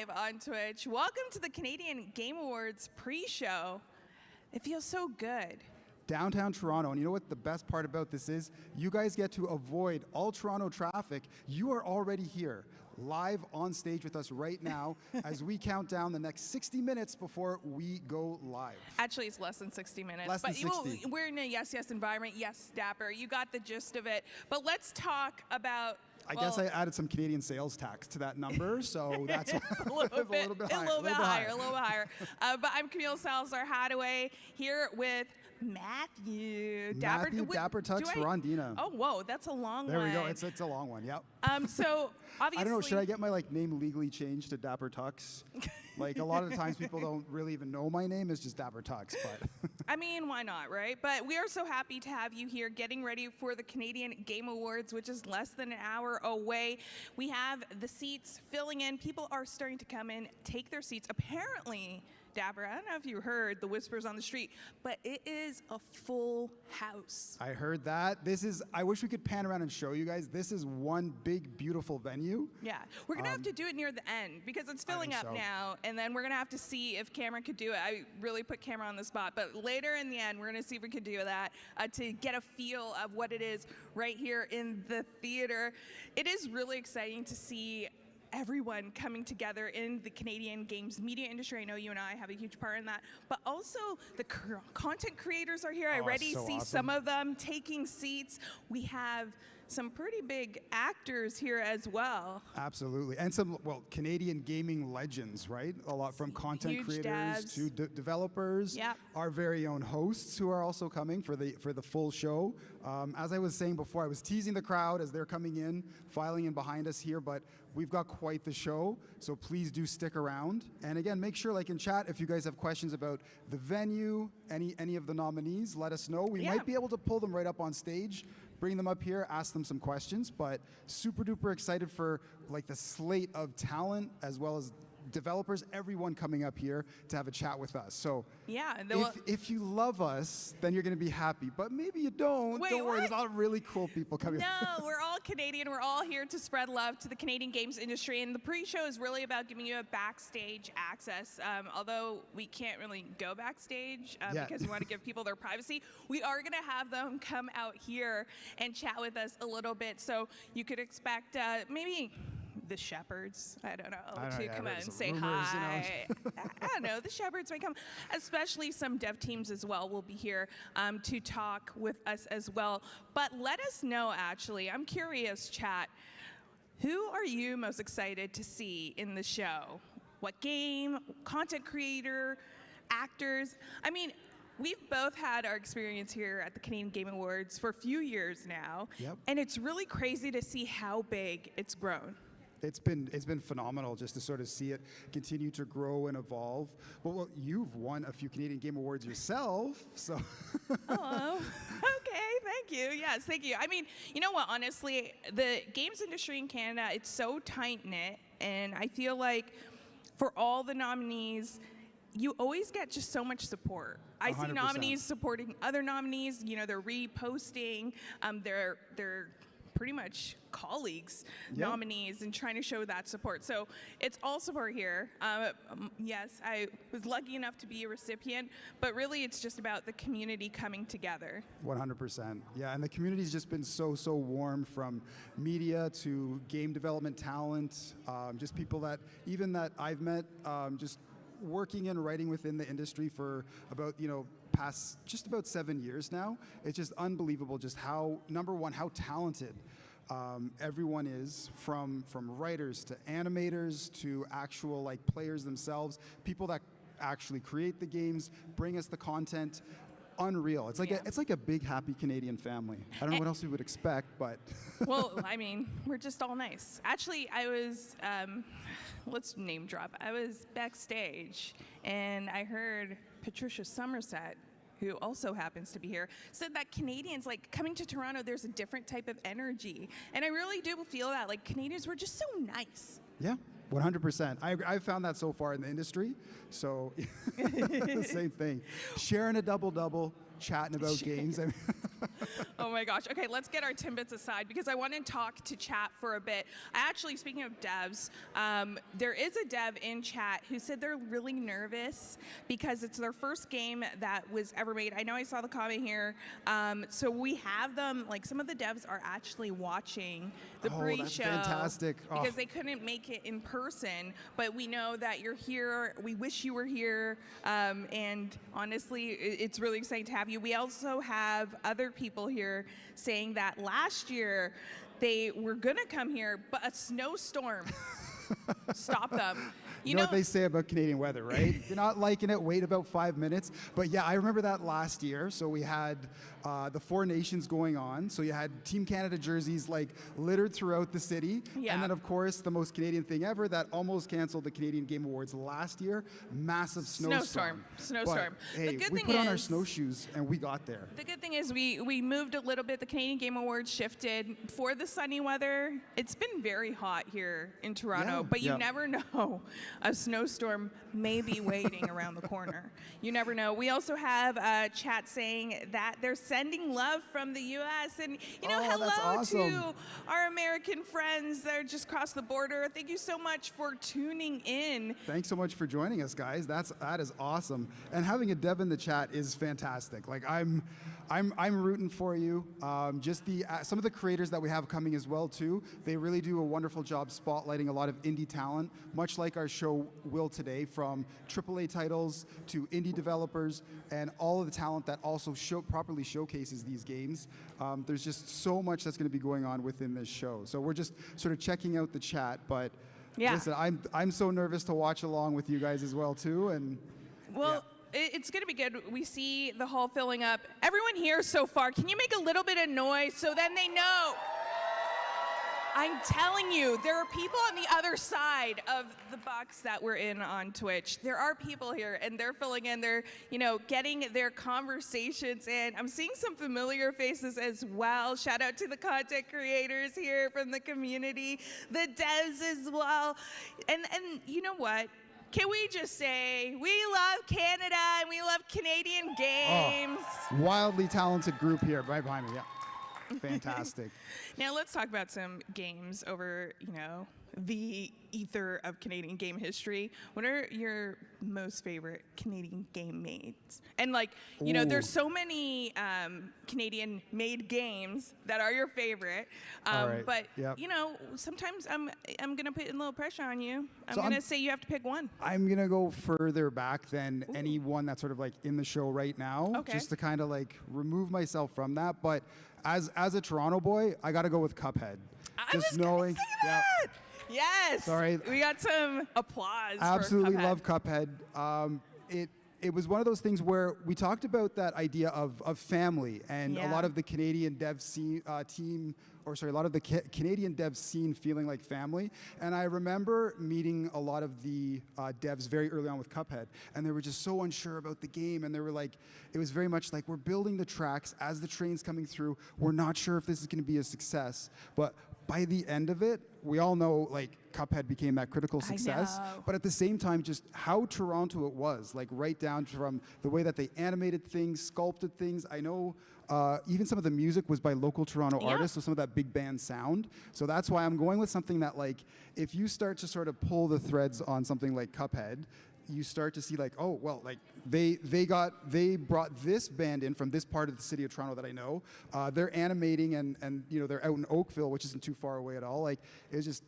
live on Twitch. Welcome to the Canadian Game Awards pre-show. It feels so good. Downtown Toronto, and you know what the best part about this is? You guys get to avoid all Toronto traffic. You are already here, live on stage with us right now as we count down the next 60 minutes before we go live. Actually, it's less than 60 minutes. Less than 60. We're in a yes environment. Yes, Dapper, you got the gist of it. But let's talk about... I guess I added some Canadian sales tax to that number, so that's a little bit higher. But I'm Camille Salazar-Hadaway here with Matthew Dapper Tux Rondina. Oh, whoa, that's a long one. There we go. It's a long one. Yep. So obviously, I don't know. Should I get my name legally changed to Dapper Tux? A lot of the times people don't really even know my name. It's just Dapper Tux. But I mean, why not, right? But we are so happy to have you here, getting ready for the Canadian Game Awards, which is less than an hour away. We have the seats filling in. People are starting to come in, take their seats. Apparently, Dapper, I don't know if you heard the whispers on the street, but it is a full house. I heard that. I wish we could pan around and show you guys. This is one big, beautiful venue. Yeah, we're going to have to do it near the end because it's filling up now, and then we're going to have to see if Cameron could do it. I really put Cameron on the spot, but later in the end, we're going to see if we could do that to get a feel of what it is right here in the theater. It is really exciting to see everyone coming together in the Canadian games media industry. I know you and I have a huge part in that, but also the content creators are here. I already see some of them taking seats. We have some pretty big actors here as well. Absolutely, and some Canadian gaming legends, right? A lot from content creators to developers. Yep. Our very own hosts who are also coming for the full show. As I was saying before, I was teasing the crowd as they're coming in, filing in behind us here, but we've got quite the show, so please do stick around. And again, make sure, in chat, if you guys have questions about the venue, any of the nominees, let us know. We might be able to pull them right up on stage, bring them up here, ask them some questions, but super duper excited for the slate of talent as well as developers, everyone coming up here to have a chat with us. So yeah, if you love us, then you're going to be happy. But maybe you don't. Wait, don't worry, there's a lot of really cool people coming. No, we're all Canadian. We're all here to spread love to the Canadian games industry. And the pre-show is really about giving you a backstage access. Although we can't really go backstage because we want to give people their privacy, we are going to have them come out here and chat with us a little bit. So you could expect maybe the Shepherds, I don't know, to come out and say hi. I don't know, the Shepherds may come, especially some dev teams as well will be here to talk with us as well. But let us know, actually, I'm curious, chat, who are you most excited to see in the show? What game, content creator, actors? I mean, we've both had our experience here at the Canadian Game Awards for a few years now, and it's really crazy to see how big it's grown. It's been phenomenal just to sort of see it continue to grow and evolve. Well, you've won a few Canadian Game Awards yourself, so. Oh, okay, thank you. Yes, thank you. I mean, you know what, honestly, the games industry in Canada, it's so tight-knit, and I feel like for all the nominees, you always get just so much support. I 100%. See nominees supporting other nominees, they're reposting, they're pretty much colleagues, nominees, and trying to show that support. So it's all support here. Yes, I was lucky enough to be a recipient, but really it's just about the community coming together. 100%. Yeah, and the community's just been so warm, from media to game development talent, just people that I've met, just working and writing within the industry for about, past just about 7 years now. It's just unbelievable just how, number one, how talented everyone is, from writers to animators to actual players themselves, people that actually create the games, bring us the content. Unreal. It's like a big happy Canadian family. I don't know what else we would expect, but well, I mean, we're just all nice. Actually, I was let's name drop. I was backstage and I heard Patricia Somerset, who also happens to be here, said that Canadians, coming to Toronto, there's a different type of energy. And I really do feel that, Canadians were just so nice. Yeah, 100%. I've found that so far in the industry. So, same thing. Sharing a double-double, chatting about games. I mean, Oh my gosh. Okay, let's get our Timbits aside because I want to talk to chat for a bit. Actually, speaking of devs, there is a dev in chat who said they're really nervous because it's their first game that was ever made. I know I saw the comment here. So we have them, like some of the devs are actually watching the pre-show. That's fantastic. Because they couldn't make it in person, but we know that you're here. We wish you were here. And honestly, it's really exciting to have you. We also have other people here saying that last year they were gonna come here, but a snowstorm stopped them. You know what they say about Canadian weather, right? If you're not liking it, wait about 5 minutes. But yeah, I remember that last year. So we had the Four Nations going on. So you had Team Canada jerseys like littered throughout the city. Yeah. And then of course, the most Canadian thing ever that almost canceled the Canadian Game Awards last year, massive snowstorm. Snowstorm. But, hey, we put on our snowshoes and we got there. The good thing is we moved a little bit. The Canadian Game Awards shifted for the sunny weather. It's been very hot here in Toronto, but you never know. A snowstorm may be waiting around the corner. You never know. We also have chat saying that they're sending love from the U.S. And, you know, hello to our American friends that are just across the border. Thank you so much for tuning in. Thanks so much for joining us, guys. That is awesome. And having a dev in the chat is fantastic. Like I'm rooting for you. Just some of the creators that we have coming as well too. They really do a wonderful job spotlighting a lot of indie talent, much like our show will today, from AAA titles to indie developers and all of the talent that also properly showcases these games. There's just so much that's going to be going on within this show. So we're just sort of checking out the chat, but listen, I'm so nervous to watch along with you guys as well too. And it's going to be good. We see the hall filling up. Everyone here so far, can you make a little bit of noise so then they know? I'm telling you, there are people on the other side of the box that we're in on Twitch. There are people here, and they're filling in. They're, getting their conversations in. I'm seeing some familiar faces as well. Shout out to the content creators here from the community, the devs as well. And you know what? Can we just say we love Canada and we love Canadian games? Wildly talented group here, right behind me. Yeah. Fantastic. Now let's talk about some games over, the ether of Canadian game history. What are your most favorite Canadian game mates? And there's so many Canadian made games that are your favorite. But sometimes I'm gonna put a little pressure on you. I'm gonna say you have to pick one. I'm gonna go further back than anyone that's sort of like in the show right now, just to kind of like remove myself from that. But as a Toronto boy, I got to go with Cuphead. I was gonna say that. Yes. Sorry. We got some applause. Absolutely for Cuphead. love Cuphead. It was one of those things where we talked about that idea of family, and a lot of the Canadian dev scene, a lot of the Canadian dev scene feeling like family. And I remember meeting a lot of the devs very early on with Cuphead, and they were just so unsure about the game, and they were like, it was very much like, we're building the tracks as the train's coming through. We're not sure if this is going to be a success, but by the end of it, we all know like Cuphead became that critical success, but at the same time, just how Toronto it was, like right down from the way that they animated things, sculpted things. I know even some of the music was by local Toronto artists, so some of that big band sound. So that's why I'm going with something that, like, if you start to sort of pull the threads on something like Cuphead, you start to see like, oh, well, like they brought this band in from this part of the city of Toronto that I know. They're animating and they're out in Oakville, which isn't too far away at all. Like, it was just,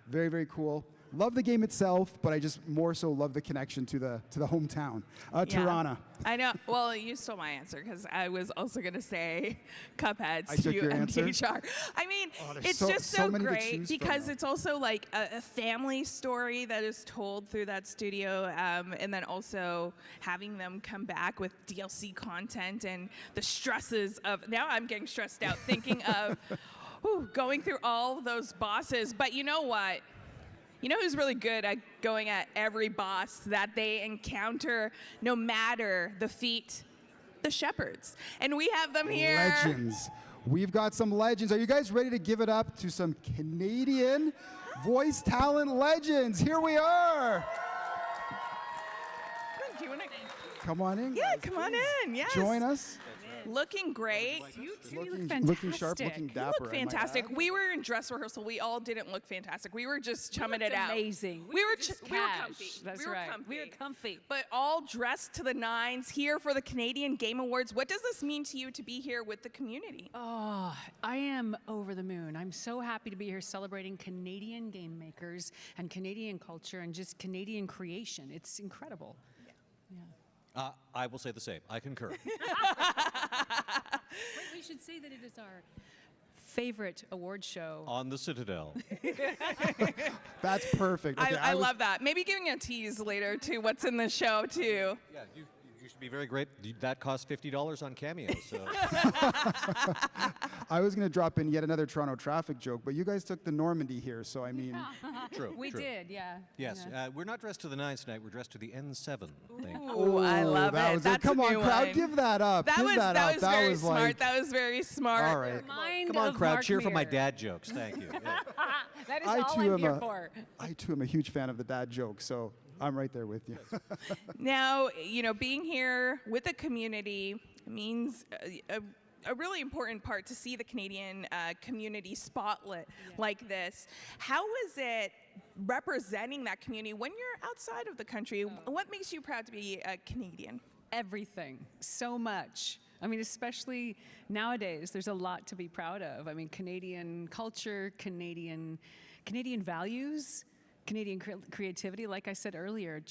very, very cool. Love the game itself, but I just more so love the connection to the hometown, Toronto. I know. Well, you stole my answer because I was also going to say Cuphead. I took your answer. MTHR. I mean, it's just so great because it's also like a family story that is told through that studio, and then also having them come back with DLC content and the stresses of. Now I'm getting stressed out thinking of going through all those bosses. But you know what? You know who's really good at going at every boss that they encounter, no matter the feat? The Shepherds. And we have them here. Legends. We've got some legends. Are you guys ready to give it up to some Canadian voice talent legends? Here we are. Do you want to come on in? Yeah, guys, come on please. in. Yes. Join us. Looking great. You two look Looking, fantastic. looking sharp, looking You dapper. look I might fantastic. add. We were in dress rehearsal. We all didn't look fantastic. We were just chumming it out. Amazing. We were just we were cash. comfy. That's we were right. comfy. We were comfy. But all dressed to the nines here for the Canadian Game Awards. What does this mean to you to be here with the community? Oh, I am over the moon. I'm so happy to be here celebrating Canadian game makers and Canadian culture and just Canadian creation. It's incredible. I will say the same. I concur. Wait, we should say that it is our favorite award show. On the Citadel. That's perfect. Okay, I was- love that. Maybe giving a tease later to what's in the show too. Yeah, you should be very great. That costs $50 on Cameo. So I was going to drop in yet another Toronto traffic joke, but you guys took the Normandy here, so I mean, true. We true. did, yeah. Yes, Yeah. we're not dressed to the nines tonight. We're dressed to the N7. Thank you. Ooh, I love that it. was That's Come a on, new crowd, one. give that up. That give was that up. That very was smart. like, That was very smart. all right. Mind Come on, of crowd, Mark cheer for my Meir. dad jokes. Thank you. Yeah. That is I all too I'm am here a- for. I too am a huge fan of the dad joke, so I'm right there with you. Now, being here with the community means a really important part to see the Canadian community spotlit like this. How is it representing that community when you're outside of the country? What makes you proud to be a Canadian? Everything, so much. I mean, especially nowadays, there's a lot to be proud of. I mean, Canadian culture, Canadian values, Canadian creativity, like I said earlier,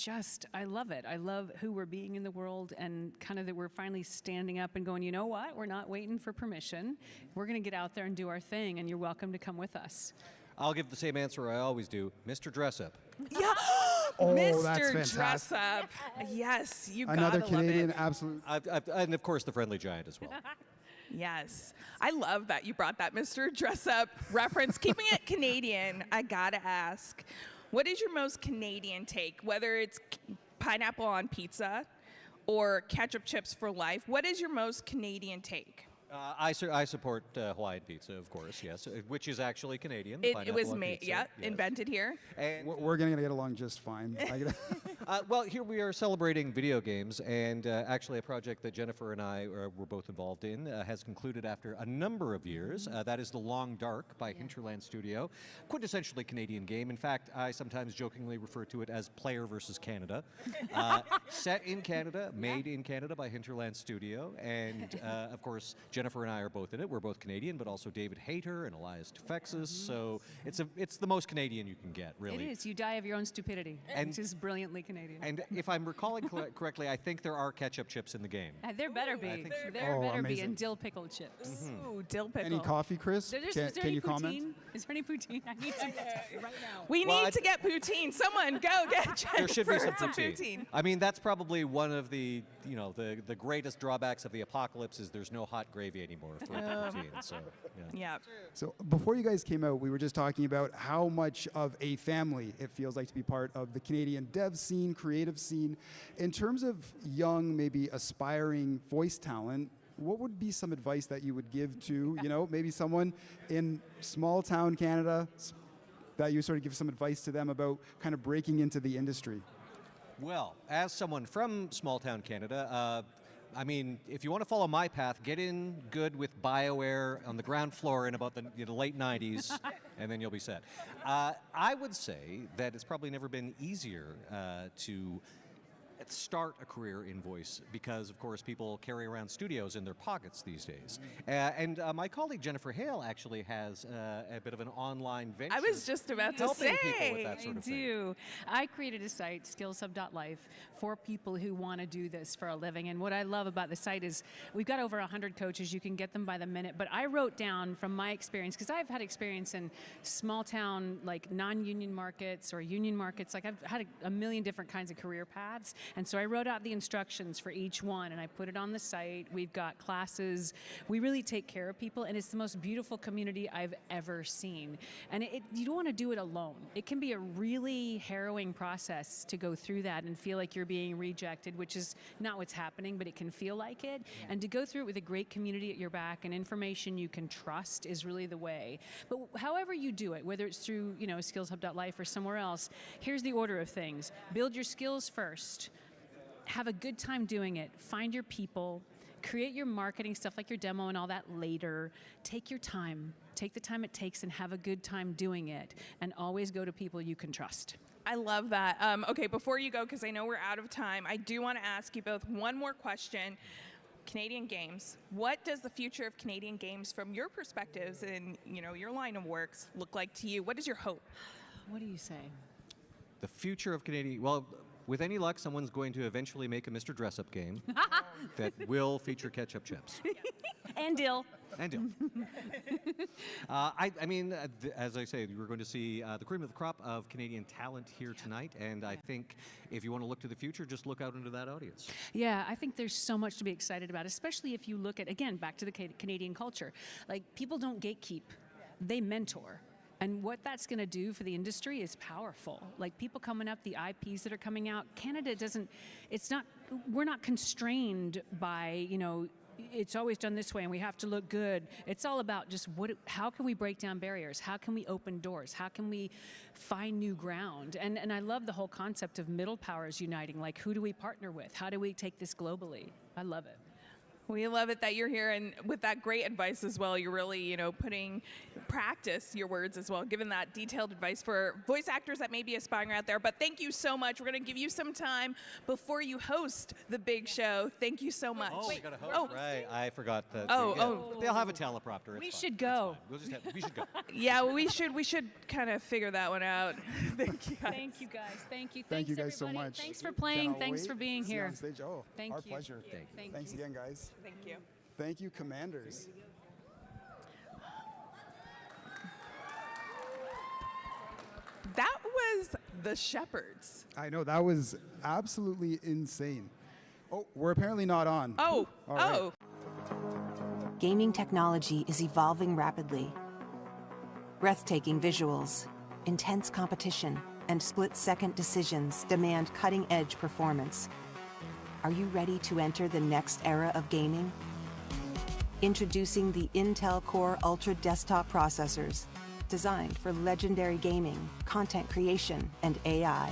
I love it. I love who we're being in the world and kind of that we're finally standing up and going, you know what? We're not waiting for permission. We're going to get out there and do our thing, and you're welcome to come with us. I'll give the same answer I always do. Mr. Dress Up. Yeah, Oh, that's Mr. fantastic. Dress Up. Yes, you Another gotta Canadian, love it. absolute. And of course, the Friendly Giant as well. Yes, I love that you brought that Mr. Dress Up reference. Keeping it Canadian, I gotta ask, what is your most Canadian take? Whether it's pineapple on pizza or ketchup chips for life, what is your most Canadian take? I support Hawaiian pizza, of course, yes, which is actually Canadian. It pineapple was on made, pizza, yeah, yes. invented here. And We're going to get along just fine. well, here we are celebrating video games, and actually a project that Jennifer and I were both involved in has concluded after a number of years. That is The Long Dark by Hinterland Studio. Quintessentially Canadian game. In fact, I sometimes jokingly refer to it as Player versus Canada. Set in Canada, made in Canada by Hinterland Studio, and of course, Jennifer and I are both in it. We're both Canadian, but also David Hayter and Elias Tufexis, so it's the most Canadian you can get, really. It is. You die of your own stupidity, which is brilliantly Canadian. And if I'm recalling correctly, I think there are ketchup chips in the game. There better be. think so. There Oh, better be, amazing. and dill pickle chips. Ooh, dill pickle. Any coffee, Chris? Is Can there any you poutine? comment? Is there any poutine? I need some right now. We Well, need I- to get poutine. Someone go get There should be some Jennifer poutine. I mean, that's probably one of the the greatest drawbacks of the apocalypse is there's no hot gravy anymore for poutine. So yeah. Yeah. So before you guys came out, we were just talking about how much of a family it feels like to be part of the Canadian dev scene, creative scene. In terms of young, maybe aspiring voice talent, what would be some advice that you would give to, maybe someone in small town Canada that you sort of give some advice to them about kind of breaking into the industry? Well, as someone from small town Canada, I mean, if you want to follow my path, get in good with BioWare on the ground floor in about the late 90s, and then you'll be set. I would say that it's probably never been easier to start a career in voice because, of course, people carry around studios in their pockets these days. And my colleague Jennifer Hale actually has a bit of an online venture. I was just about to helping say. people with that sort I of thing. do. I created a site, skillshub.life, for people who want to do this for a living. And what I love about the site is we've got over 100 coaches. You can get them by the minute. But I wrote down from my experience, because I've had experience in small town, like non-union markets or union markets. Like I've had a million different kinds of career paths. And so I wrote out the instructions for each one and I put it on the site. We've got classes. We really take care of people. And it's the most beautiful community I've ever seen. And you don't want to do it alone. It can be a really harrowing process to go through that and feel like you're being rejected, which is not what's happening, but it can feel like it. And to go through it with a great community at your back and information you can trust is really the way. But however you do it, whether it's through, skillshub.life or somewhere else, here's the order of things. Build your skills first. Have a good time doing it. Find your people. create your marketing stuff like your demo and all that later. Take your time. Take the time it takes and have a good time doing it. And always go to people you can trust. I love that. Okay, before you go, because I know we're out of time, I do want to ask you both one more question. Canadian games. What does the future of Canadian games, from your perspectives and your line of works, look like to you? What is your hope? What do you say? The future of Canadian, well, with any luck, someone's going to eventually make a Mr. Dress-Up game that will feature ketchup chips. And dill. And dill. I mean, as I say, we're going to see the cream of the crop of Canadian talent here tonight, and I think if you want to look to the future, just look out into that audience. Yeah, I think there's so much to be excited about, especially if you look at, again, back to the Canadian culture. Like, people don't gatekeep, they mentor. And what that's going to do for the industry is powerful. Like, people coming up, the IPs that are coming out, Canada doesn't, we're not constrained by, it's always done this way and we have to look good. It's all about just how can we break down barriers? How can we open doors? How can we find new ground? And I love the whole concept of middle powers uniting. Like, who do we partner with? How do we take this globally? I love it. We love it that you're here, and with that great advice as well, you're really, putting practice your words as well, giving that detailed advice for voice actors that may be aspiring out there. But thank you so much. We're going to give you some time before you host the big show. Thank you so much. Oh, we got a host, right? I forgot that. Oh. They'll have a teleprompter. We should go. We should go. Yeah, well, we should kind of figure that one out. Thank you guys. Thank you guys. Thank you. Thank you Thanks, guys so everybody. much. Thanks for playing. Cannot Thanks wait for being to see you here. on stage. Oh, Thank our you. pleasure. Thank Thanks you. again, guys. Thank you. Thank you, Commanders. That was the Shepherds. I know, that was absolutely insane. Oh, we're apparently not on. Oh, All right. oh. Gaming technology is evolving rapidly. Breathtaking visuals, intense competition, and split-second decisions demand cutting-edge performance. Are you ready to enter the next era of gaming? Introducing the Intel Core Ultra desktop processors, designed for legendary gaming, content creation, and AI.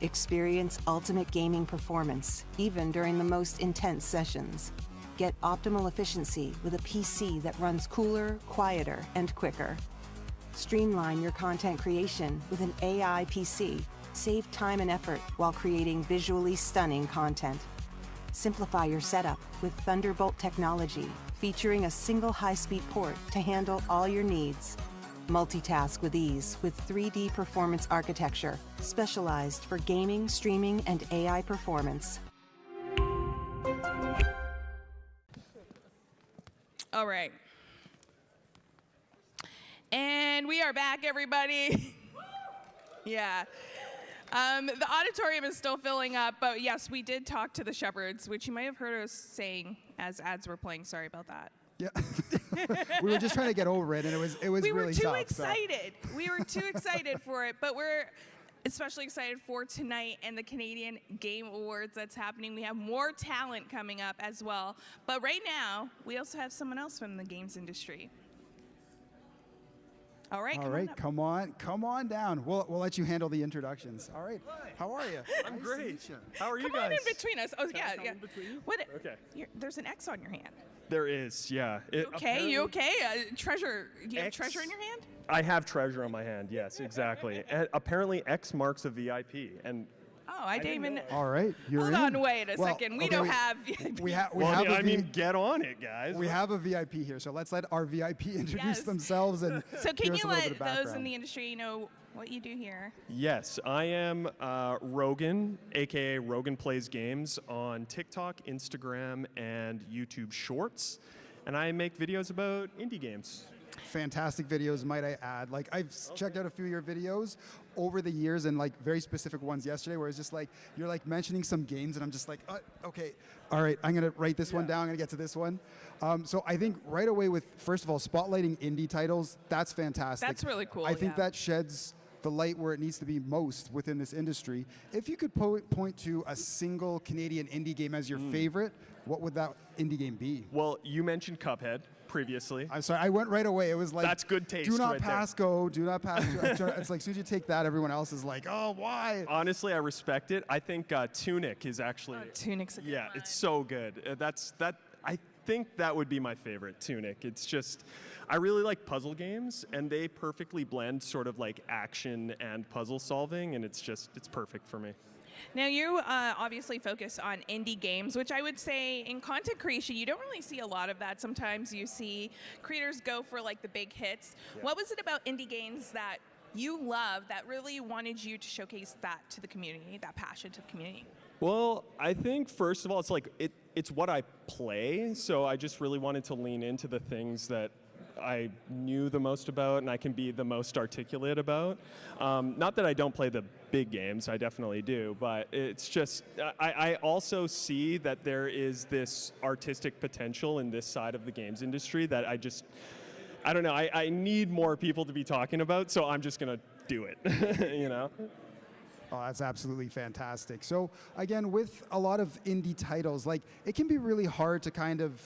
Experience ultimate gaming performance, even during the most intense sessions. Get optimal efficiency with a PC that runs cooler, quieter, and quicker. Streamline your content creation with an AI PC. Save time and effort while creating visually stunning content. Simplify your setup with Thunderbolt technology, featuring a single high-speed port to handle all your needs. Multitask with ease with 3D performance architecture, specialized for gaming, streaming, and AI performance. All right. And we are back, everybody. Yeah. The auditorium is still filling up, but yes, we did talk to the Shepherds, which you might have heard us saying as ads were playing. Sorry about that. Yeah. We were just trying to get over it, and it was We really were too tough. excited. We were too excited for it, but we're especially excited for tonight and the Canadian Game Awards that's happening. We have more talent coming up as well. But right now, we also have someone else from the games industry. All right, come on down. We'll let you handle the introductions. All right. How are you? I'm Nice to great. meet you. How are you Come guys? on in between us. Oh, yeah, come yeah. in between? What? Okay. There's an X on your hand. There is, yeah. Okay, you okay? Treasure. Do you have X. treasure in your hand? I have treasure on my hand. Yes, exactly. And apparently, X marks a VIP, and Oh, I didn't even. All right. You're Hold in. on, wait a Well, second. We okay, don't have. We have I a mean, get on it, guys. we have a VIP here, so let's let our VIP introduce Yes. themselves and So give can us you a little let bit of those in background. the industry know what you do here? Yes, I am Rogan, aka RoganPlays Games, on TikTok, Instagram, and YouTube Shorts, and I make videos about indie games. Fantastic videos, might I add. Like, I've checked out a few of your videos over the years, and like very specific ones yesterday where it's just like you're like mentioning some games, and I'm just like, okay, all right, I'm gonna write this one down, I'm gonna get to this one. So I think right away with, first of all, spotlighting indie titles, that's fantastic. That's really cool, I think yeah. that sheds the light where it needs to be most within this industry. If you could point to a single Canadian indie game as your favorite, what would that indie game be? Well, you mentioned Cuphead previously. I'm sorry, I went right away. It was like, That's good taste do not right there. pass go, do not pass go. It's like, as soon as you take that, everyone else is like, oh, why? Honestly, I respect it. I think Tunic is actually. Tunic's a good Yeah, one. it's so good. think that would be my favorite, Tunic. It's just, I really like puzzle games, and they perfectly blend sort of like action and puzzle solving, and it's perfect for me. Now, you obviously focus on indie games, which I would say in content creation, you don't really see a lot of that. Sometimes you see creators go for like the big hits. Yeah. What was it about indie games that you love that really wanted you to showcase that to the community, that passion to the community? Well, I think first of all, it's what I play, so I just really wanted to lean into the things that I knew the most about and I can be the most articulate about. Not that I don't play the big games, I definitely do, but it's just, I also see that there is this artistic potential in this side of the games industry that I don't know, I need more people to be talking about, so I'm just gonna do it, you know? Oh, that's absolutely fantastic. So again, with a lot of indie titles, like it can be really hard to kind of,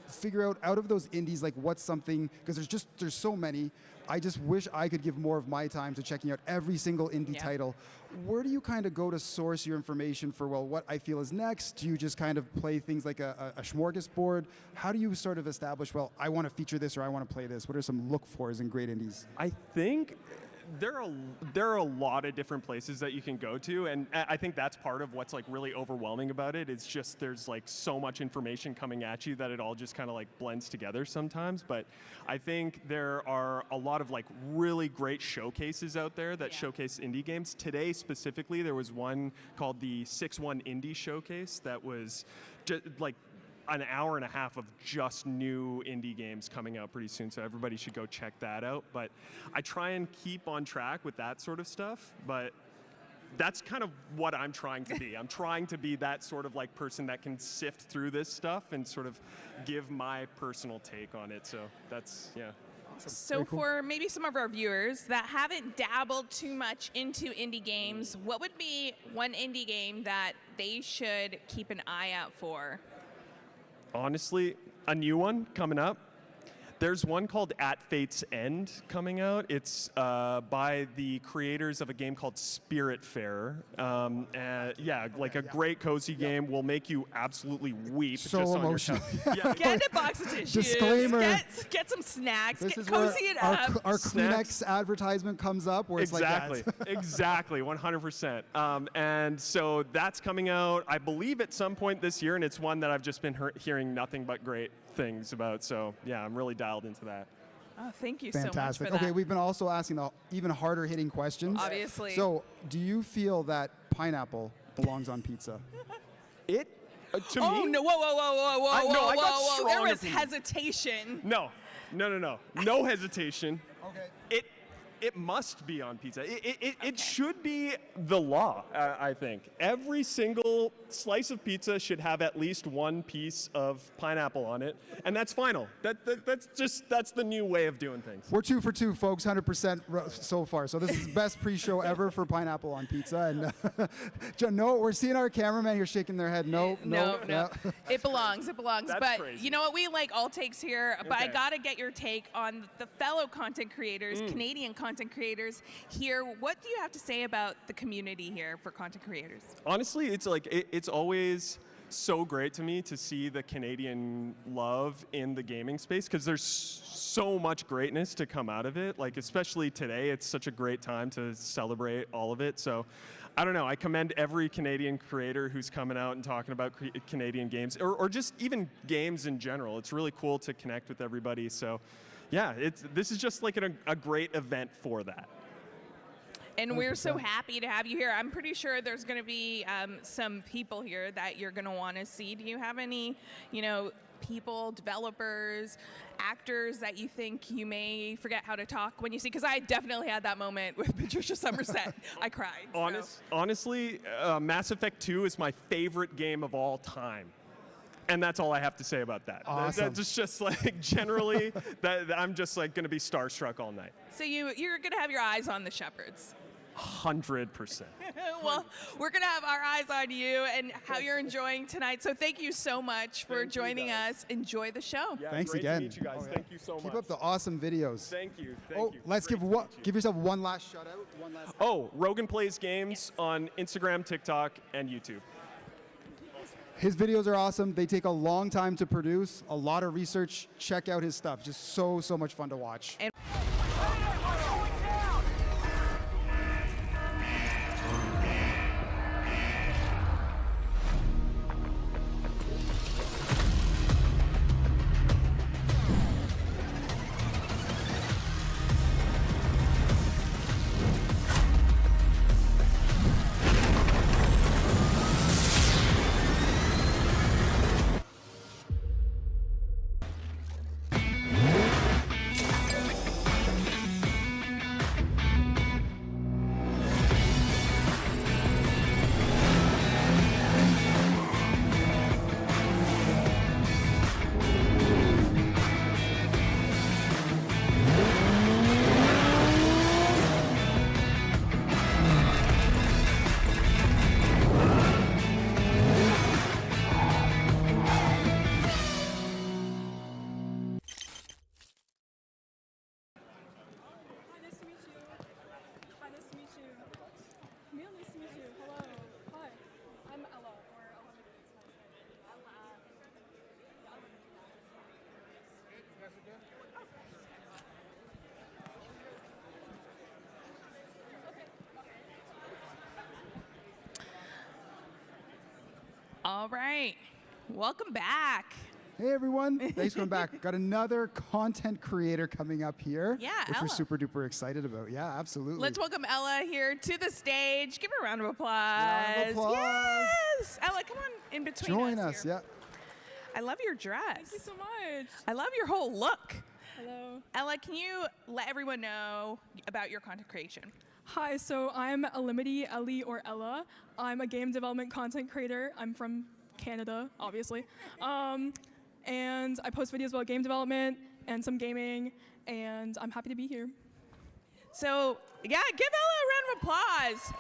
figure out of those indies, like what's something, because there's so many. I just wish I could give more of my time to checking out every single indie title. Where do you kind of go to source your information for, well, what I feel is next? Do you just kind of play things like a smorgasbord? How do you sort of establish, well, I want to feature this or I want to play this? What are some look-fors in great indies? I think there are a lot of different places that you can go to, and I think that's part of what's like really overwhelming about it. It's just there's like so much information coming at you that it all just kind of like blends together sometimes. But I think there are a lot of like really great showcases out there that showcase indie games. Today specifically, there was one called the 6-1 Indie Showcase that was just like an hour and a half of just new indie games coming out pretty soon, so everybody should go check that out. But I try and keep on track with that sort of stuff, but that's kind of what I'm trying to be. I'm trying to be that sort of like person that can sift through this stuff and sort of give my personal take on it, so that's, yeah. So for maybe some of our viewers that haven't dabbled too much into indie games, what would be one indie game that they should keep an eye out for? Honestly, a new one coming up. There's one called At Fate's End coming out. It's by the creators of a game called Spiritfarer. Yeah, like a great cozy game will make you absolutely weep. So just emotional. On your Get a box of tissues. Disclaimer. Get some snacks. This Get is cozy it where up. our Snacks. Kleenex advertisement comes up, where Exactly, it's like that. exactly, 100%. And so that's coming out, I believe, at some point this year, and it's one that I've just been hearing nothing but great things about. So yeah, I'm really dialed into that. Oh, thank you so much Fantastic. for that. Okay, we've been also asking the even harder hitting questions. Obviously. So, do you feel that pineapple belongs on pizza? To Oh, me? no, whoa, whoa, whoa, whoa, whoa, I whoa, got whoa. There strong was opinions. hesitation. No hesitation. Okay. It must be on pizza. It should be the law, I think. Every single slice of pizza should have at least one piece of pineapple on it, and that's final. That's the new way of doing things. We're 2 for 2, folks, 100% so far. So this is the best pre-show ever for pineapple on pizza. And no, we're seeing our cameraman here shaking their head. No. It belongs. It belongs. That's but crazy. you know what? We like all takes here. But I Okay. gotta get your take on the fellow content creators, Canadian content creators here. What do you have to say about the community here for content creators? Honestly, it's like it's always so great to me to see the Canadian love in the gaming space, because there's so much greatness to come out of it. Like, especially today, it's such a great time to celebrate all of it. So I don't know, I commend every Canadian creator who's coming out and talking about Canadian games, or just even games in general. It's really cool to connect with everybody. So yeah, this is just like a great event for that. And we're so happy to have you here. I'm pretty sure there's going to be some people here that you're going to want to see. Do you have any, people, developers, actors that you think you may forget how to talk when you see? Because I definitely had that moment with Patricia Somerset. I cried. Honestly, Mass Effect 2 is my favorite game of all time. And that's all I have to say about that. Awesome. That's just like generally, that I'm just like going to be starstruck all night. So you're going to have your eyes on the Shepherds. 100%. Well, we're going to have our eyes on you and how you're enjoying tonight. So thank you so much for joining us. Enjoy the show. Yeah, Thanks great again. to meet you guys. Thank you so much. Keep up the awesome videos. Thank you. Let's Great give yourself one last shout out. Rogan Plays Games on Instagram, TikTok, and YouTube. His videos are awesome. They take a long time to produce, a lot of research. Check out his stuff. Just so much fun to watch. And all right, welcome back. Hey everyone, thanks for coming back. Got another content creator coming up here, Yeah, which we're Ella. super duper excited about. Yeah, absolutely. Let's welcome Ella here to the stage. Give her a round of applause. Round of applause. Yes, Ella, come on in between Join us us. here. Yeah. I love your dress. Thank you so much. I love your whole look. Hello. Ella, can you let everyone know about your content creation? Hi, so I'm Elimity, Ellie, or Ella. I'm a game development content creator. I'm from Canada, obviously. And I post videos about game development and some gaming, and I'm happy to be here. So, yeah, give Ella a round of applause.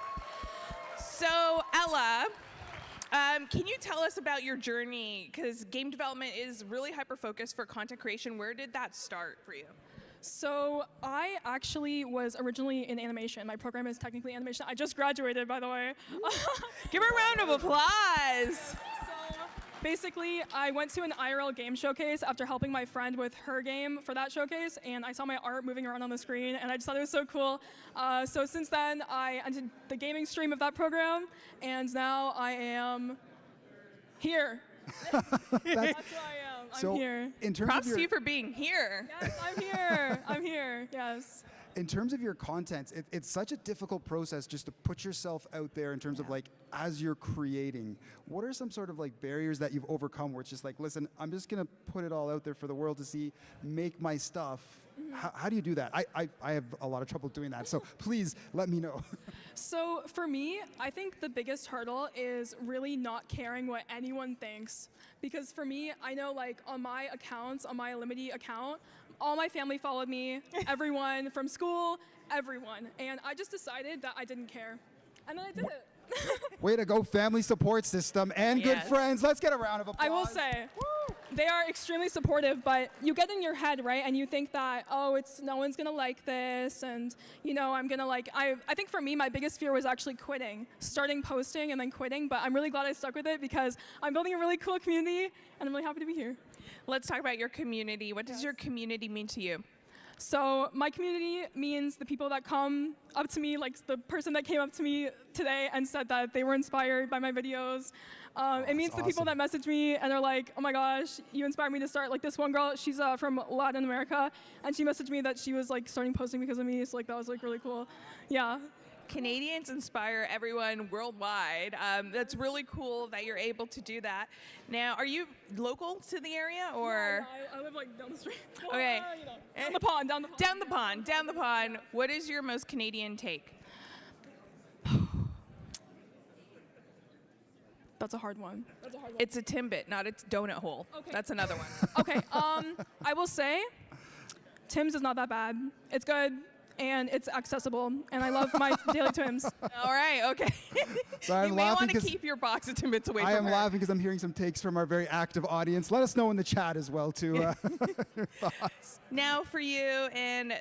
So, Ella, can you tell us about your journey? Because game development is really hyper-focused for content creation. Where did that start for you? So I actually was originally in animation. My program is technically animation. I just graduated, by the way. Give her a round of applause. So basically, I went to an IRL game showcase after helping my friend with her game for that showcase, and I saw my art moving around on the screen, and I just thought it was so cool. So since then, I entered the gaming stream of that program, and now I am here. That's who I am. I'm here. in terms Props of your, to you for being here. Yes, I'm here. I'm here. Yes. in terms of your content, it's such a difficult process just to put yourself out there in terms of like, as you're creating. What are some sort of like barriers that you've overcome where it's just like, listen, I'm just gonna put it all out there for the world to see, make my stuff. How do you do that? I have a lot of trouble doing that, so please let me know. So for me, I think the biggest hurdle is really not caring what anyone thinks. Because for me, I know like on my accounts, on my Elimity account, all my family followed me, everyone from school, everyone. And I just decided that I didn't care. And then I did it. Way to go, family support system and good Yes. friends. Let's get a round of applause. I will say, they are extremely supportive, but you get in your head, right? And you think that, oh, no one's gonna like this, and you know, I'm gonna like, I think for me, my biggest fear was actually quitting, starting posting and then quitting, but I'm really glad I stuck with it because I'm building a really cool community, and I'm really happy to be here. Let's talk about your community. What does your community mean to you? So my community means the people that come up to me, like the person that came up to me today and said that they were inspired by my videos. It means the people awesome. that message me and are like, oh my gosh, you inspired me to start. Like this one girl, she's from Latin America, and she messaged me that she was like starting posting because of me. So like that was like really cool. Yeah. Canadians inspire everyone worldwide. That's really cool that you're able to do that. Now, are you local to the area or? I live like down the street. Okay. You know, down the pond, down the pond. Down the pond, down the pond. What is your most Canadian take? That's a hard one. That's a hard one. It's a Timbit, not a donut hole. Okay. That's another one. Okay, I will say, Tim's is not that bad. It's good, and it's accessible. And I love my daily Timbs. All right, okay. So I'm you may laughing want to 'cause keep your box of Timbits away I from am her. laughing because I'm hearing some takes from our very active audience. Let us know in the chat as well, too, your thoughts. Now for you, and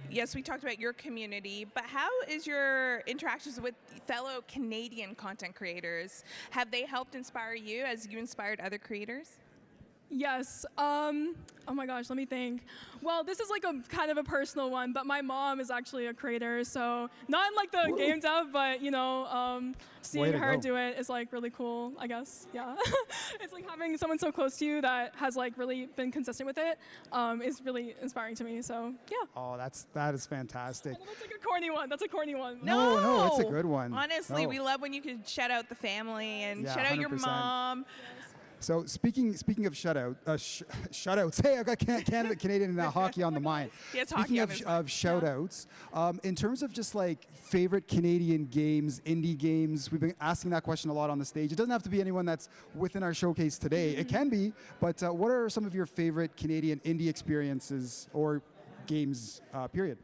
yes, we talked about your community, but how is your interactions with fellow Canadian content creators? Have they helped inspire you as you inspired other creators? Yes. Oh my gosh, let me think. Well, this is like a kind of a personal one, but my mom is actually a creator, so not in like the game dev, but seeing her do it is like really cool, I guess. Yeah. It's like having someone so close to you that has like really been consistent with it is really inspiring to me. So yeah. Oh, that is fantastic. I know that's like a corny one. That's a corny one. No, it's a good one. Honestly, No. we love when you can shout out the family and Yeah, shout out your 100%. mom. So speaking of shutouts, hey, I've got Canadian hockey on the mind. He has Speaking hockey on his mind. of shoutouts, in terms of just like favorite Canadian games, indie games, we've been asking that question a lot on the stage. It doesn't have to be anyone that's within our showcase today. It can be, but what are some of your favorite Canadian indie experiences or games, period?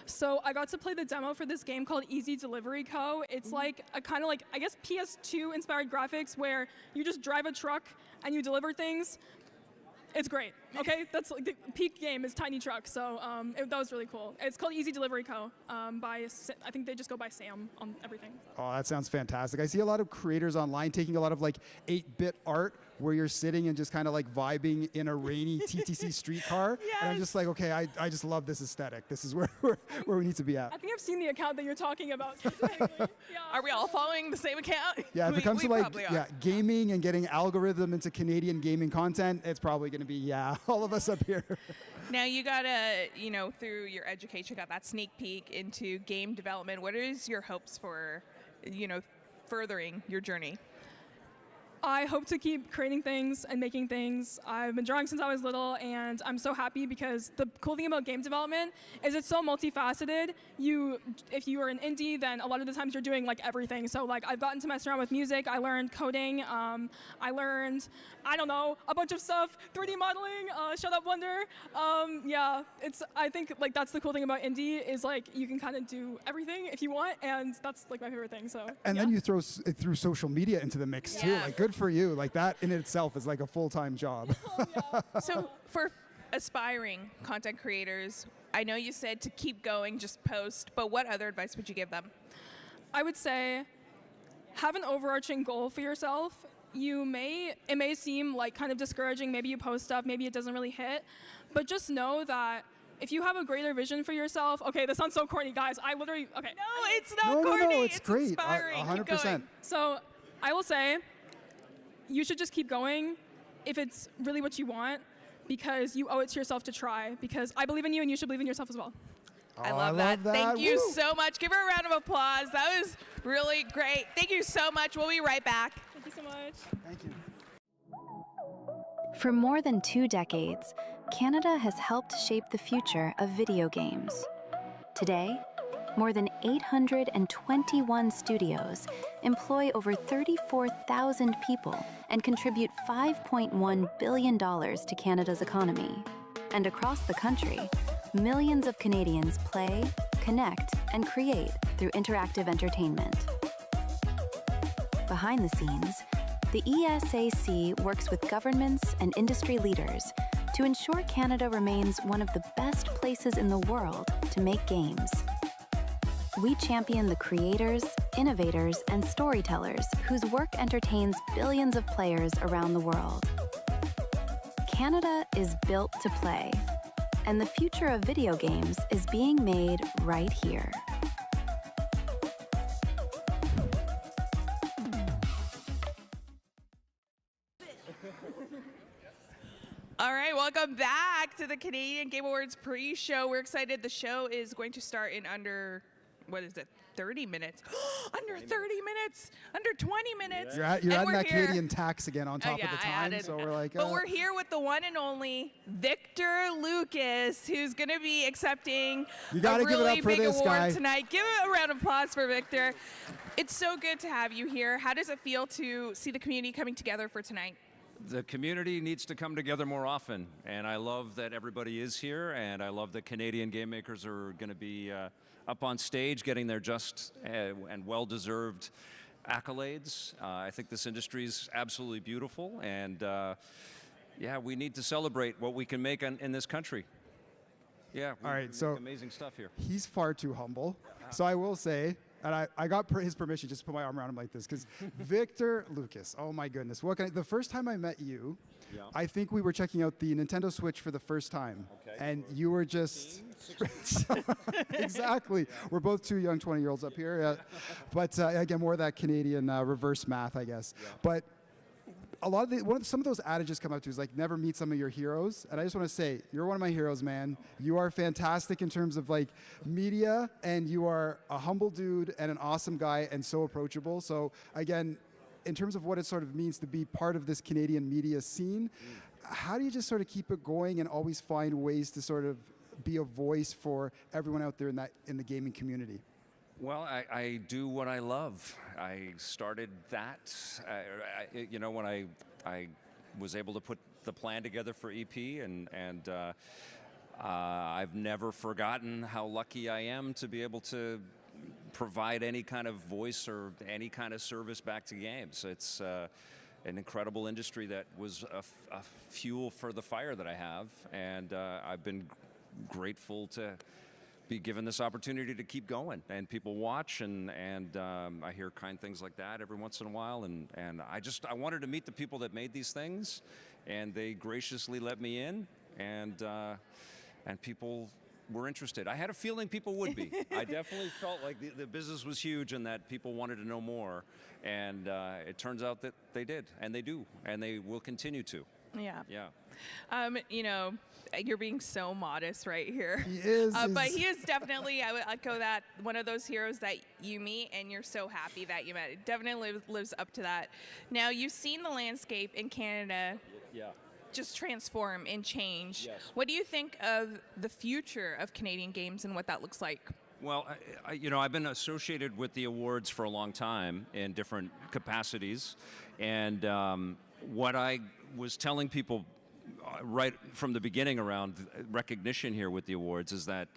So I got to play the demo for this game called Easy Delivery Co. It's like a kind of like, I guess, PS2 inspired graphics where you just drive a truck and you deliver things. It's great. Okay, that's like the peak game is Tiny Truck. So that was really cool. It's called Easy Delivery Co. I think they just go by Sam on everything. Oh, that sounds fantastic. I see a lot of creators online taking a lot of like 8-bit art where you're sitting and just kind of like vibing in a rainy TTC streetcar. And I'm just like, okay, I just love this aesthetic. This is where we need to be at. I think I've seen the account that you're talking about. Specifically. Yeah. Are we all following the same account? Yeah, if it comes to like probably are. gaming and getting algorithm into Canadian gaming content, it's probably going to be all of us up here. Now you got through your education, got that sneak peek into game development. What is your hopes for, furthering your journey? I hope to keep creating things and making things. I've been drawing since I was little, and I'm so happy because the cool thing about game development is it's so multifaceted. If you are an indie, then a lot of the times you're doing like everything. So like I've gotten to mess around with music. I learned coding. I learned, I don't know, a bunch of stuff, 3D modeling, Shut Up Wonder. I think like that's the cool thing about indie is like you can kind of do everything if you want, and that's like my favorite thing. So. And then you throw through social media into the mix too. Like good for you. Like that in itself is like a full-time job. So for aspiring content creators, I know you said to keep going, just post, but what other advice would you give them? I would say have an overarching goal for yourself. It may seem like kind of discouraging, maybe you post stuff, maybe it doesn't really hit, but just know that if you have a greater vision for yourself, okay, this sounds so corny, guys. No, it's not corny. No, it's great. Inspiring. 100%. Keep going. So I will say, you should just keep going if it's really what you want, because you owe it to yourself to try, because I believe in you and you should believe in yourself as well. I love that. Thank you so much. Give her a round of applause. That was really great. Thank you so much. We'll be right back. Thank you so much. Thank you. For more than 2 decades, Canada has helped shape the future of video games. Today, more than 821 studios employ over 34,000 people and contribute $5.1 billion to Canada's economy. And across the country, millions of Canadians play, connect, and create through interactive entertainment. Behind the scenes, the ESAC works with governments and industry leaders to ensure Canada remains one of the best places in the world to make games. We champion the creators, innovators, and storytellers whose work entertains billions of players around the world. Canada is built to play, and the future of video games is being made right here. All right, welcome back to the Canadian Game Awards pre-show. We're excited. The show is going to start in under, 30 minutes? Under 30 minutes? Under 20 minutes? You're adding that Canadian tax again on top of the time, so we're like... But we're here with the one and only Victor Lucas, who's going to be accepting a really big award tonight. Give it a round of applause for Victor. It's so good to have you here. How does it feel to see the community coming together for tonight? The community needs to come together more often, and I love that everybody is here, and I love that Canadian game makers are going to be up on stage getting their just and well-deserved accolades. I think this industry is absolutely beautiful, and yeah, we need to celebrate what we can make in this country. Yeah, All right, so amazing stuff here. he's far too humble. So I will say, and I got his permission just to put my arm around him like this, because Victor Lucas, oh my goodness. The first time I met you, I think we were checking out the Nintendo Switch for the first time. Okay. And you were just... Exactly. We're both two young 20-year-olds up here. But again, more of that Canadian reverse math, I guess. But a lot of some of those adages come up to is like, never meet some of your heroes. And I just want to say, you're one of my heroes, man. You are fantastic in terms of like media, and you are a humble dude and an awesome guy and so approachable. So again, in terms of what it sort of means to be part of this Canadian media scene, how do you just sort of keep it going and always find ways to sort of be a voice for everyone out there in the gaming community? Well, I do what I love. I started that, you know, when I was able to put the plan together for EP, and I've never forgotten how lucky I am to be able to provide any kind of voice or any kind of service back to games. It's an incredible industry that was a fuel for the fire that I have, and I've been grateful to be given this opportunity to keep going, and people watch, and I hear kind things like that every once in a while, and I wanted to meet the people that made these things, and they graciously let me in, and people were interested. I had a feeling people would be. I definitely felt like the business was huge and that people wanted to know more, and it turns out that they did, and they do, and they will continue to. Yeah. Yeah. You know, you're being so modest right here. He is. But he is definitely, I would echo that, one of those heroes that you meet and you're so happy that you met. It definitely lives up to that. Now, you've seen the landscape in Canada just transform and change. Yes. What do you think of the future of Canadian games and what that looks like? Well, you know, I've been associated with the awards for a long time in different capacities, and what I was telling people right from the beginning around recognition here with the awards is that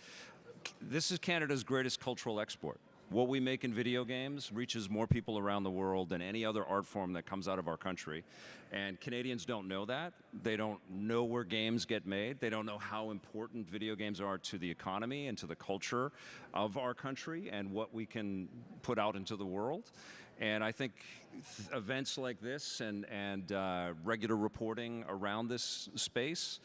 this is Canada's greatest cultural export. What we make in video games reaches more people around the world than any other art form that comes out of our country. And Canadians don't know that. They don't know where games get made. They don't know how important video games are to the economy and to the culture of our country and what we can put out into the world. And I think events like this and regular reporting around this space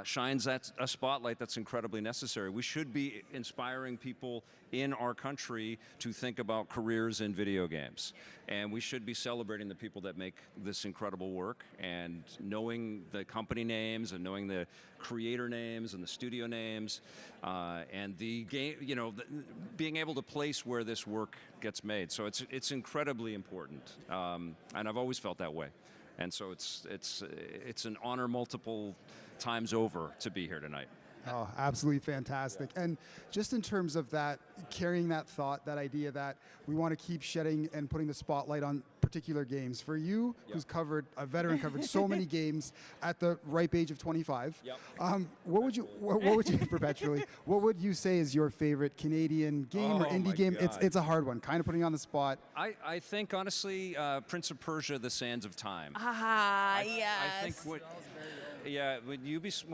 shines a spotlight that's incredibly necessary. We should be inspiring people in our country to think about careers in video games. And we should be celebrating the people that make this incredible work, and knowing the company names and knowing the creator names and the studio names and the game, you know, being able to place where this work gets made. So it's incredibly important, and I've always felt that way. And so it's an honor multiple times over to be here tonight. Oh, absolutely fantastic. Yeah. And just in terms of that, carrying that thought, that idea that we want to keep shedding and putting the spotlight on particular games. For you, who's covered, a veteran, covered so many games at the ripe age of 25, what would you perpetually, what would you say is your favorite Canadian game or indie game? It's a hard one, kind of putting you on the spot. I think, honestly, Prince of Persia, The Sands of Time. Yes. I think when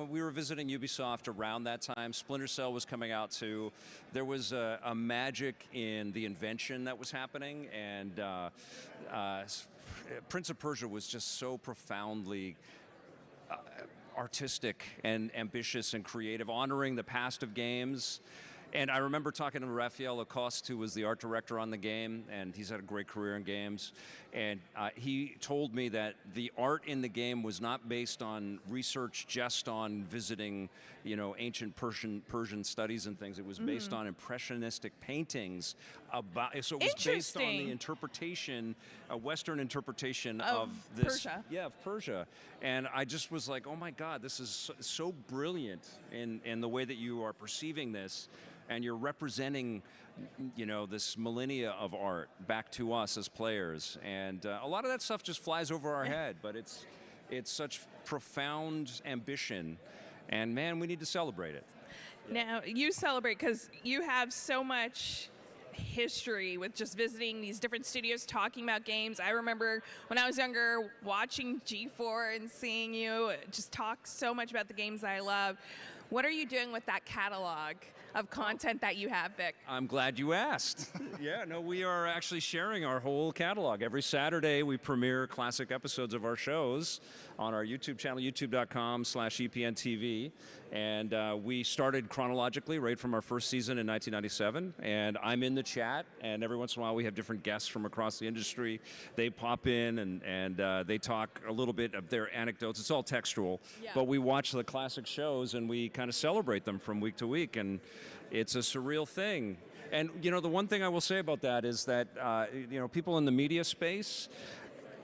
we were visiting Ubisoft around that time, Splinter Cell was coming out too. There was a magic in the invention that was happening, and Prince of Persia was just so profoundly artistic and ambitious and creative, honoring the past of games. And I remember talking to Raphael Lacoste, who was the art director on the game, and he's had a great career in games. And he told me that the art in the game was not based on research just on visiting, you know, ancient Persian studies and things. It was based on impressionistic paintings about. So it was based on the interpretation, a Western interpretation of this. Persia. Yeah, of Persia. And I just was like, oh my God, this is so brilliant in the way that you are perceiving this. And you're representing, you know, this millennia of art back to us as players. And a lot of that stuff just flies over our head, but It's such profound ambition, and man, we need to celebrate it. Now, you celebrate because you have so much history with just visiting these different studios, talking about games. I remember when I was younger watching G4 and seeing you just talk so much about the games that I love. What are you doing with that catalog of content that you have, Vic? I'm glad you asked. Yeah, no, we are actually sharing our whole catalog. Every Saturday, we premiere classic episodes of our shows on our YouTube channel, youtube.com/EPNTV. And we started chronologically right from our first season in 1997. And I'm in the chat, and every once in a while we have different guests from across the industry. They pop in and they talk a little bit of their anecdotes. It's all textual, but we watch the classic shows and we kind of celebrate them from week to week. And it's a surreal thing. And you know, the one thing I will say about that is that you know, people in the media space,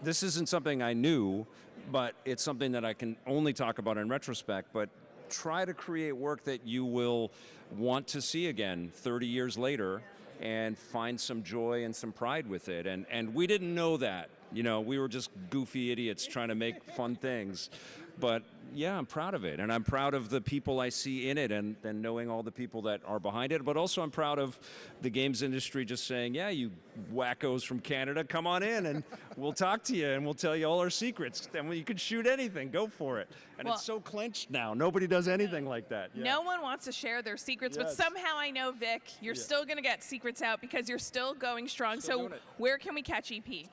this isn't something I knew, but it's something that I can only talk about in retrospect. But try to create work that you will want to see again 30 years later and find some joy and some pride with it. And we didn't know that. You know, we were just goofy idiots trying to make fun things. But yeah, I'm proud of it, and I'm proud of the people I see in it, and knowing all the people that are behind it. But also, I'm proud of the games industry just saying, "Yeah, you wackos from Canada, come on in, and we'll talk to you, and we'll tell you all our secrets. And you can shoot anything, go for it." And Well, it's so clenched now; nobody does anything like that. Yeah. No one wants to share their secrets, but Yes. somehow I know, Vic, you're still going to get secrets out because you're still going strong. Still So doing it. where can we catch EP?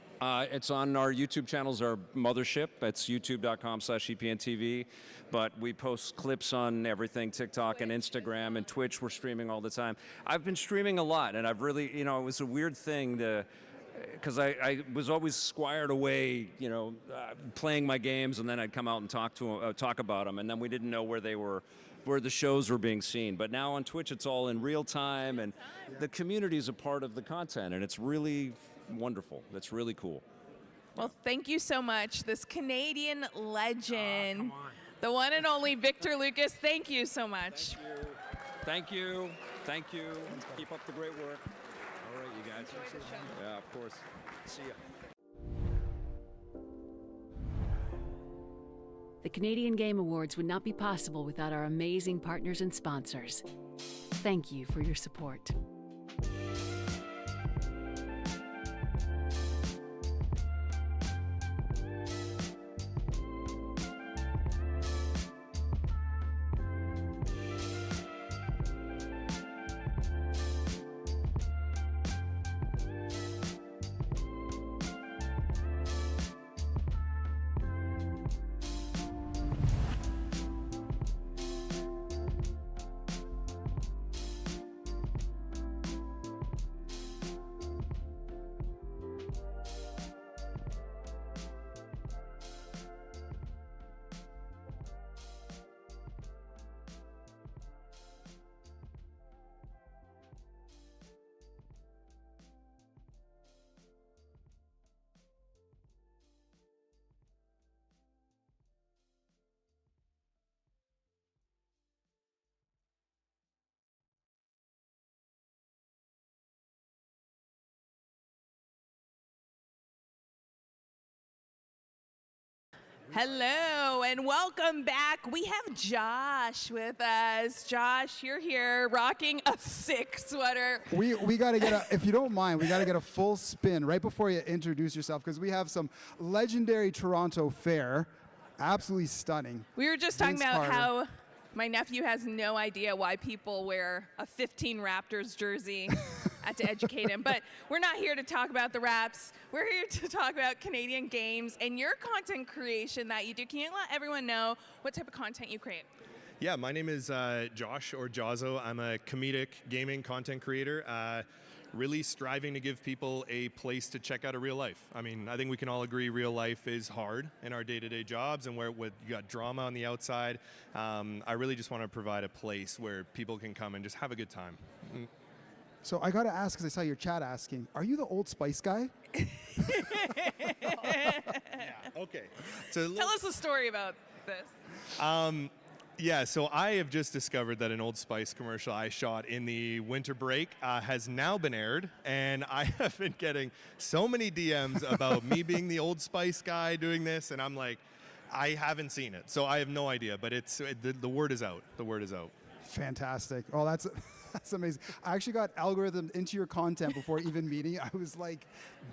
It's on our YouTube channels, our mothership. It's youtube.com/EPNTV. But we post clips on everything, TikTok and Instagram and Twitch. We're streaming all the time. I've been streaming a lot, and I've really, you know, it was a weird thing to, because I was always squired away, you know, playing my games, and then I'd come out and talk about them, and then we didn't know where they were, where the shows were being seen. But now on Twitch, it's all in real time, and the community is a part of the content, and it's really wonderful. That's really cool. Well, thank you so much. This Canadian legend, the one and only Victor Lucas, thank you so much. Thank you. Thank you. Keep up the great work. All right, you guys. Yeah, of course. See ya. The Canadian Game Awards would not be possible without our amazing partners and sponsors. Thank you for your support. Hello and welcome back. We have Josh with us. Josh, you're here rocking a sick sweater. We got to get a, if you don't mind, we got to get a full spin right before you introduce yourself, because we have some legendary Toronto fare. Absolutely stunning. We were just talking Vince about Carter. how my nephew has no idea why people wear a 15 Raptors jersey. I had to educate him. But we're not here to talk about the Raps. We're here to talk about Canadian games and your content creation that you do. Can you let everyone know what type of content you create? Yeah, my name is Josh, or Jazo. I'm a comedic gaming content creator, really striving to give people a place to check out a real life. I mean, I think we can all agree real life is hard in our day-to-day jobs, and where you got drama on the outside. I really just want to provide a place where people can come and just have a good time. So I got to ask, because I saw your chat asking, are you the Old Spice guy? Okay. So Tell us a story about this. Yeah, so I have just discovered that an Old Spice commercial I shot in the winter break has now been aired, and I have been getting so many DMs about me being the Old Spice guy doing this, and I'm like, I haven't seen it, so I have no idea. But the word is out. The word is out. Fantastic. Oh, that's amazing. I actually got algorithmed into your content before even meeting. I was like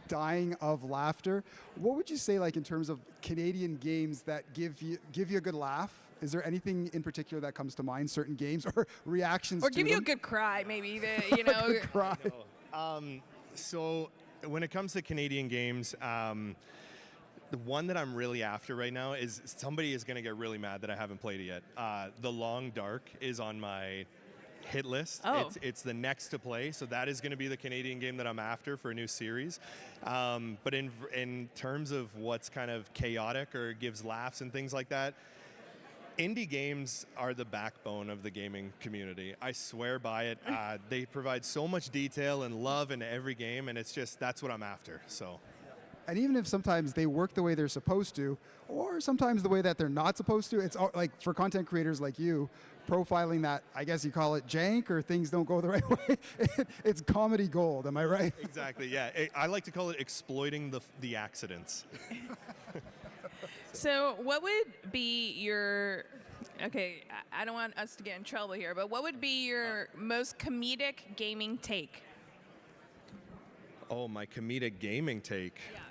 dying of laughter. What would you say, like in terms of Canadian games that give you a good laugh? Is there anything in particular that comes to mind? Certain games or reactions Or to give you a them? good cry, maybe. You know. Good cry. So when it comes to Canadian games, the one that I'm really after right now is somebody is going to get really mad that I haven't played it yet. The Long Dark is on my hit list. Oh. It's the next to play, so that is going to be the Canadian game that I'm after for a new series. But in terms of what's kind of chaotic or gives laughs and things like that, indie games are the backbone of the gaming community. I swear by it. They provide so much detail and love in every game, and it's just, that's what I'm after. So. And even if sometimes they work the way they're supposed to, or sometimes the way that they're not supposed to, it's like for content creators like you, profiling that, I guess you call it jank or things don't go the right way. It's comedy gold, am I right? Exactly, yeah. I like to call it exploiting the accidents. So what would be your, okay, I don't want us to get in trouble here, but what would be your most comedic gaming take? Oh, my comedic gaming take. Yeah.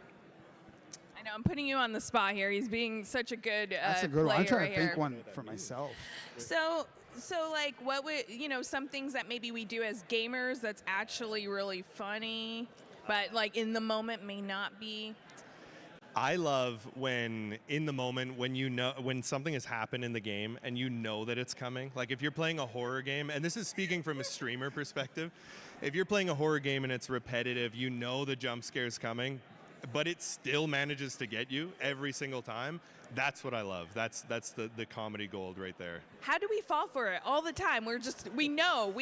I know, I'm putting you on the spot here. He's being such a good That's a good one. I'm player trying to here. think one for myself. So like, what would, some things that maybe we do as gamers that's actually really funny, but like in the moment may not be? I love when in the moment when something has happened in the game and you know that it's coming. Like if you're playing a horror game, and this is speaking from a streamer perspective, if you're playing a horror game and it's repetitive, you know the jump scare is coming, but it still manages to get you every single time. That's what I love. That's the comedy gold right there. How do we fall for it all the time? We know.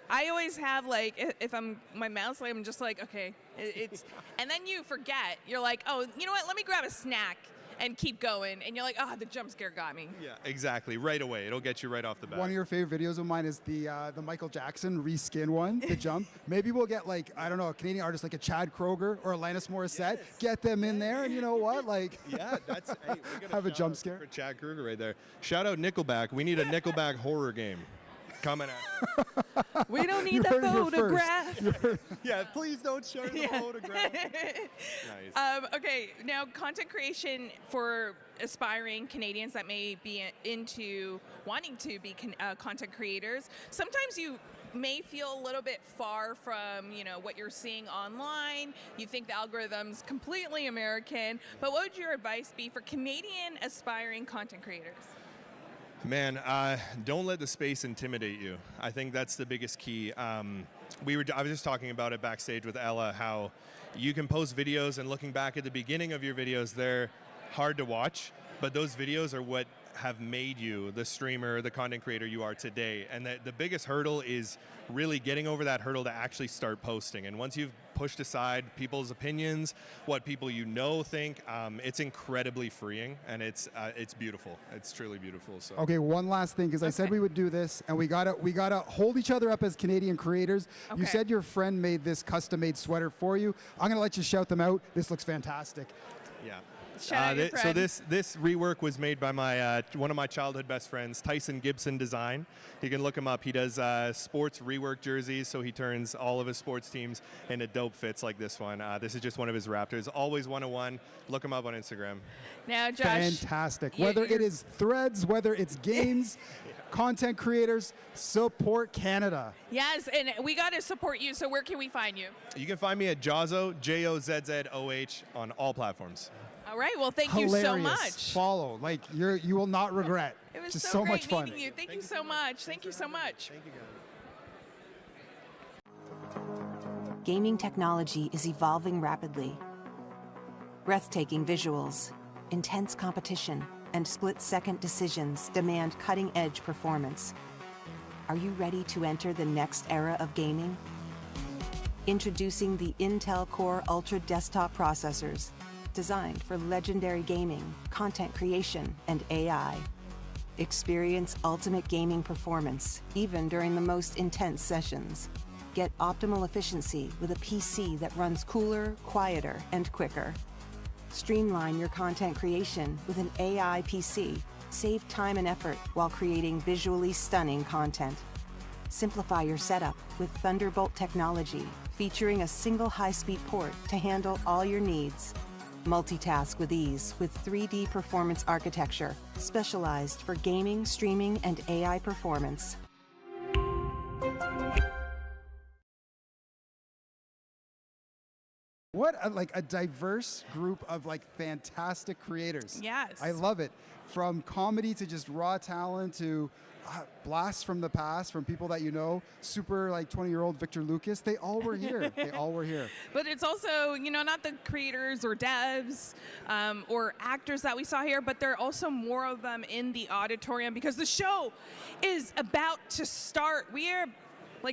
I always have like, if my mouse, I'm just like, okay, it's, and then you forget. You're like, oh, you know what? Let me grab a snack and keep going. And you're like, oh, the jump scare got me. Yeah, exactly. Right away. It'll get you right off the bat. One of your favorite videos of mine is the Michael Jackson reskin one, the jump. Maybe we'll get like, I don't know, a Canadian artist like a Chad Kroger or Alanis Morissette, get them in there, and you know what? Like, yeah, that's, hey, we're gonna have a jump scare. For Chad Kroger right there. Shout out Nickelback. We need a Nickelback horror game. Coming out. We don't need the photograph. Yeah, please don't show the photograph. Nice. Okay, now content creation for aspiring Canadians that may be wanting to be content creators. Sometimes you may feel a little bit far from what you're seeing online. You think the algorithm's completely American, but what would your advice be for Canadian aspiring content creators? Man, don't let the space intimidate you. I think that's the biggest key. I was just talking about it backstage with Ella, how you can post videos and looking back at the beginning of your videos, they're hard to watch, but those videos are what have made you the streamer, the content creator you are today. And the biggest hurdle is really getting over that hurdle to actually start posting. And once you've pushed aside people's opinions, what people think, it's incredibly freeing, and it's beautiful. It's truly beautiful. So. Okay, one last thing, because I said we would do this, and we gotta hold each other up as Canadian creators. Okay. You said your friend made this custom-made sweater for you. I'm gonna let you shout them out. This looks fantastic. Yeah. Shout out your So friend. this rework was made by my one of my childhood best friends, Tyson Gibson Design. You can look him up. He does sports rework jerseys, so he turns all of his sports teams into dope fits like this one. This is just one of his Raptors. Always 101. Look him up on Instagram. Now, Josh. Fantastic. Whether it is threads, whether it's games, content creators, support Canada. Yes, and we got to support you, so where can we find you? You can find me at Jazo, Jozzoh, on all platforms. All right, well, thank Hilarious. you so much. Follow. Like, you will not regret. It was Just so much great fun. meeting you. Thank you so much. Thank you so much. Thank you, guys. Gaming technology is evolving rapidly. Breathtaking visuals, intense competition, and split-second decisions demand cutting-edge performance. Are you ready to enter the next era of gaming? Introducing the Intel Core Ultra desktop processors, designed for legendary gaming, content creation, and AI. Experience ultimate gaming performance, even during the most intense sessions. Get optimal efficiency with a PC that runs cooler, quieter, and quicker. Streamline your content creation with an AI PC. Save time and effort while creating visually stunning content. Simplify your setup with Thunderbolt technology, featuring a single high-speed port to handle all your needs. Multitask with ease with 3D performance architecture, specialized for gaming, streaming, and AI performance. What a diverse group of fantastic creators. Yes. I love it. From comedy to just raw talent to blasts from the past from people that you know, super 20-year-old Victor Lucas, they all were here. They all were here. But it's also, not the creators or devs or actors that we saw here, but there are also more of them in the auditorium because the show is about to start. We are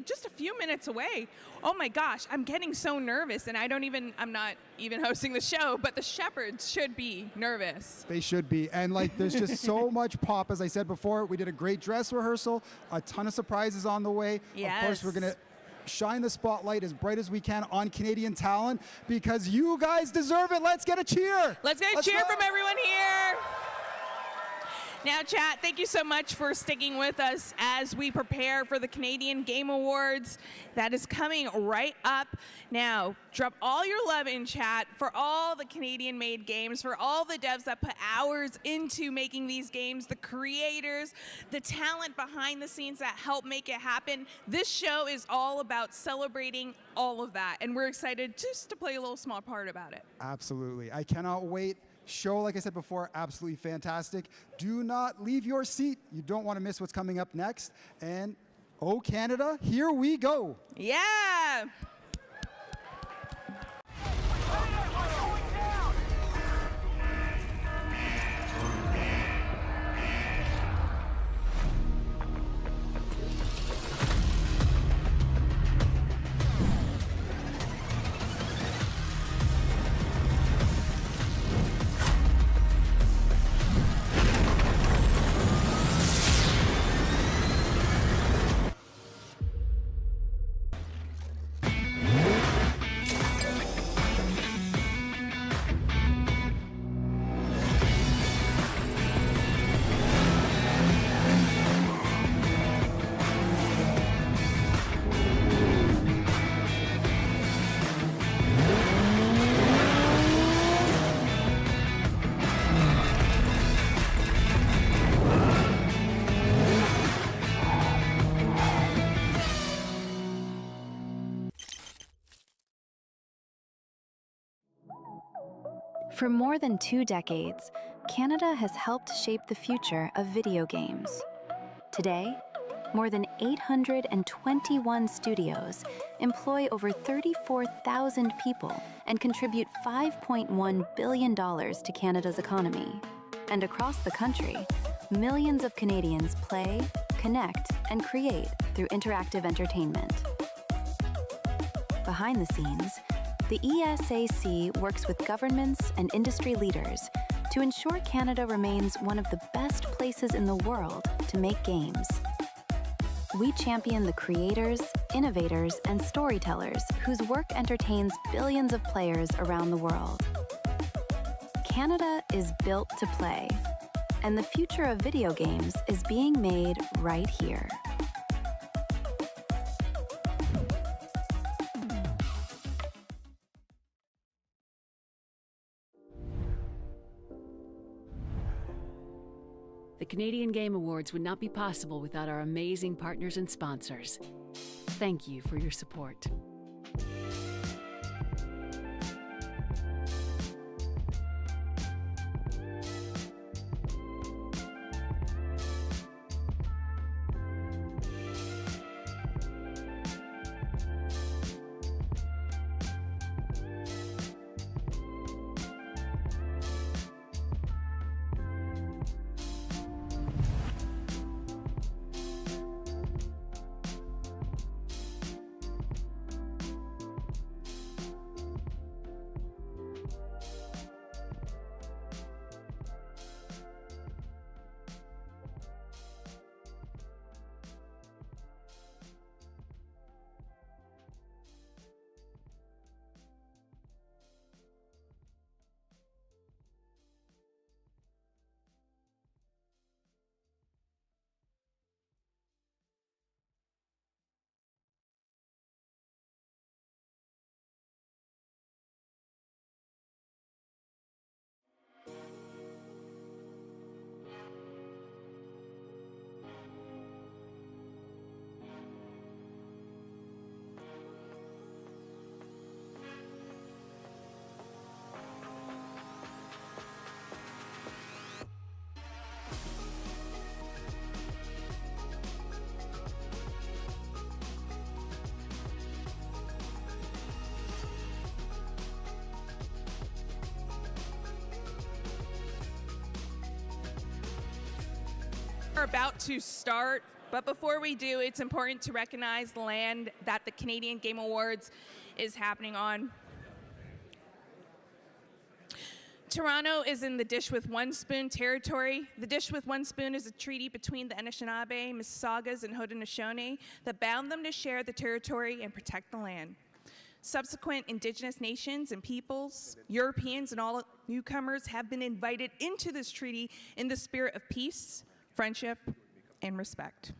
just a few minutes away. Oh my gosh, I'm getting so nervous, and I'm not even hosting the show, but the Shepherds should be nervous. They should be. And there's just so much pop. As I said before, we did a great dress rehearsal, a ton of surprises on the way. Yes. Of course, we're going to shine the spotlight as bright as we can on Canadian talent because you guys deserve it. Let's get a cheer. Let's get a cheer from everyone here. Now, chat, thank you so much for sticking with us as we prepare for the Canadian Game Awards. That is coming right up. Now, drop all your love in chat for all the Canadian-made games, for all the devs that put hours into making these games, the creators, the talent behind the scenes that help make it happen. This show is all about celebrating all of that, and we're excited just to play a little small part about it. Absolutely. I cannot wait. Show, like I said before, absolutely fantastic. Do not leave your seat. You don't want to miss what's coming up next. And, oh, Canada, here we go. Yeah. For more than 2 decades, Canada has helped shape the future of video games. Today, more than 821 studios employ over 34,000 people and contribute $5.1 billion to Canada's economy. And across the country, millions of Canadians play, connect, and create through interactive entertainment. Behind the scenes, the ESAC works with governments and industry leaders to ensure Canada remains one of the best places in the world to make games. We champion the creators, innovators, and storytellers whose work entertains billions of players around the world. Canada is built to play, and the future of video games is being made right here. The Canadian Game Awards would not be possible without our amazing partners and sponsors. Thank you for your support. We're about to start, but before we do, it's important to recognize the land that the Canadian Game Awards is happening on. Toronto is in the Dish with One Spoon territory. The Dish with One Spoon is a treaty between the Anishinaabe, Mississaugas, and Haudenosaunee that bound them to share the territory and protect the land. Subsequent Indigenous nations and peoples, Europeans, and all newcomers have been invited into this treaty in the spirit of peace, friendship, and respect.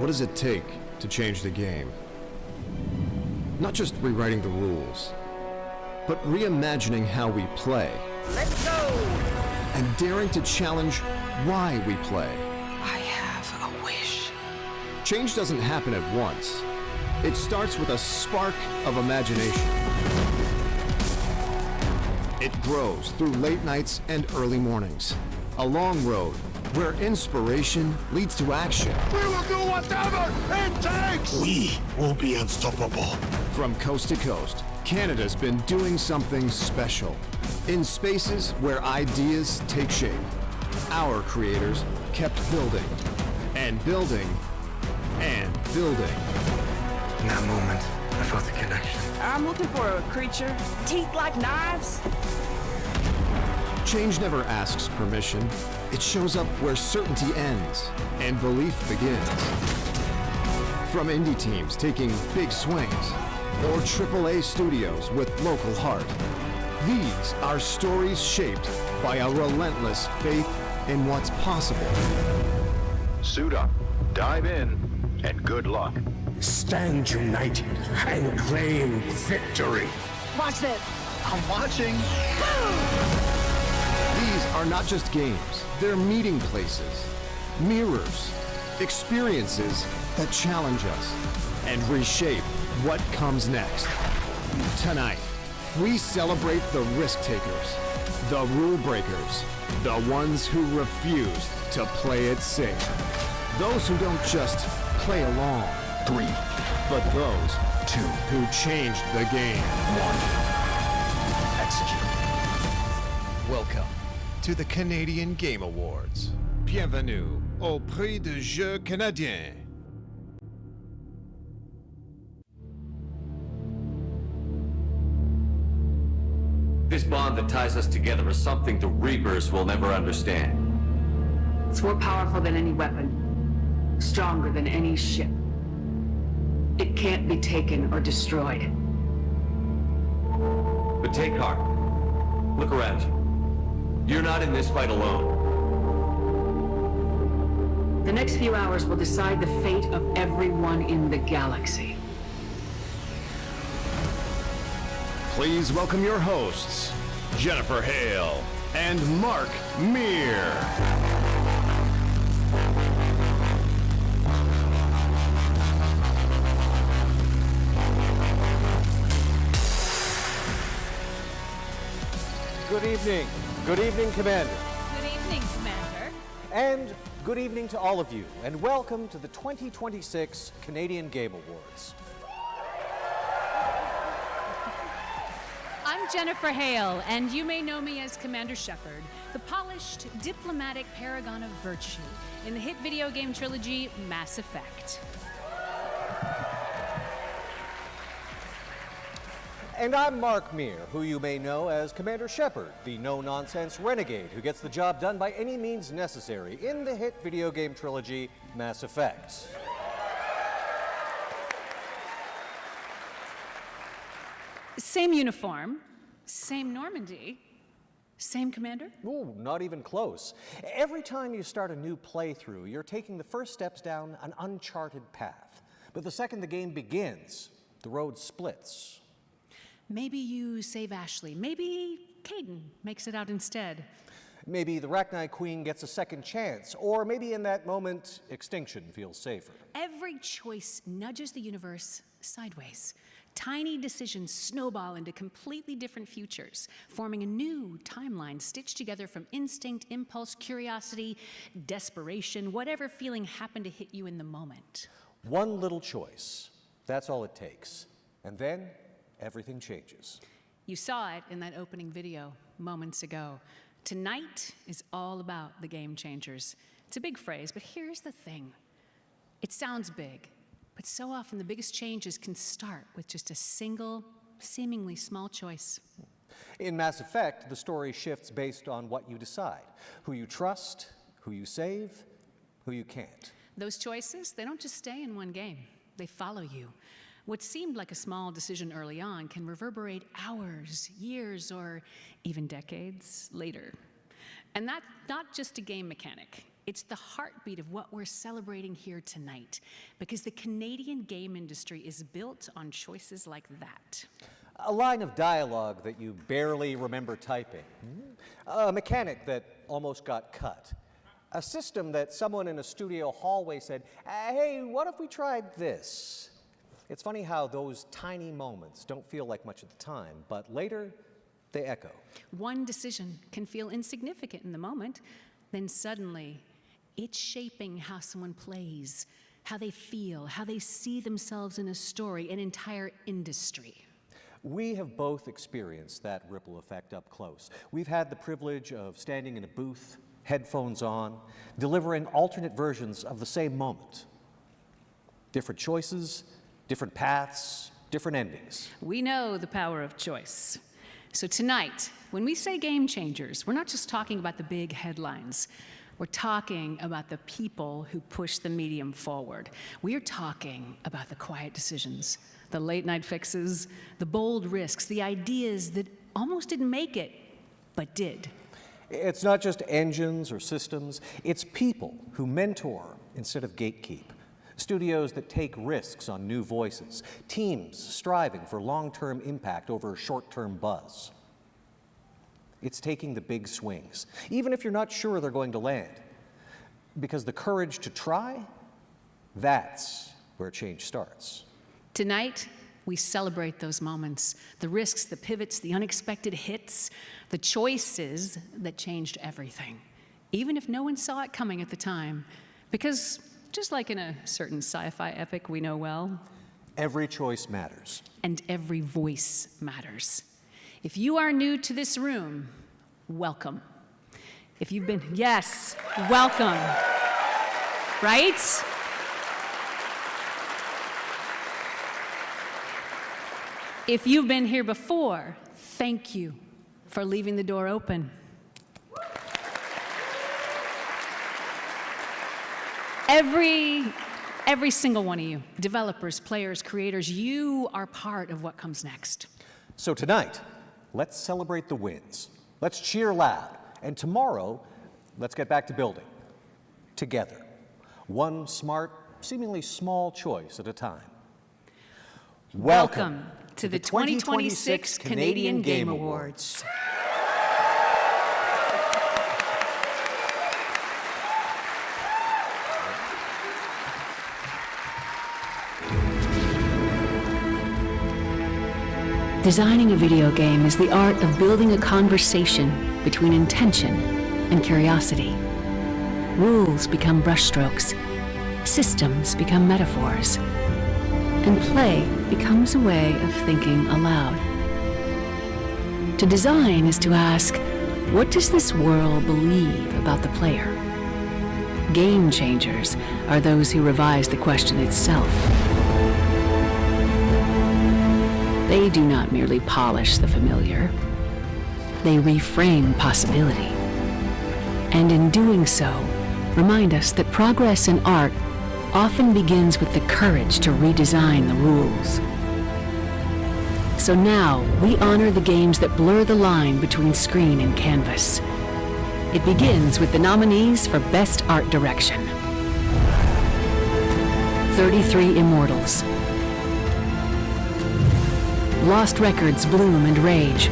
What does it take to change the game? Not just rewriting the rules, but reimagining how we play. Let's go! And daring to challenge why we play. I have a wish. Change doesn't happen at once. It starts with a spark of imagination. It grows through late nights and early mornings. A long road where inspiration leads to action. We will do whatever it takes! We will be unstoppable. From coast to coast, Canada's been doing something special. In spaces where ideas take shape, our creators kept building and building and building. In that moment, I felt the connection. I'm looking for a creature. Teeth like knives. Change never asks permission. It shows up where certainty ends and belief begins. From indie teams taking big swings, or AAA studios with local heart, these are stories shaped by a relentless faith in what's possible. Suit up, dive in, and good luck. Stand united and claim victory. Watch this. I'm watching. These are not just games, they're meeting places, mirrors, experiences that challenge us and reshape what comes next. Tonight, we celebrate the risk takers, the rule breakers, the ones who refuse to play it safe. Those who don't just play along, 3, but those 2, who changed the game. 1. Execute. Welcome to the Canadian Game Awards. Bienvenue au Prix du Jeu Canadien. This bond that ties us together is something the Reapers will never understand. It's more powerful than any weapon, stronger than any ship. It can't be taken or destroyed. But take heart. Look around you. You're not in this fight alone. The next few hours will decide the fate of everyone in the galaxy. Please welcome your hosts, Jennifer Hale and Mark Meir. Good evening. Good evening, Commander. Good evening, Commander. And good evening to all of you, and welcome to the 2026 Canadian Game Awards. I'm Jennifer Hale, and you may know me as Commander Shepard, the polished, diplomatic paragon of virtue in the hit video game trilogy Mass Effect. And I'm Mark Meir, who you may know as Commander Shepard, the no-nonsense renegade who gets the job done by any means necessary in the hit video game trilogy Mass Effect. Same uniform, same Normandy, same commander? Ooh, not even close. Every time you start a new playthrough, you're taking the first steps down an uncharted path. But the second the game begins, the road splits. Maybe you save Ashley. Maybe Caden makes it out instead. Maybe the Rachni Queen gets a second chance, or maybe in that moment, extinction feels safer. Every choice nudges the universe sideways. Tiny decisions snowball into completely different futures, forming a new timeline stitched together from instinct, impulse, curiosity, desperation, whatever feeling happened to hit you in the moment. One little choice. That's all it takes. And then, everything changes. You saw it in that opening video moments ago. Tonight is all about the game changers. It's a big phrase, but here's the thing. It sounds big, but so often the biggest changes can start with just a single, seemingly small choice. In Mass Effect, the story shifts based on what you decide. Who you trust, who you save, who you can't. Those choices, they don't just stay in one game. They follow you. What seemed like a small decision early on can reverberate hours, years, or even decades later. And that's not just a game mechanic. It's the heartbeat of what we're celebrating here tonight, because the Canadian game industry is built on choices like that. A line of dialogue that you barely remember typing. A mechanic that almost got cut. A system that someone in a studio hallway said, hey, what if we tried this? It's funny how those tiny moments don't feel like much at the time, but later, they echo. One decision can feel insignificant in the moment, then suddenly, it's shaping how someone plays, how they feel, how they see themselves in a story, an entire industry. We have both experienced that ripple effect up close. We've had the privilege of standing in a booth, headphones on, delivering alternate versions of the same moment. Different choices, different paths, different endings. We know the power of choice. So tonight, when we say game changers, we're not just talking about the big headlines. We're talking about the people who push the medium forward. We are talking about the quiet decisions, the late night fixes, the bold risks, the ideas that almost didn't make it, but did. It's not just engines or systems, it's people who mentor instead of gatekeep. Studios that take risks on new voices, teams striving for long-term impact over short-term buzz. It's taking the big swings, even if you're not sure they're going to land. Because the courage to try, that's where change starts. Tonight, we celebrate those moments, the risks, the pivots, the unexpected hits, the choices that changed everything, even if no one saw it coming at the time. Because just like in a certain sci-fi epic we know well, every choice matters. And every voice matters. If you are new to this room, welcome. If you've been, yes, welcome. Right? If you've been here before, thank you for leaving the door open. Every single one of you, developers, players, creators, you are part of what comes next. So tonight, let's celebrate the wins. Let's cheer loud. And tomorrow, let's get back to building. Together. One smart, seemingly small choice at a time. Welcome to the 2026 Canadian Game Awards. Designing a video game is the art of building a conversation between intention and curiosity. Rules become brushstrokes, systems become metaphors, and play becomes a way of thinking aloud. To design is to ask, what does this world believe about the player? Game changers are those who revise the question itself. They do not merely polish the familiar. They reframe possibility. And in doing so, remind us that progress in art often begins with the courage to redesign the rules. So now, we honor the games that blur the line between screen and canvas. It begins with the nominees for Best Art Direction. 33 Immortals. Lost Records, Bloom and Rage.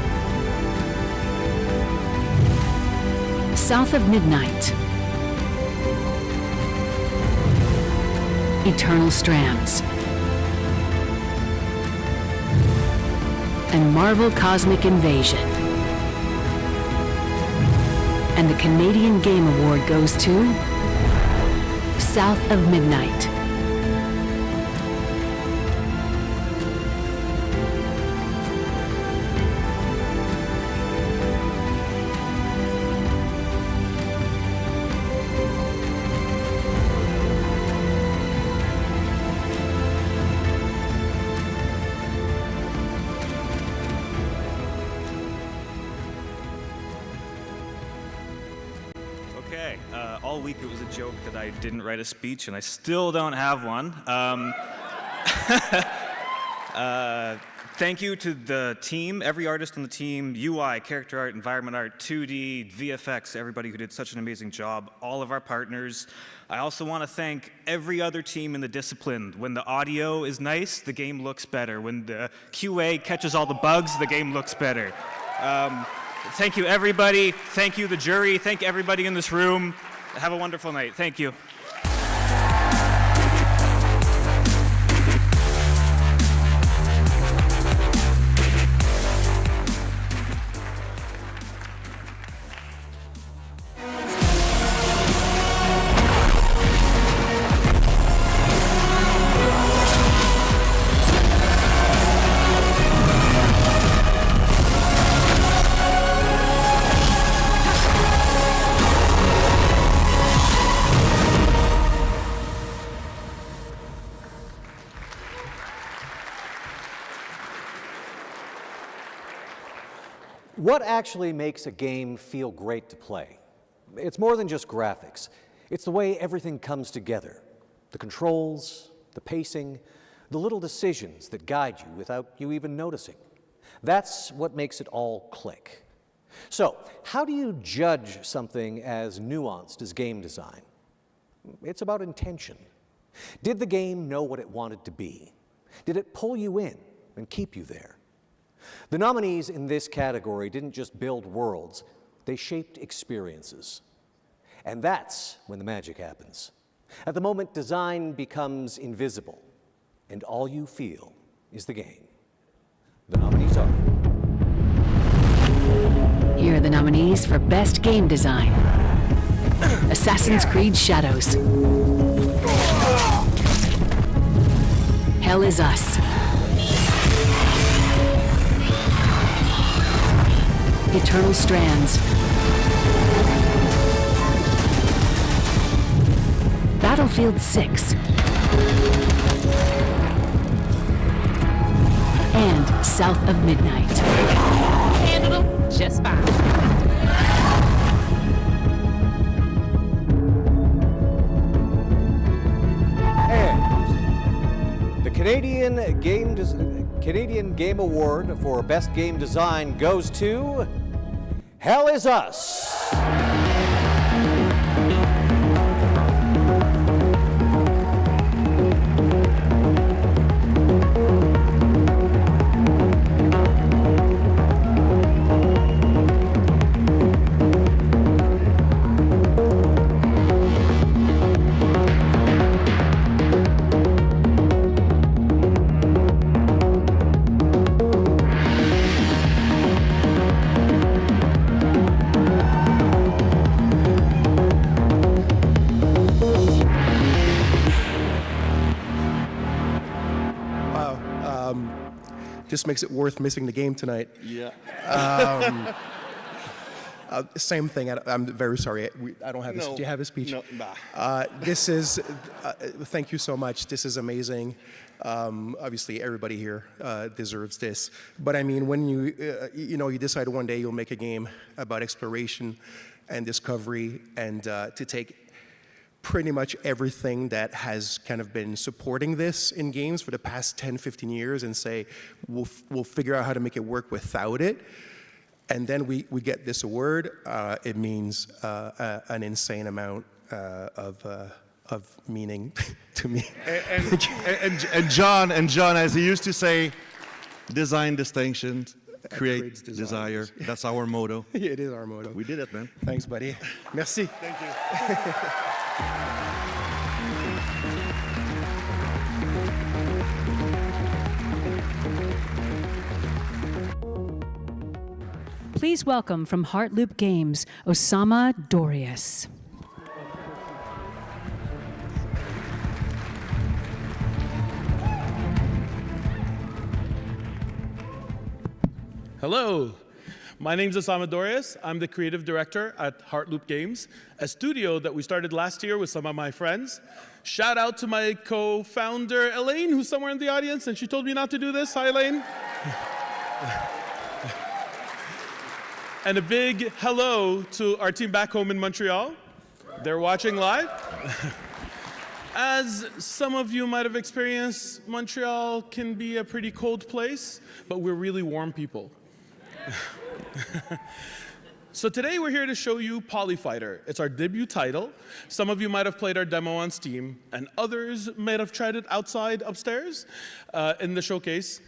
South of Midnight. Eternal Strands. And Marvel Cosmic Invasion. And the Canadian Game Award goes to South of Midnight. All week it was a joke that I didn't write a speech, and I still don't have one. Thank you to the team, every artist on the team, UI, character art, environment art, 2D, VFX, everybody who did such an amazing job, all of our partners. I also want to thank every other team in the discipline. When the audio is nice, the game looks better. When the QA catches all the bugs, the game looks better. Thank you, everybody. Thank you, the jury. Thank everybody in this room. Have a wonderful night. Thank you. What actually makes a game feel great to play? It's more than just graphics. It's the way everything comes together. The controls, the pacing, the little decisions that guide you without you even noticing. That's what makes it all click. So, how do you judge something as nuanced as game design? It's about intention. Did the game know what it wanted to be? Did it pull you in and keep you there? The nominees in this category didn't just build worlds, they shaped experiences. And that's when the magic happens. At the moment, design becomes invisible, and all you feel is the game. The nominees are... Here are the nominees for Best Game Design. Assassin's Creed Shadows. Hell is Us. Eternal Strands. Battlefield 6. And South of Midnight. Handled them just fine. And the Canadian Game Award for Best Game Design goes to Hell is Us. Just makes it worth missing the game tonight. Yeah. Same thing. I'm very sorry. I don't have. No. Do you have a speech? No. This is. Thank you so much. This is amazing. Obviously, everybody here deserves this. But I mean, when you decide one day you'll make a game about exploration and discovery, and to take pretty much everything that has kind of been supporting this in games for the past 10, 15 years and say, we'll figure out how to make it work without it. And then we get this award. It means an insane amount of meaning to me. And John, as he used to say, design distinction, create desire. That's our motto. It is our motto. We did it, man. Thanks, buddy. Merci. Thank you. Please welcome from Heartloop Games, Osama Dorius. Hello, my name is Osama Dorius. I'm the creative director at Heartloop Games, a studio that we started last year with some of my friends. Shout out to my co-founder, Elaine, who's somewhere in the audience, and she told me not to do this. Hi, Elaine. And a big hello to our team back home in Montreal. They're watching live. As some of you might have experienced, Montreal can be a pretty cold place, but we're really warm people. So today we're here to show you Polyfighter. It's our debut title. Some of you might have played our demo on Steam, and others might have tried it outside upstairs in the showcase.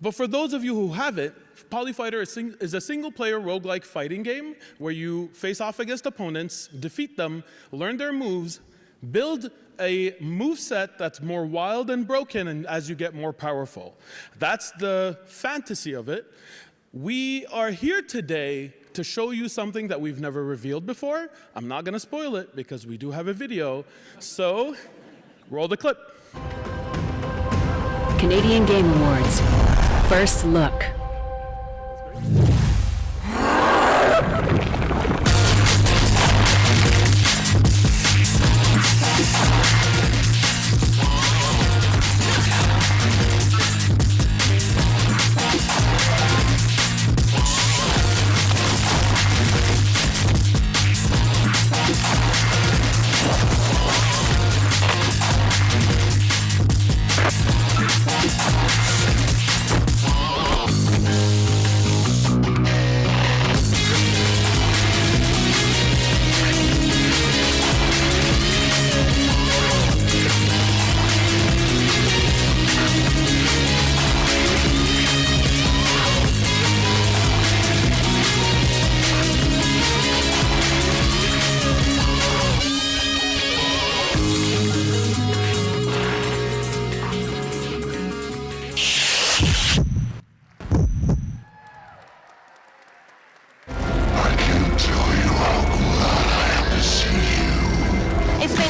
But for those of you who haven't, Polyfighter is a single-player roguelike fighting game where you face off against opponents, defeat them, learn their moves, build a moveset that's more wild and broken and as you get more powerful. That's the fantasy of it. We are here today to show you something that we've never revealed before. I'm not going to spoil it because we do have a video. So, roll the clip. Canadian Game Awards. First look.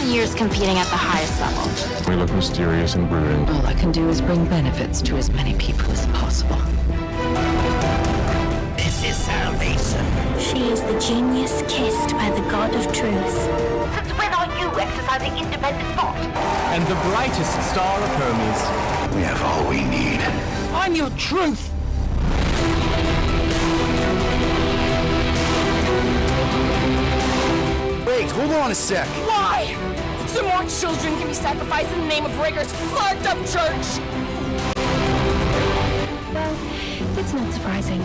years competing at the highest level. We look mysterious and brooding. All I can do is bring benefits to as many people as possible. This is salvation. She is the genius kissed by the god of truth. Since when are you exercising independent thought? And the brightest star of Hermes. We have all we need. I'm your truth! Wait, hold on a sec. Why? So more children can be sacrificed in the name of Rager's flagged-up church! Well, it's not surprising.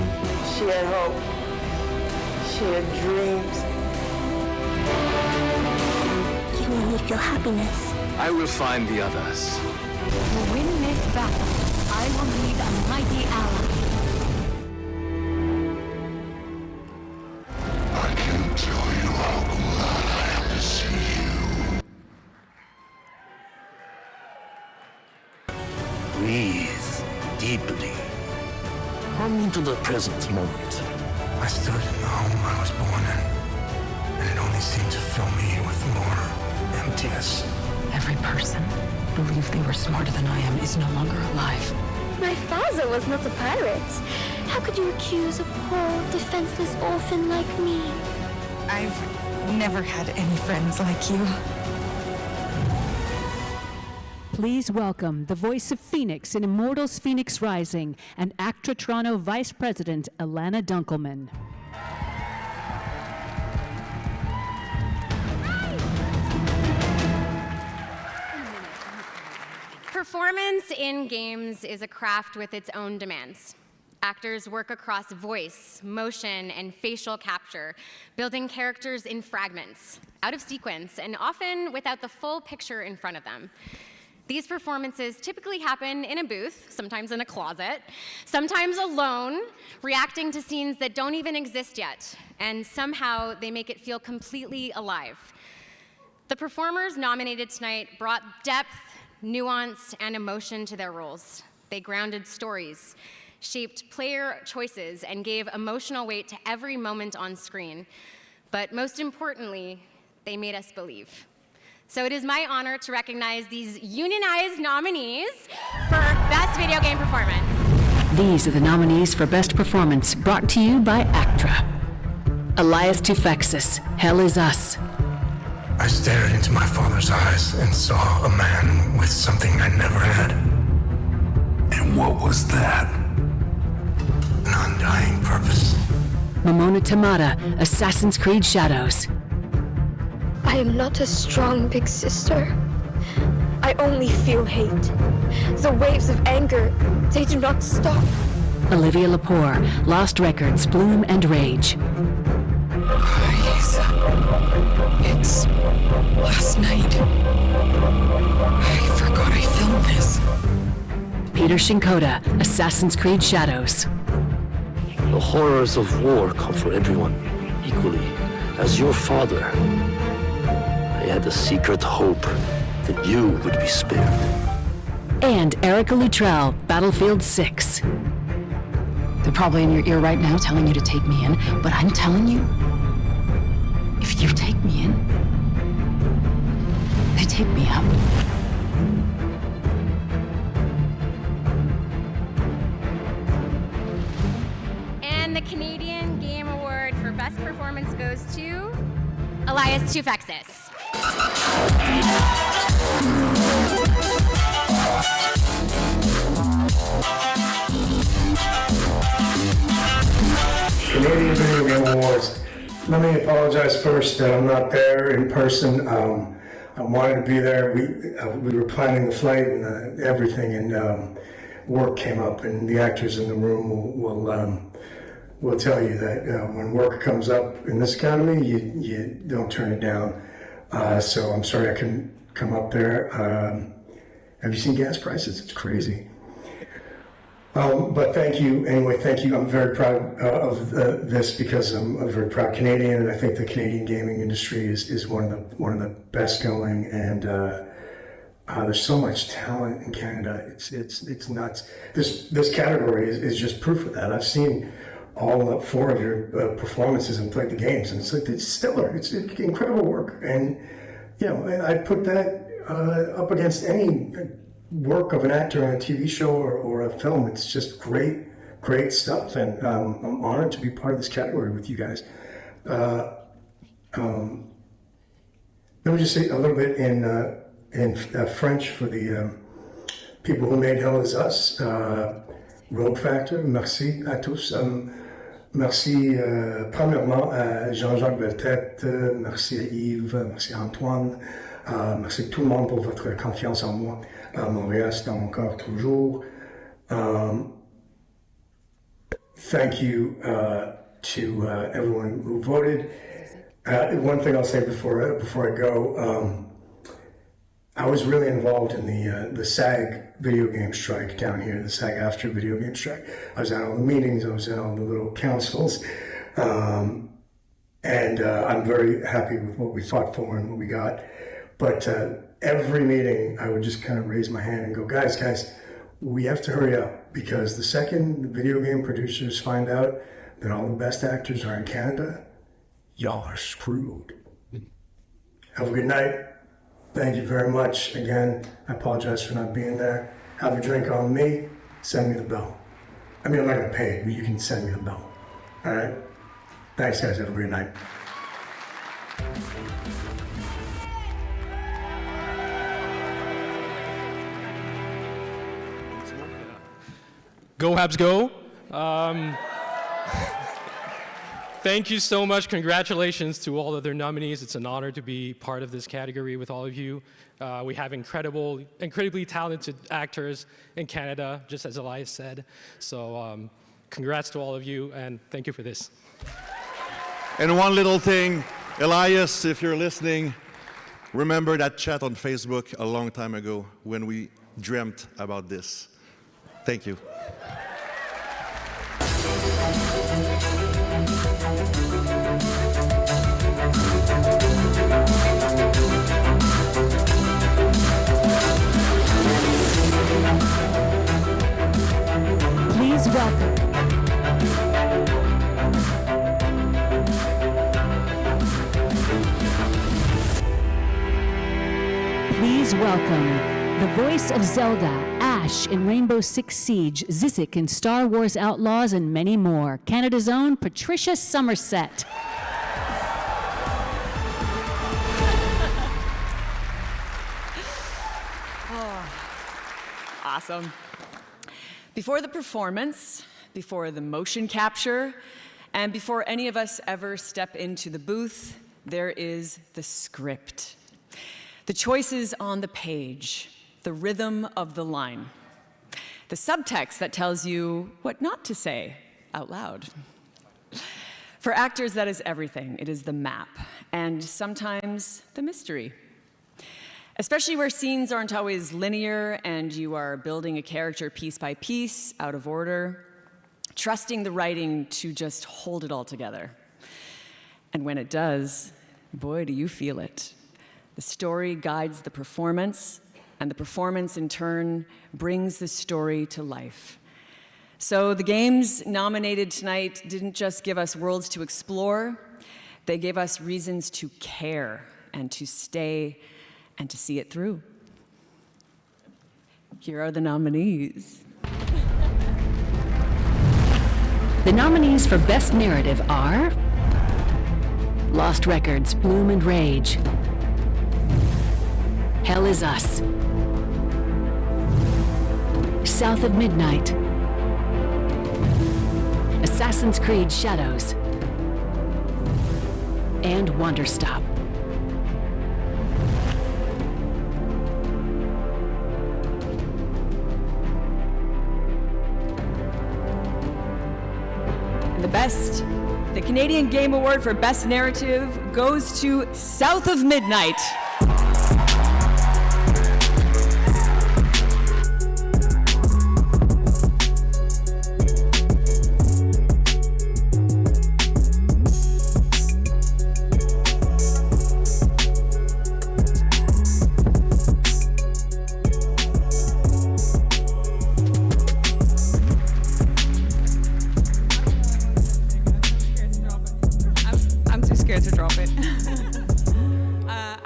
She had hope. She had dreams. You will need your happiness. I will find the others. To win this battle, I will need a mighty ally. I can't tell you how glad I am to see you. Breathe deeply. Come into the present moment. I stood in the home I was born in, and it only seemed to fill me with more emptiness. Every person believed they were smarter than I am is no longer alive. My father was not a pirate. How could you accuse a poor, defenseless orphan like me? I've never had any friends like you. Please welcome the voice of Phoenix in Immortals Phoenix Rising and Actra Toronto Vice President Alana Dunkelman. Performance in games is a craft with its own demands. Actors work across voice, motion, and facial capture, building characters in fragments, out of sequence, and often without the full picture in front of them. These performances typically happen in a booth, sometimes in a closet, sometimes alone, reacting to scenes that don't even exist yet, and somehow they make it feel completely alive. The performers nominated tonight brought depth, nuance, and emotion to their roles. They grounded stories, shaped player choices, and gave emotional weight to every moment on screen. But most importantly, they made us believe. So it is my honor to recognize these unionized nominees for Best Video Game Performance. These are the nominees for Best Performance, brought to you by Actra. Elias Tufexis, Hell Is Us. I stared into my father's eyes and saw a man with something I never had. And what was that? An undying purpose. Momona Tamada, Assassin's Creed Shadows. I am not a strong big sister. I only feel hate. The waves of anger, they do not stop. Olivia Lepore, Lost Records, Bloom and Rage. It's last night. I forgot I filmed this. Peter Shinkota, Assassin's Creed Shadows. The horrors of war come for everyone equally. As your father, I had a secret hope that you would be spared. And Erica Luttrell, Battlefield 6. They're probably in your ear right now telling you to take me in, but I'm telling you, if you take me in, they take me out. And the Canadian Game Award for Best Performance goes to Elias Tufexis. Canadian Video Game Awards. Let me apologize first that I'm not there in person. I wanted to be there. We were planning the flight and everything, and work came up, and the actors in the room will tell you that when work comes up in this economy, you don't turn it down. So I'm sorry I couldn't come up there. Have you seen gas prices? It's crazy. But thank you, anyway, thank you. I'm very proud of this because I'm a very proud Canadian, and I think the Canadian gaming industry is one of the best going, and there's so much talent in Canada. It's nuts. This category is just proof of that. I've seen all 4 of your performances and played the games, and it's stellar. It's incredible work, and I put that up against any work of an actor on a TV show or a film. It's just great stuff, and I'm honored to be part of this category with you guys. Let me just say a little bit in French for the people who made Hell Is Us. Rogue Factor, merci à tous. Merci premièrement à Jean-Jacques Berthet, merci à Yves, merci à Antoine, merci à tout le monde pour votre confiance en moi. Montréal, c'est dans mon cœur toujours. Thank you to everyone who voted. One thing I'll say before I go, I was really involved in the SAG video game strike down here, the SAG-AFTRA video game strike. I was at all the meetings, I was at all the little councils, and I'm very happy with what we fought for and what we got. But every meeting, I would just kind of raise my hand and go, guys, we have to hurry up, because the second the video game producers find out that all the best actors are in Canada, y'all are screwed. Have a good night. Thank you very much. Again, I apologize for not being there. Have a drink on me. Send me the bill. I mean, I'm not going to pay it, but you can send me the bill. All right? Thanks, guys. Have a great night. Go Habs go. Thank you so much. Congratulations to all other nominees. It's an honor to be part of this category with all of you. We have incredibly talented actors in Canada, just as Elias said. So congrats to all of you, and thank you for this. And one little thing, Elias, if you're listening, remember that chat on Facebook a long time ago when we dreamt about this. Thank you. Please welcome. Please welcome the voice of Zelda, Ash in Rainbow Six Siege, Zizek in Star Wars Outlaws, and many more. Canada's own Patricia Somerset. Awesome. Before the performance, before the motion capture, and before any of us ever step into the booth, there is the script. The choices on the page, the rhythm of the line, the subtext that tells you what not to say out loud. For actors, that is everything. It is the map, and sometimes the mystery. Especially where scenes aren't always linear and you are building a character piece by piece, out of order, trusting the writing to just hold it all together. And when it does, boy, do you feel it. The story guides the performance, and the performance in turn brings the story to life. So the games nominated tonight didn't just give us worlds to explore, they gave us reasons to care and to stay and to see it through. Here are the nominees. The nominees for Best Narrative are Lost Records, Bloom and Rage, Hell Is Us, South of Midnight, Assassin's Creed Shadows, and Wanderstop. The Canadian Game Award for Best Narrative goes to South of Midnight.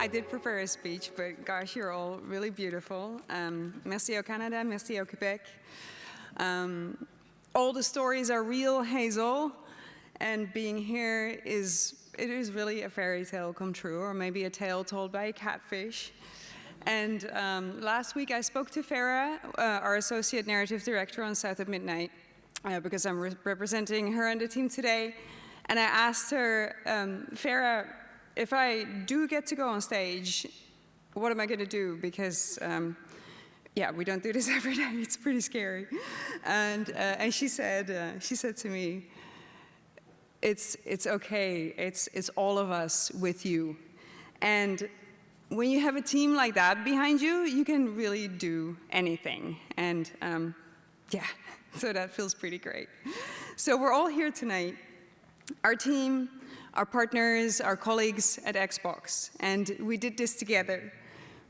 I did prepare a speech, but gosh, you're all really beautiful. Merci au Canada, merci au Quebec. All the stories are real, Hazel, and being here is really a fairy tale come true, or maybe a tale told by a catfish. And last week I spoke to Farah, our Associate Narrative Director on South of Midnight, because I'm representing her and the team today. And I asked her, Farah, if I do get to go on stage, what am I going to do? Because, yeah, we don't do this every day. It's pretty scary. And she said to me, it's okay. It's all of us with you. And when you have a team like that behind you, you can really do anything. And yeah, so that feels pretty great. So we're all here tonight, our team, our partners, our colleagues at Xbox, and we did this together.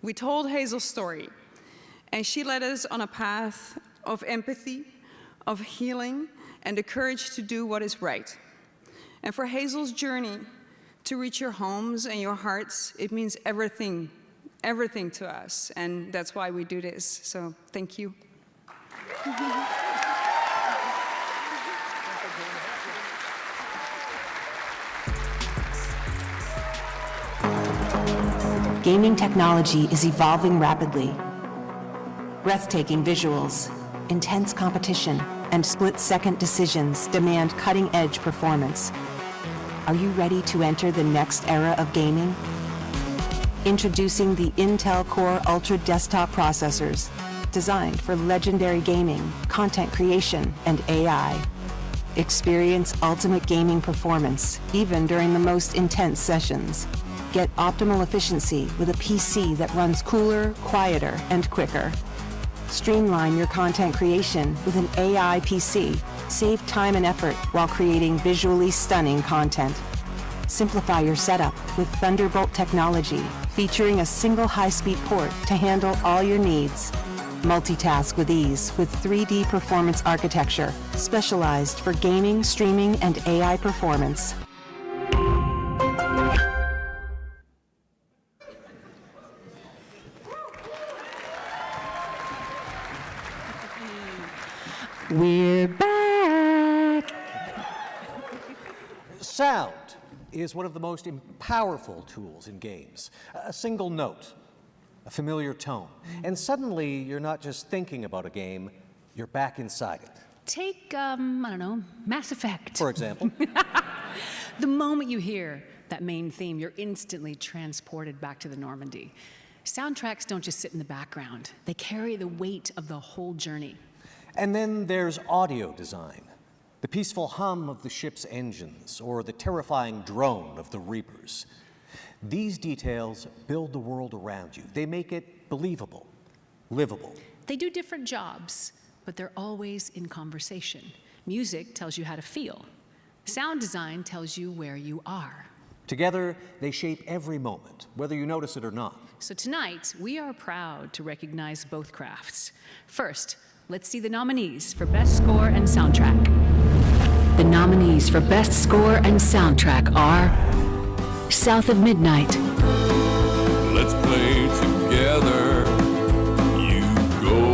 We told Hazel's story, and she led us on a path of empathy, of healing, and the courage to do what is right. And for Hazel's journey to reach your homes and your hearts, it means everything, everything to us, and that's why we do this. So thank you. Gaming technology is evolving rapidly. Breathtaking visuals, intense competition, and split-second decisions demand cutting-edge performance. Are you ready to enter the next era of gaming? Introducing the Intel Core Ultra desktop processors, designed for legendary gaming, content creation, and AI. Experience ultimate gaming performance, even during the most intense sessions. Get optimal efficiency with a PC that runs cooler, quieter, and quicker. Streamline your content creation with an AI PC. Save time and effort while creating visually stunning content. Simplify your setup with Thunderbolt technology, featuring a single high-speed port to handle all your needs. Multitask with ease with 3D performance architecture, specialized for gaming, streaming, and AI performance. We're back. Sound is one of the most powerful tools in games. A single note, a familiar tone, and suddenly you're not just thinking about a game, you're back inside it. Take, I don't know, Mass Effect. For example? The moment you hear that main theme, you're instantly transported back to the Normandy. Soundtracks don't just sit in the background. They carry the weight of the whole journey. And then there's audio design. The peaceful hum of the ship's engines, or the terrifying drone of the Reapers. These details build the world around you. They make it believable, livable. They do different jobs, but they're always in conversation. Music tells you how to feel. Sound design tells you where you are. Together, they shape every moment, whether you notice it or not. So tonight, we are proud to recognize both crafts. First, let's see the nominees for Best Score and Soundtrack. The nominees for Best Score and Soundtrack are South of Midnight, Let's play together. You go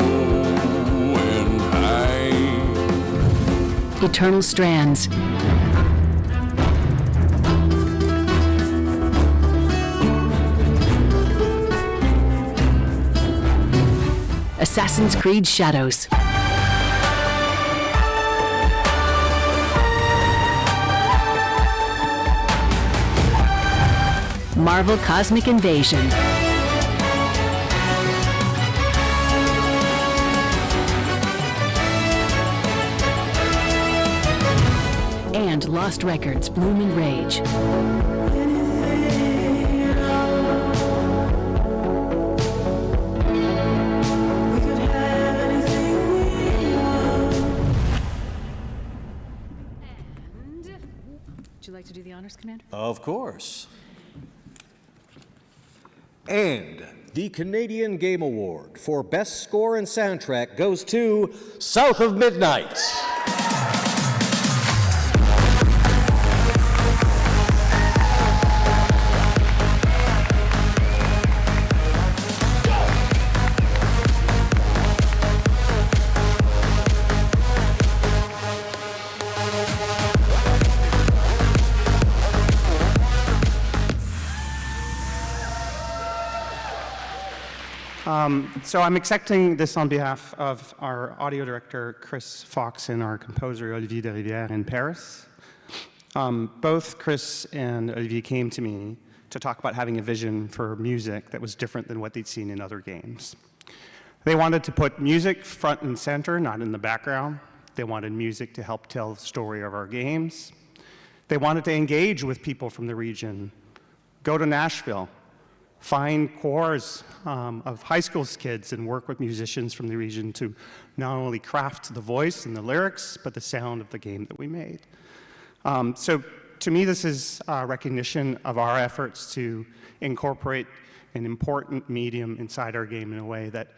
and I. Eternal Strands, Assassin's Creed Shadows, Marvel Cosmic Invasion, and Lost Records Bloom and Rage. Would you like to do the honors, Commander? Of course. And the Canadian Game Award for Best Score and Soundtrack goes to South of Midnight. So I'm accepting this on behalf of our audio director, Chris Fox, and our composer, Olivier de Rivière, in Paris. Both Chris and Olivier came to me to talk about having a vision for music that was different than what they'd seen in other games. They wanted to put music front and center, not in the background. They wanted music to help tell the story of our games. They wanted to engage with people from the region, go to Nashville, find corps of high school kids and work with musicians from the region to not only craft the voice and the lyrics, but the sound of the game that we made. So to me, this is a recognition of our efforts to incorporate an important medium inside our game in a way that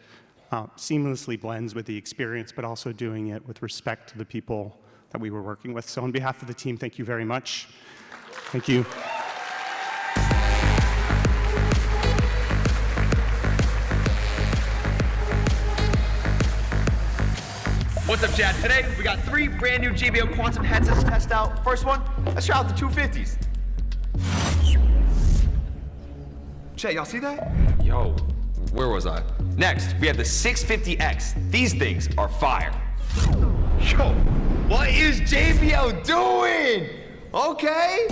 seamlessly blends with the experience, but also doing it with respect to the people that we were working with. So on behalf of the team, thank you very much. Thank you. What's up, Chad? Today, we got 3 brand new JBL Quantum headsets to test out. First one, let's try out the 250s. Chad, y'all see that? Yo, where was I? Next, we have the 650X. These things are fire. Yo, what is JBL doing? Okay.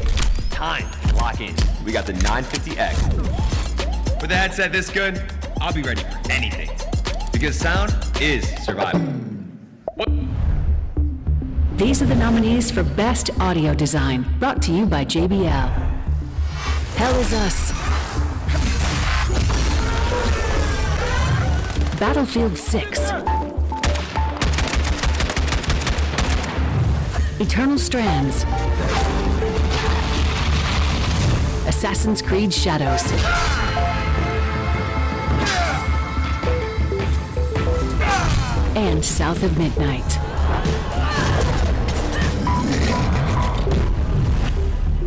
Time to lock in. We got the 950X. With a headset this good, I'll be ready for anything. Because sound is survival. What? These are the nominees for Best Audio Design, brought to you by JBL. Hell Is Us. Battlefield 6. Eternal Strands. Assassin's Creed Shadows. And South of Midnight.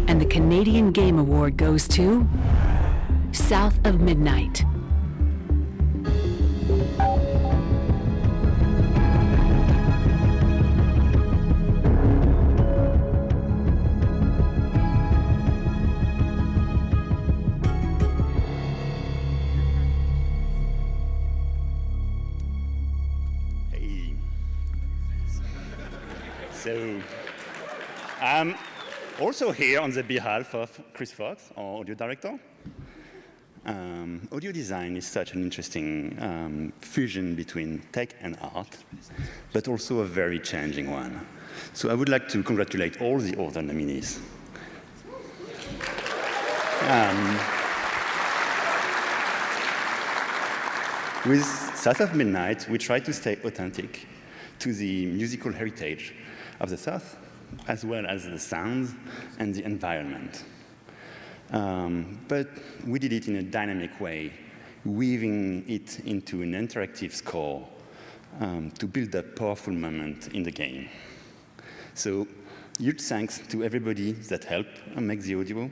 And the Canadian Game Award goes to South of Midnight. So, I'm also here on the behalf of Chris Fox, our audio director. Audio design is such an interesting fusion between tech and art, but also a very challenging one. So I would like to congratulate all the other nominees. With South of Midnight, we try to stay authentic to the musical heritage of the South, as well as the sounds and the environment. But we did it in a dynamic way, weaving it into an interactive score to build a powerful moment in the game. So huge thanks to everybody that helped make the audio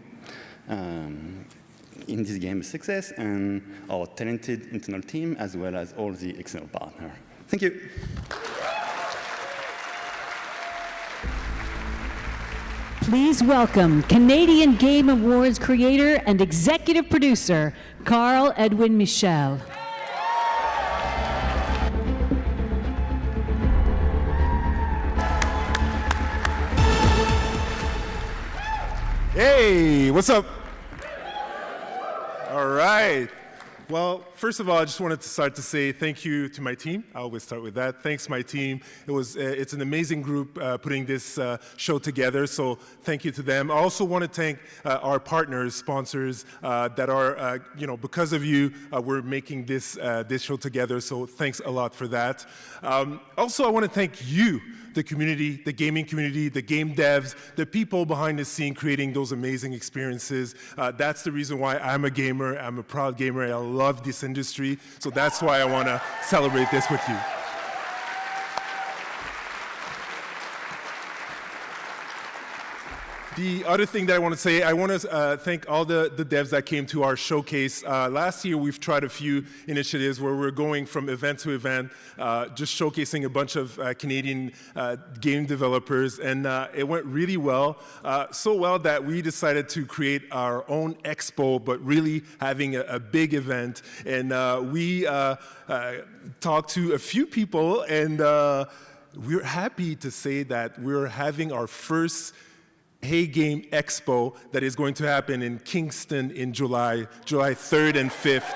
in this game a success, and our talented internal team, as well as all the external partners. Thank you. Please welcome Canadian Game Awards creator and executive producer, Carl Edwin Michel. Hey, what's up? All right. Well, first of all, I just wanted to start to say thank you to my team. I always start with that. Thanks, my team. It's an amazing group putting this show together, so thank you to them. I also want to thank our partners, sponsors that are, because of you, we're making this show together, so thanks a lot for that. Also, I want to thank you, the community, the gaming community, the game devs, the people behind the scene creating those amazing experiences. That's the reason why I'm a gamer. I'm a proud gamer. I love this industry. So that's why I want to celebrate this with you. The other thing that I want to say, I want to thank all the devs that came to our showcase. Last year, we've tried a few initiatives where we're going from event to event, just showcasing a bunch of Canadian game developers, and it went really well. So well that we decided to create our own Expo, but really having a big event. And we talked to a few people, and we're happy to say that we're having our first Hey Game Expo that is going to happen in Kingston in July 3rd and 5th.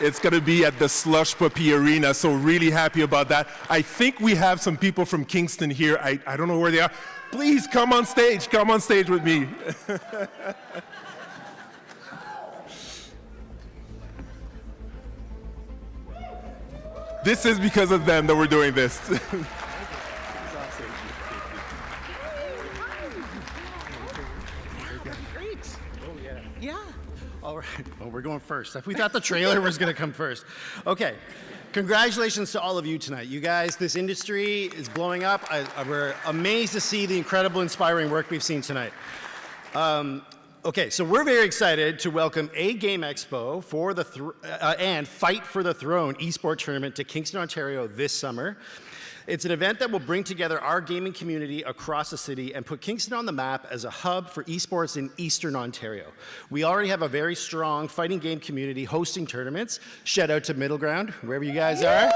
It's going to be at the Slush Puppy Arena, so really happy about that. I think we have some people from Kingston here. I don't know where they are. Please come on stage with me. This is because of them that we're doing this. Yeah. All right. Well, we're going first. We thought the trailer was going to come first. Okay. Congratulations to all of you tonight. You guys, this industry is blowing up. We're amazed to see the incredible, inspiring work we've seen tonight. Okay, so we're very excited to welcome A Game Expo for and Fight for the Throne esports tournament to Kingston, Ontario this summer. It's an event that will bring together our gaming community across the city and put Kingston on the map as a hub for esports in Eastern Ontario. We already have a very strong fighting game community hosting tournaments. Shout out to Middle Ground, wherever you guys are.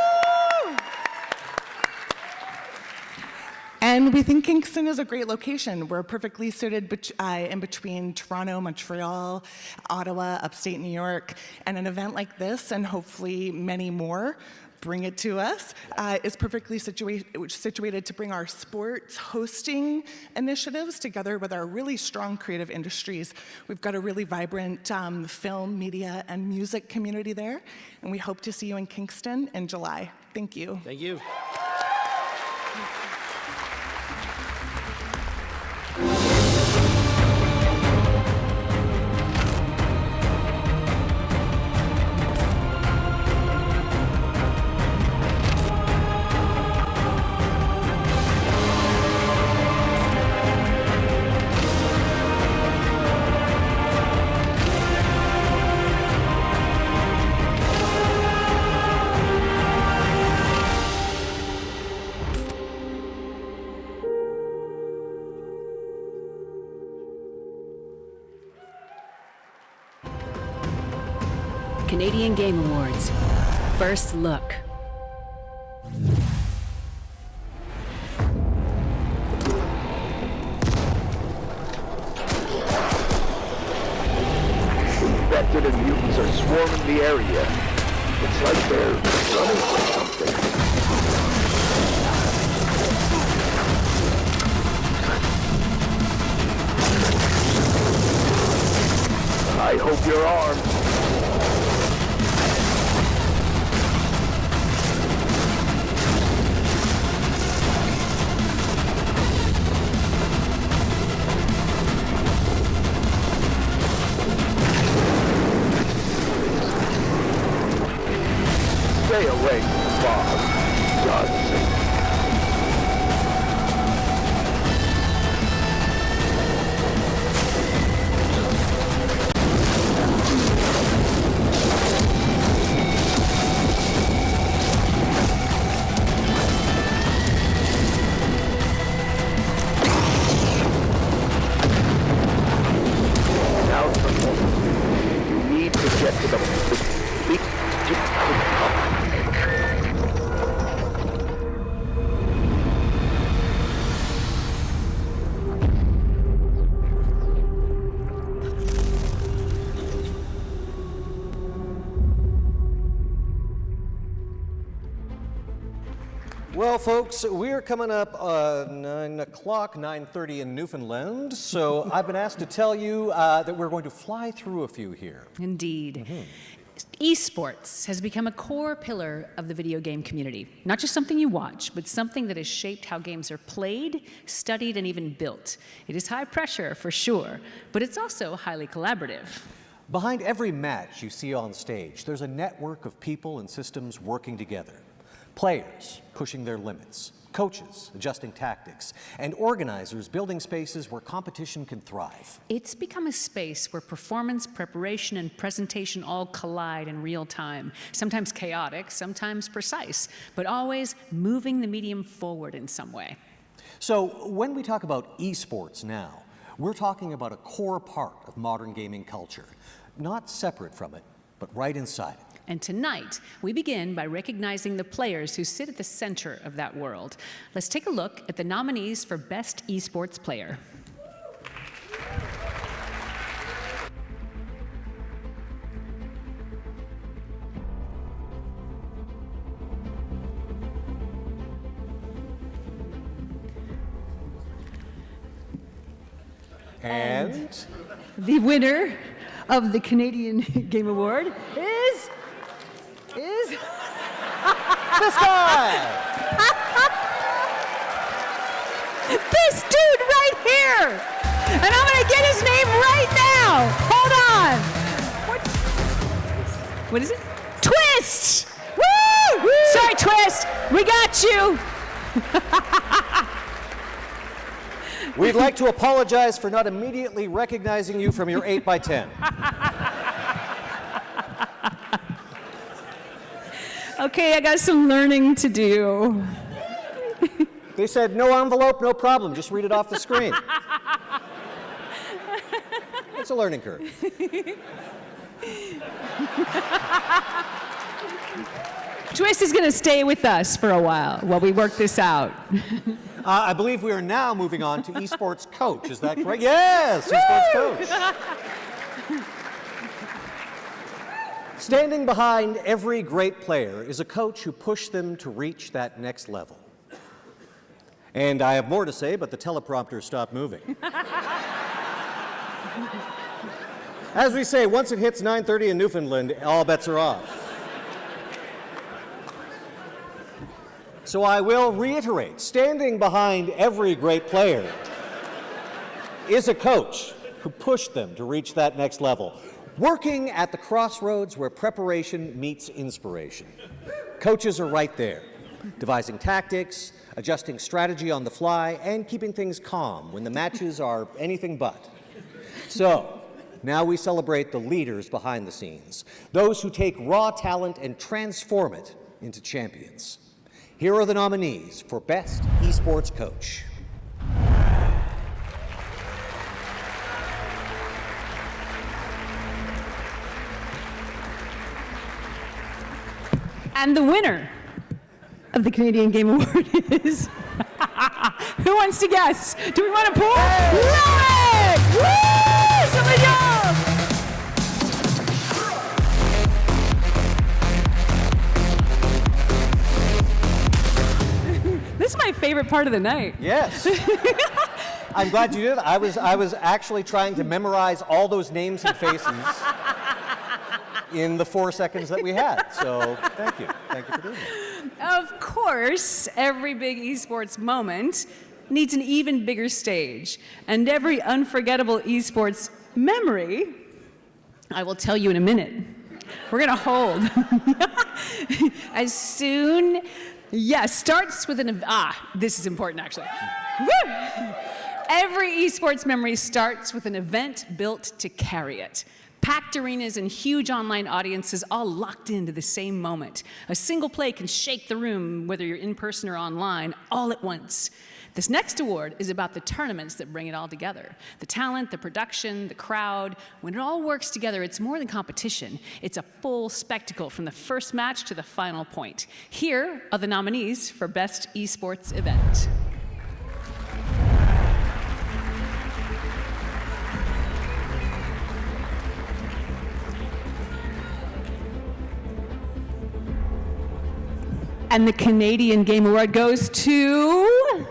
And we think Kingston is a great location. We're perfectly suited in between Toronto, Montreal, Ottawa, upstate New York, and an event like this, and hopefully many more, bring it to us, is perfectly situated to bring our sports hosting initiatives together with our really strong creative industries. We've got a really vibrant film, media, and music community there, and we hope to see you in Kingston in July. Thank you. Thank you. Canadian Game Awards. First look. Infected and mutants are swarming the area. It's like they're running from something. I hope you're armed. Stay away from the fog, God's sake. Now, you need to get to the Well, folks, we're coming up 9 o'clock, 9:30 in Newfoundland, so I've been asked to tell you that we're going to fly through a few here. Indeed. Esports has become a core pillar of the video game community. Not just something you watch, but something that has shaped how games are played, studied, and even built. It is high pressure, for sure, but it's also highly collaborative. Behind every match you see on stage, there's a network of people and systems working together. Players pushing their limits, coaches adjusting tactics, and organizers building spaces where competition can thrive. It's become a space where performance, preparation, and presentation all collide in real time. Sometimes chaotic, sometimes precise, but always moving the medium forward in some way. So when we talk about esports now, we're talking about a core part of modern gaming culture, not separate from it, but right inside it. And tonight, we begin by recognizing the players who sit at the center of that world. Let's take a look at the nominees for Best Esports Player. And the winner of the Canadian Game Award is this guy! This dude right here! And I'm gonna get his name right now! Hold on! What is it? Twist! Woo! Woo! Sorry, Twist! We got you! We'd like to apologize for not immediately recognizing you from your 8x10. Okay, I got some learning to do. They said, no envelope, no problem. Just read it off the screen. It's a learning curve. Twist is going to stay with us for a while we work this out. I believe we are now moving on to esports coach. Is that correct? Yes, esports coach. Standing behind every great player is a coach who pushed them to reach that next level. And I have more to say, but the teleprompter stopped moving. As we say, once it hits 9:30 in Newfoundland, all bets are off. So I will reiterate, standing behind every great player is a coach who pushed them to reach that next level, working at the crossroads where preparation meets inspiration. Coaches are right there, devising tactics, adjusting strategy on the fly, and keeping things calm when the matches are anything but. So, now we celebrate the leaders behind the scenes, those who take raw talent and transform it into champions. Here are the nominees for Best Esports Coach. And the winner of the Canadian Game Award is... Who wants to guess? Do we want to pull? Loic! Woo! Somebody else! This is my favorite part of the night. Yes. I'm glad you did. I was actually trying to memorize all those names and faces in the 4 seconds that we had. So thank you. Thank you for doing that. Of course, every big esports moment needs an even bigger stage. And every unforgettable esports memory, I will tell you in a minute. We're going to hold. As soon... Yes, starts with an... this is important, actually. Woo! Every esports memory starts with an event built to carry it. Packed arenas and huge online audiences all locked into the same moment. A single play can shake the room, whether you're in person or online, all at once. This next award is about the tournaments that bring it all together. The talent, the production, the crowd. When it all works together, it's more than competition. It's a full spectacle from the first match to the final point. Here are the nominees for Best Esports Event. And the Canadian Game Award goes to...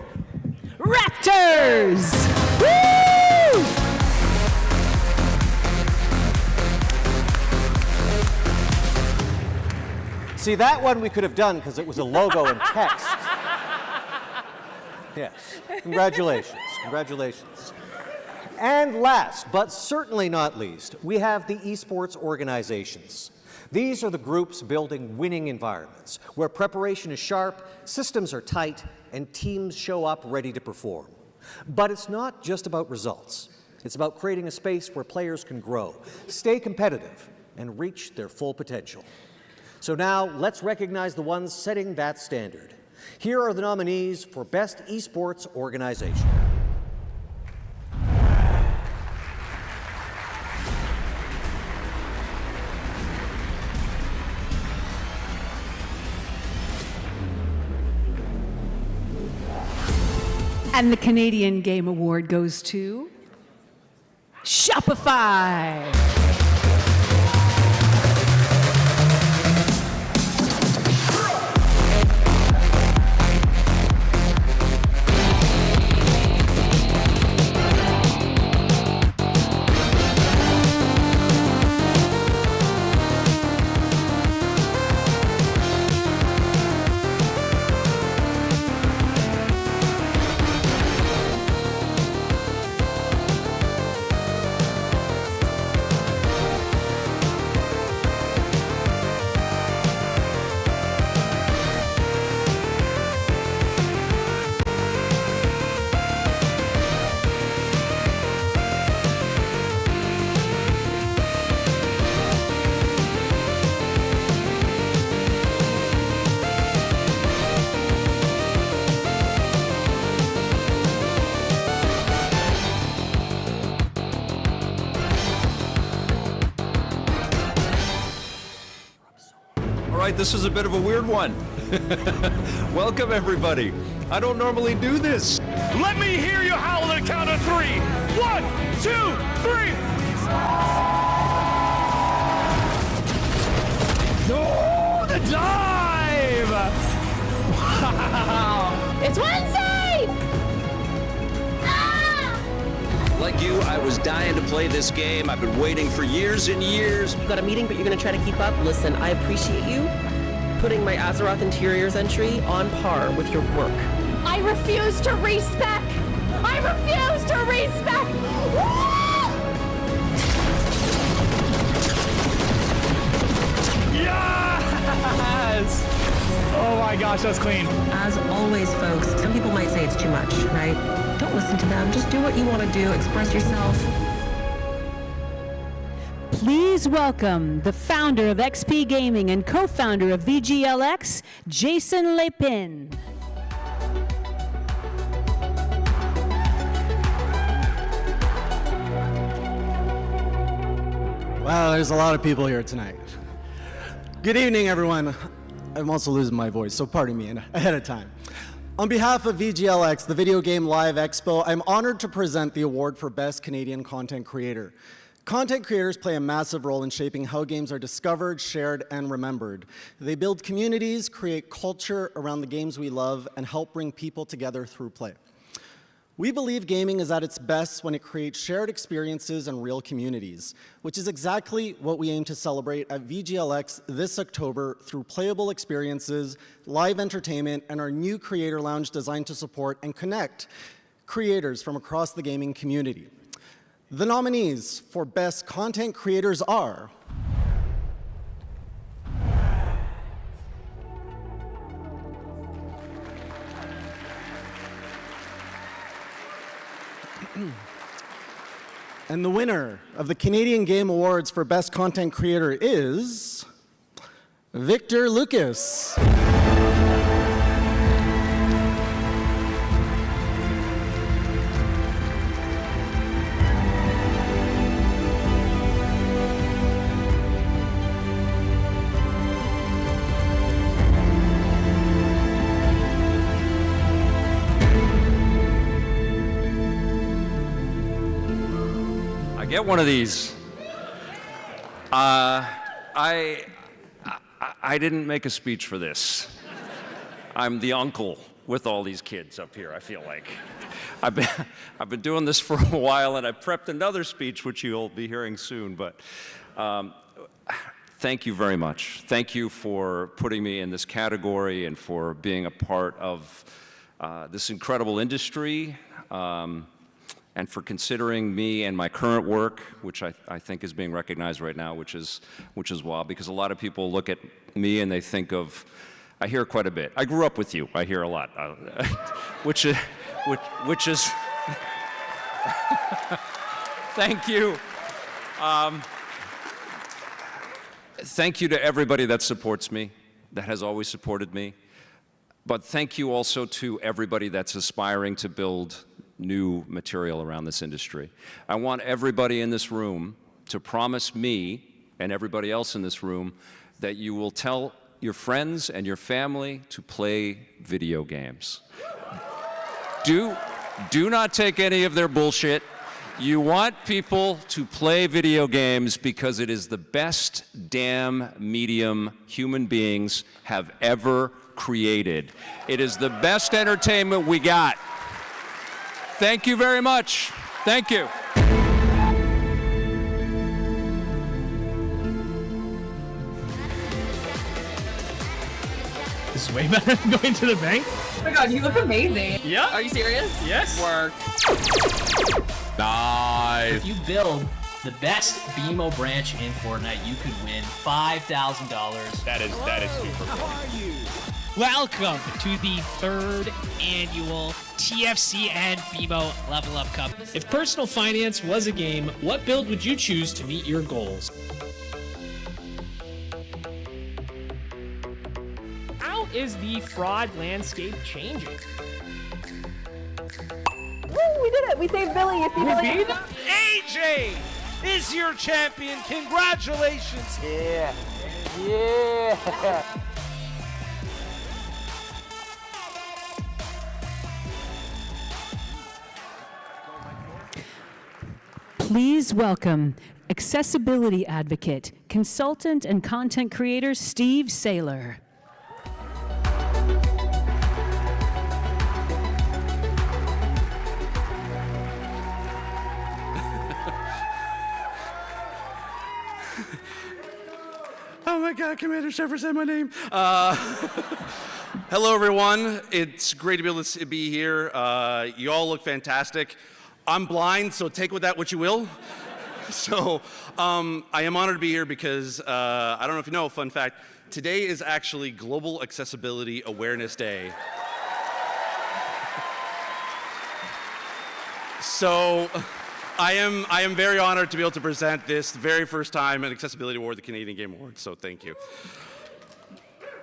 Raptors! Woo! See, that one we could have done because it was a logo and text. Yes. Congratulations. Congratulations. And last, but certainly not least, we have the esports organizations. These are the groups building winning environments, where preparation is sharp, systems are tight, and teams show up ready to perform. But it's not just about results. It's about creating a space where players can grow, stay competitive, and reach their full potential. So now, let's recognize the ones setting that standard. Here are the nominees for Best Esports Organization. And the Canadian Game Award goes to Shopify. This is a bit of a weird one. Welcome, everybody. I don't normally do this. Let me hear you howl at the count of 3. 1, 2, 3. Oh, the dive! Wow. It's Wednesday! Like you, I was dying to play this game. I've been waiting for years and years. You got a meeting, but you're going to try to keep up? Listen, I appreciate you putting my Azeroth Interiors entry on par with your work. I refuse to respec! I refuse to respec! Yes! Oh my gosh, that's clean. As always, folks, some people might say it's too much, right? Don't listen to them. Just do what you want to do. Express yourself. Please welcome the founder of XP Gaming and co-founder of VGLX, Jason Lepin. Wow, there's a lot of people here tonight. Good evening, everyone. I'm also losing my voice, so pardon me ahead of time. On behalf of VGLX, the Video Game Live Expo, I'm honored to present the award for Best Canadian Content Creator. Content creators play a massive role in shaping how games are discovered, shared, and remembered. They build communities, create culture around the games we love, and help bring people together through play. We believe gaming is at its best when it creates shared experiences and real communities, which is exactly what we aim to celebrate at VGLX this October through playable experiences, live entertainment, and our new Creator Lounge designed to support and connect creators from across the gaming community. The nominees for Best Content Creators are and the winner of the Canadian Game Awards for Best Content Creator is Victor Lucas. Get one of these. I didn't make a speech for this. I'm the uncle with all these kids up here, I feel like. I've been doing this for a while, and I prepped another speech, which you'll be hearing soon, but thank you very much. Thank you for putting me in this category and for being a part of this incredible industry. and for considering me and my current work, which I think is being recognized right now, which is wild, because a lot of people look at me and they think of, I hear quite a bit. I grew up with you. I hear a lot, which is, thank you. Thank you to everybody that supports me, that has always supported me. But thank you also to everybody that's aspiring to build new material around this industry. I want everybody in this room to promise me and everybody else in this room that you will tell your friends and your family to play video games. Do not take any of their bullshit. You want people to play video games because it is the best damn medium human beings have ever created. It is the best entertainment we got. Thank you very much. Thank you. This is way better than going to the bank. Oh my god, you look amazing. Yeah. Are you serious? Yes. Work. Nice. If you build the best BMO branch in Fortnite, you could win $5,000. That is super cool. Welcome to the 3rd annual TFC and BMO Level Up Cup. If personal finance was a game, what build would you choose to meet your goals? How is the fraud landscape changing? Woo, we did it! We saved Billy. You see Billy? AJ is your champion. Congratulations. Yeah. Yeah. Please welcome accessibility advocate, consultant, and content creator Steve Saylor. Oh my God, Commander Shepard said my name. Hello, everyone. It's great to be able to be here. You all look fantastic. I'm blind, so take with that what you will. So I am honored to be here because, I don't know if you know, fun fact, today is actually Global Accessibility Awareness Day. So I am very honored to be able to present this very first time an Accessibility Award, the Canadian Game Awards, so thank you.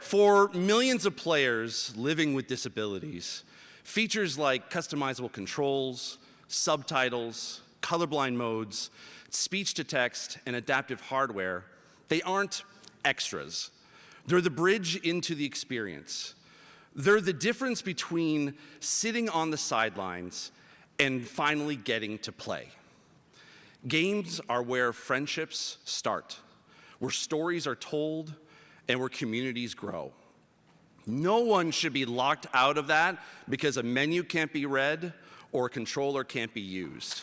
For millions of players living with disabilities, features like customizable controls, subtitles, colorblind modes, speech-to-text, and adaptive hardware, they aren't extras. They're the bridge into the experience. They're the difference between sitting on the sidelines and finally getting to play. Games are where friendships start, where stories are told, and where communities grow. No one should be locked out of that because a menu can't be read or a controller can't be used.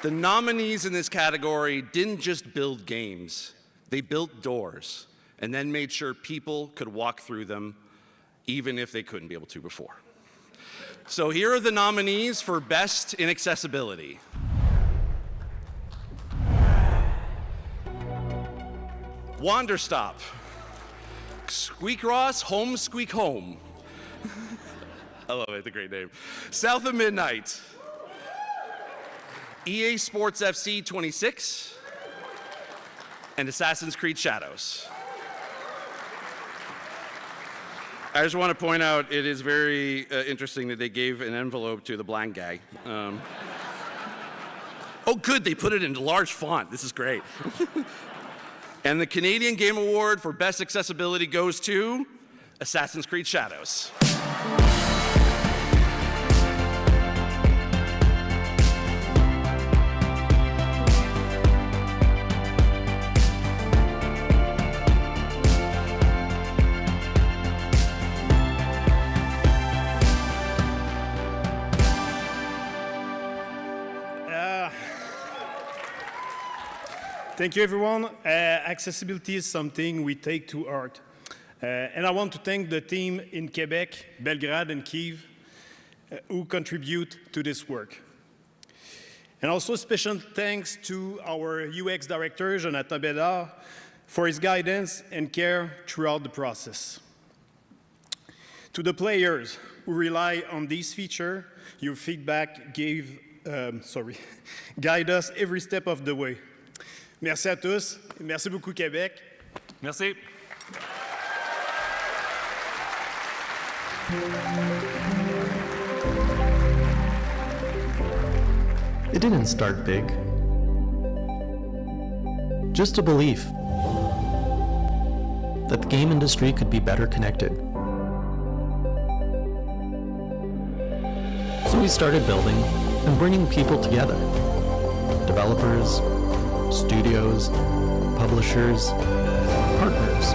The nominees in this category didn't just build games, they built doors and then made sure people could walk through them even if they couldn't be able to before. So here are the nominees for Best in Accessibility. Wanderstop, Squeak Ross, Home Squeak Home. I love it, it's a great name. South of Midnight, EA Sports FC 26, and Assassin's Creed Shadows. I just want to point out, it is very interesting that they gave an envelope to the blind guy. Oh good, they put it in large font, this is great. And the Canadian Game Award for Best Accessibility goes to Assassin's Creed Shadows. Thank you, everyone. Accessibility is something we take to heart. And I want to thank the team in Quebec, Belgrade, and Kyiv who contribute to this work. And also special thanks to our UX director, Jonathan Bédard, for his guidance and care throughout the process. To the players who rely on these features, your feedback guide us every step of the way. Merci à tous. Merci beaucoup, Québec. Merci. It didn't start big. Just a belief that the game industry could be better connected. So we started building and bringing people together. Developers, studios, publishers, partners.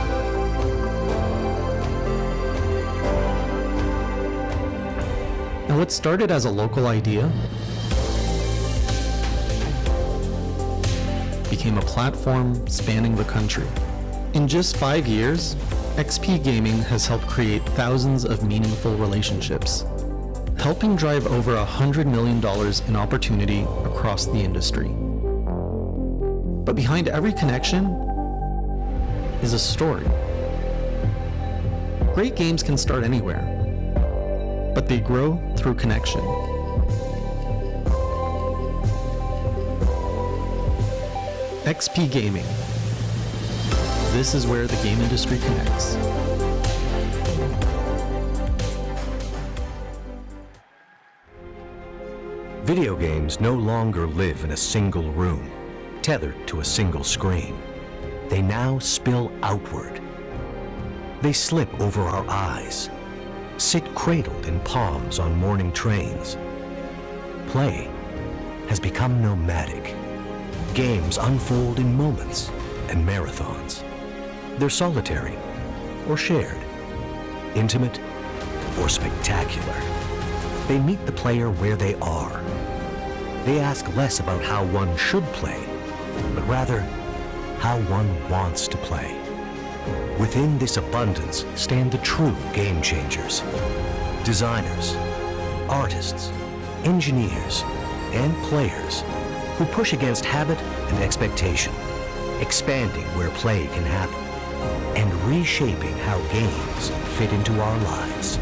And what started as a local idea became a platform spanning the country. In just 5 years, XP Gaming has helped create thousands of meaningful relationships, helping drive over $100 million in opportunity across the industry. But behind every connection is a story. Great games can start anywhere, but they grow through connection. XP Gaming. This is where the game industry connects. Video games no longer live in a single room, tethered to a single screen. They now spill outward. They slip over our eyes, sit cradled in palms on morning trains. Play has become nomadic. Games unfold in moments and marathons. They're solitary or shared, intimate or spectacular. They meet the player where they are. They ask less about how one should play, but rather how one wants to play. Within this abundance stand the true game changers. Designers, artists, engineers, and players who push against habit and expectation, expanding where play can happen, and reshaping how games fit into our lives.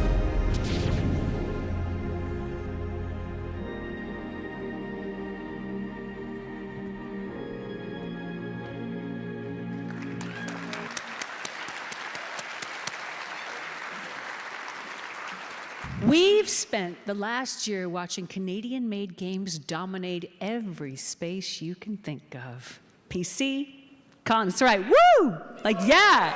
We've spent the last year watching Canadian-made games dominate every space you can think of. PC, that's right, woo! Like, yeah!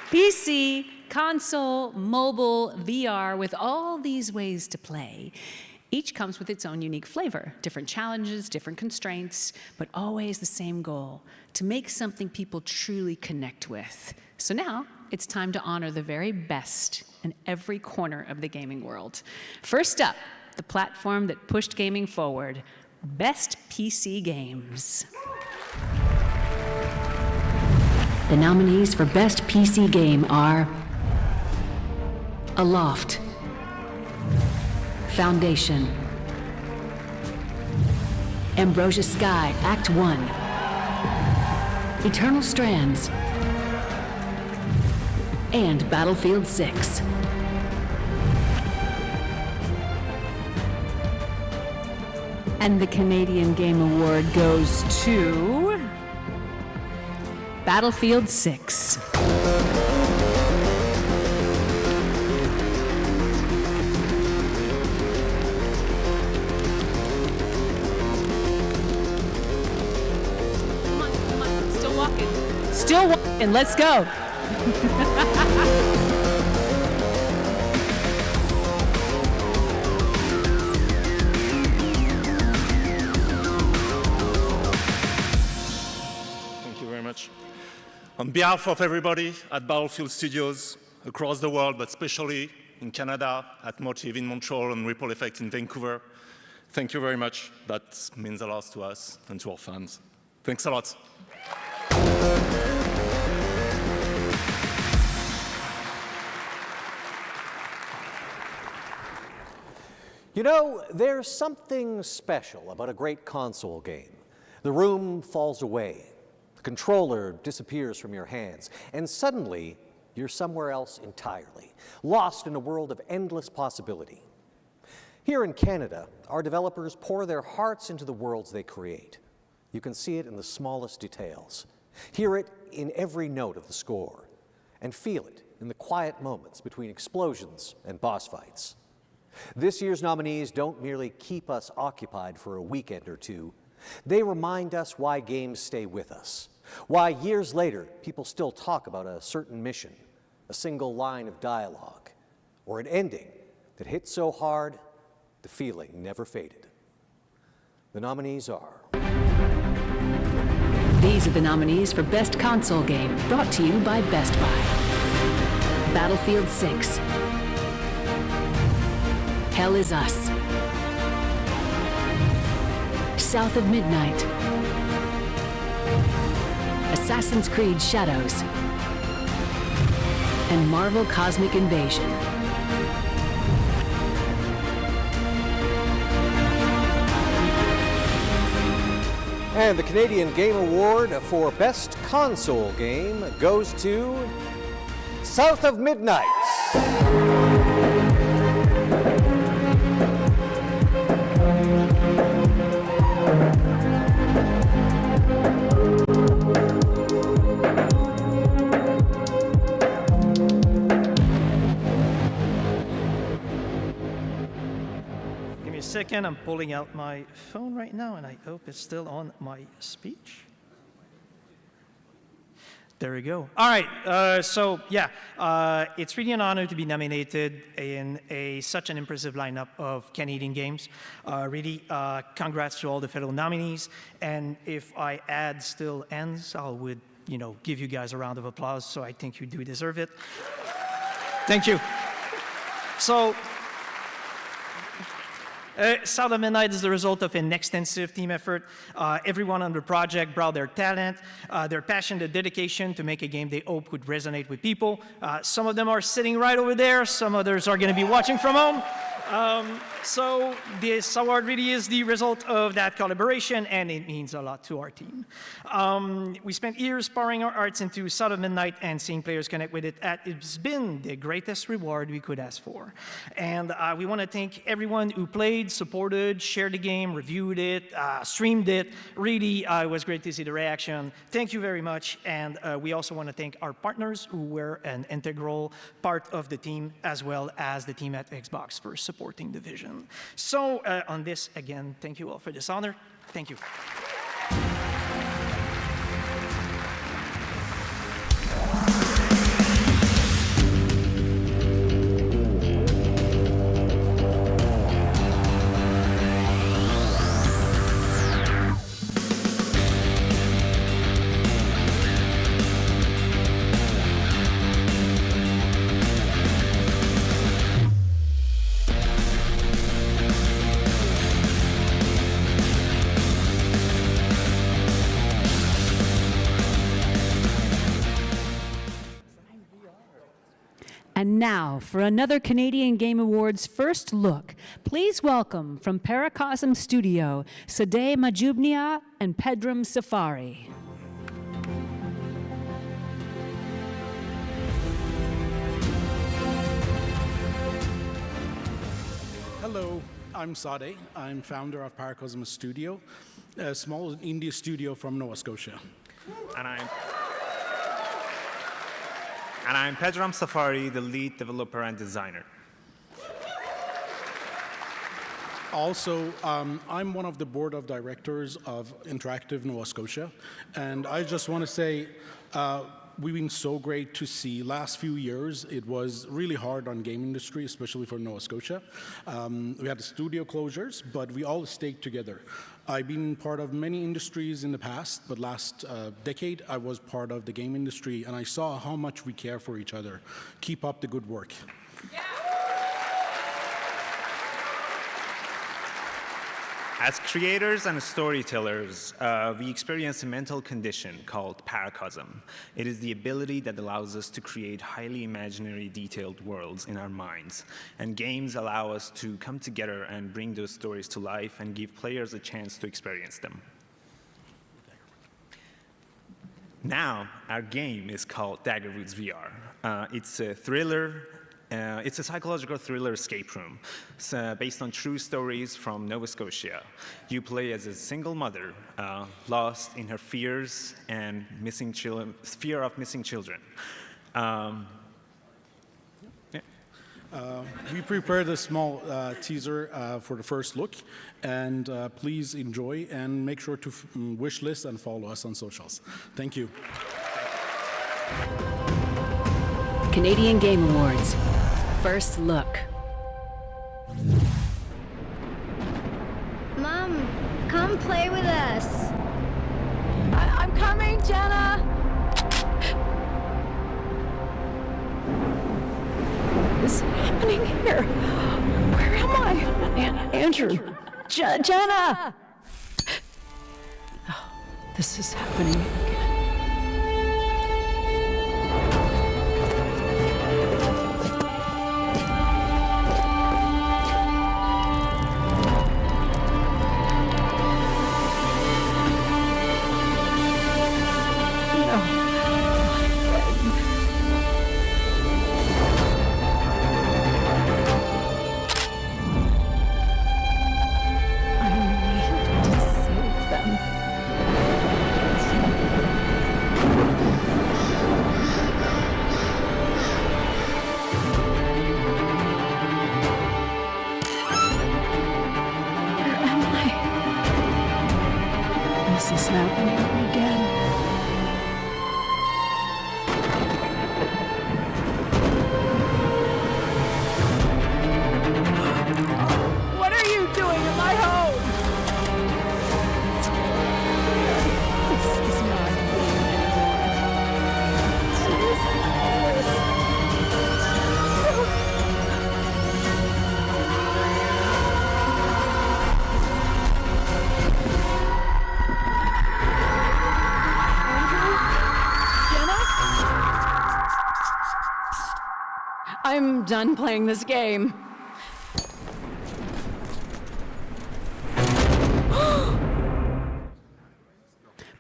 PC, console, mobile, VR, with all these ways to play. Each comes with its own unique flavor, different challenges, different constraints, but always the same goal, to make something people truly connect with. So now, it's time to honor the very best in every corner of the gaming world. First up, the platform that pushed gaming forward, Best PC Games. The nominees for Best PC Game are Aloft, Foundation, Ambrosia Sky Act 1, Eternal Strands, and Battlefield 6. And the Canadian Game Award goes to Battlefield 6. Come on, still walking. Still walking, let's go. Thank you very much. On behalf of everybody at Battlefield Studios across the world, but especially in Canada, at Motive in Montreal and Ripple Effect in Vancouver, thank you very much. That means a lot to us and to our fans. Thanks a lot. You know, there's something special about a great console game. The room falls away, the controller disappears from your hands, and suddenly you're somewhere else entirely, lost in a world of endless possibility. Here in Canada, our developers pour their hearts into the worlds they create. You can see it in the smallest details, hear it in every note of the score, and feel it in the quiet moments between explosions and boss fights. This year's nominees don't merely keep us occupied for a weekend or two. They remind us why games stay with us, why years later people still talk about a certain mission, a single line of dialogue, or an ending that hit so hard the feeling never faded. The nominees are... These are the nominees for Best Console Game, brought to you by Best Buy. Battlefield 6. Hell Is Us. South of Midnight. Assassin's Creed Shadows. And Marvel Cosmic Invasion. And the Canadian Game Award for Best Console Game goes to South of Midnight. Second, I'm pulling out my phone right now, and I hope it's still on my speech. There we go. All right, so yeah, it's really an honor to be nominated in such an impressive lineup of Canadian games. Really, congrats to all the fellow nominees. And if I add still ends, I would, give you guys a round of applause. So I think you do deserve it. Thank you. So. South of Midnight is the result of an extensive team effort. Everyone on the project brought their talent, their passion, their dedication to make a game they hope would resonate with people. Some of them are sitting right over there. Some others are going to be watching from home. So this award really is the result of that collaboration, and it means a lot to our team. We spent years pouring our hearts into South of Midnight, and seeing players connect with it, it's been the greatest reward we could ask for. And we want to thank everyone who played, supported, shared the game, reviewed it, streamed it. Really, it was great to see the reaction. Thank you very much. And we also want to thank our partners who were an integral part of the team, as well as the team at Xbox for supporting the vision. So on this, again, thank you all for this honor. Thank you. And now, for another Canadian Game Awards first look, please welcome from Paracosm Studio, Sadeh Majubnia and Pedram Safari. Hello, I'm Sadeh. I'm founder of Paracosm Studio, a small indie studio from Nova Scotia. And I'm Pedram Safari, the lead developer and designer. Also, I'm one of the board of directors of Interactive Nova Scotia, and I just want to say we've been so great to see. Last few years, it was really hard on game industry, especially for Nova Scotia. We had the studio closures, but we all stayed together. I've been part of many industries in the past, but last decade, I was part of the game industry, and I saw how much we care for each other. Keep up the good work. As creators and storytellers, we experience a mental condition called paracosm. It is the ability that allows us to create highly imaginary, detailed worlds in our minds. And games allow us to come together and bring those stories to life and give players a chance to experience them. Now, our game is called Dagger Roots VR. It's a thriller. It's a psychological thriller escape room. It's based on true stories from Nova Scotia. You play as a single mother, lost in her fears and fear of missing children. We prepared a small teaser for the first look, and please enjoy and make sure to wish list and follow us on socials. Thank you. Canadian Game Awards. First look. Mom, come play with us. I'm coming, Jenna. What is happening here? Where am I? Andrew. Jenna! Oh, this is happening again. This is happening again. What are you doing in my home? This is not good I'm done playing this game.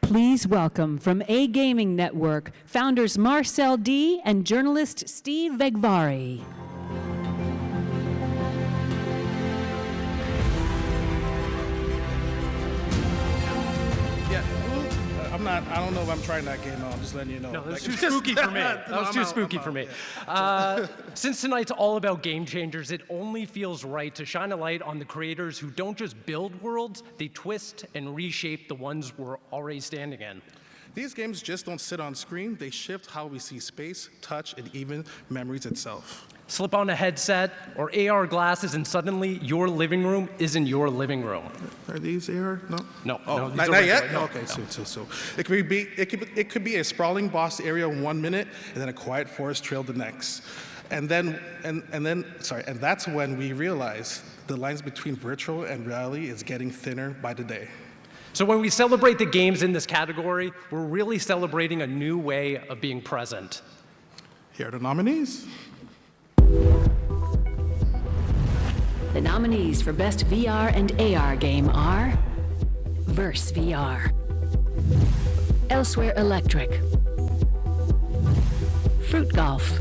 Please welcome from A Gaming Network, founders Marcel D. and journalist Steve Vegvari. I don't know if I'm trying that game out. I'm just letting you know. No, that's too spooky for me. That was too spooky for me. Since tonight's all about game changers, it only feels right to shine a light on the creators who don't just build worlds, they twist and reshape the ones we're already standing in. These games just don't sit on screen. They shift how we see space, touch, and even memories itself. Slip on a headset or AR glasses and suddenly your living room isn't your living room. Are these AR? No? No. Oh, no, these not are yet? regular. No, Okay, no. so it could be a sprawling boss area 1 minute and then a quiet forest trail the next. And that's when we realize the lines between virtual and reality is getting thinner by the day. So when we celebrate the games in this category, we're really celebrating a new way of being present. Here are the nominees. The nominees for Best VR and AR Game are Verse VR, Elsewhere Electric, Fruit Golf,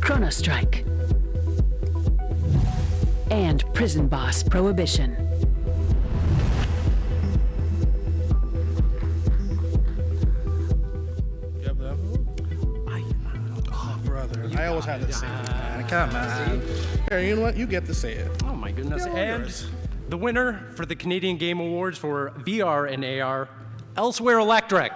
Chrono Strike, and Prison Boss Prohibition. You have that? Oh, brother. I always had to say it, man. Come on. Here, you know what? You get to say it. Oh my goodness. Yeah, And yours. the winner for the Canadian Game Awards for VR and AR, Elsewhere Electric.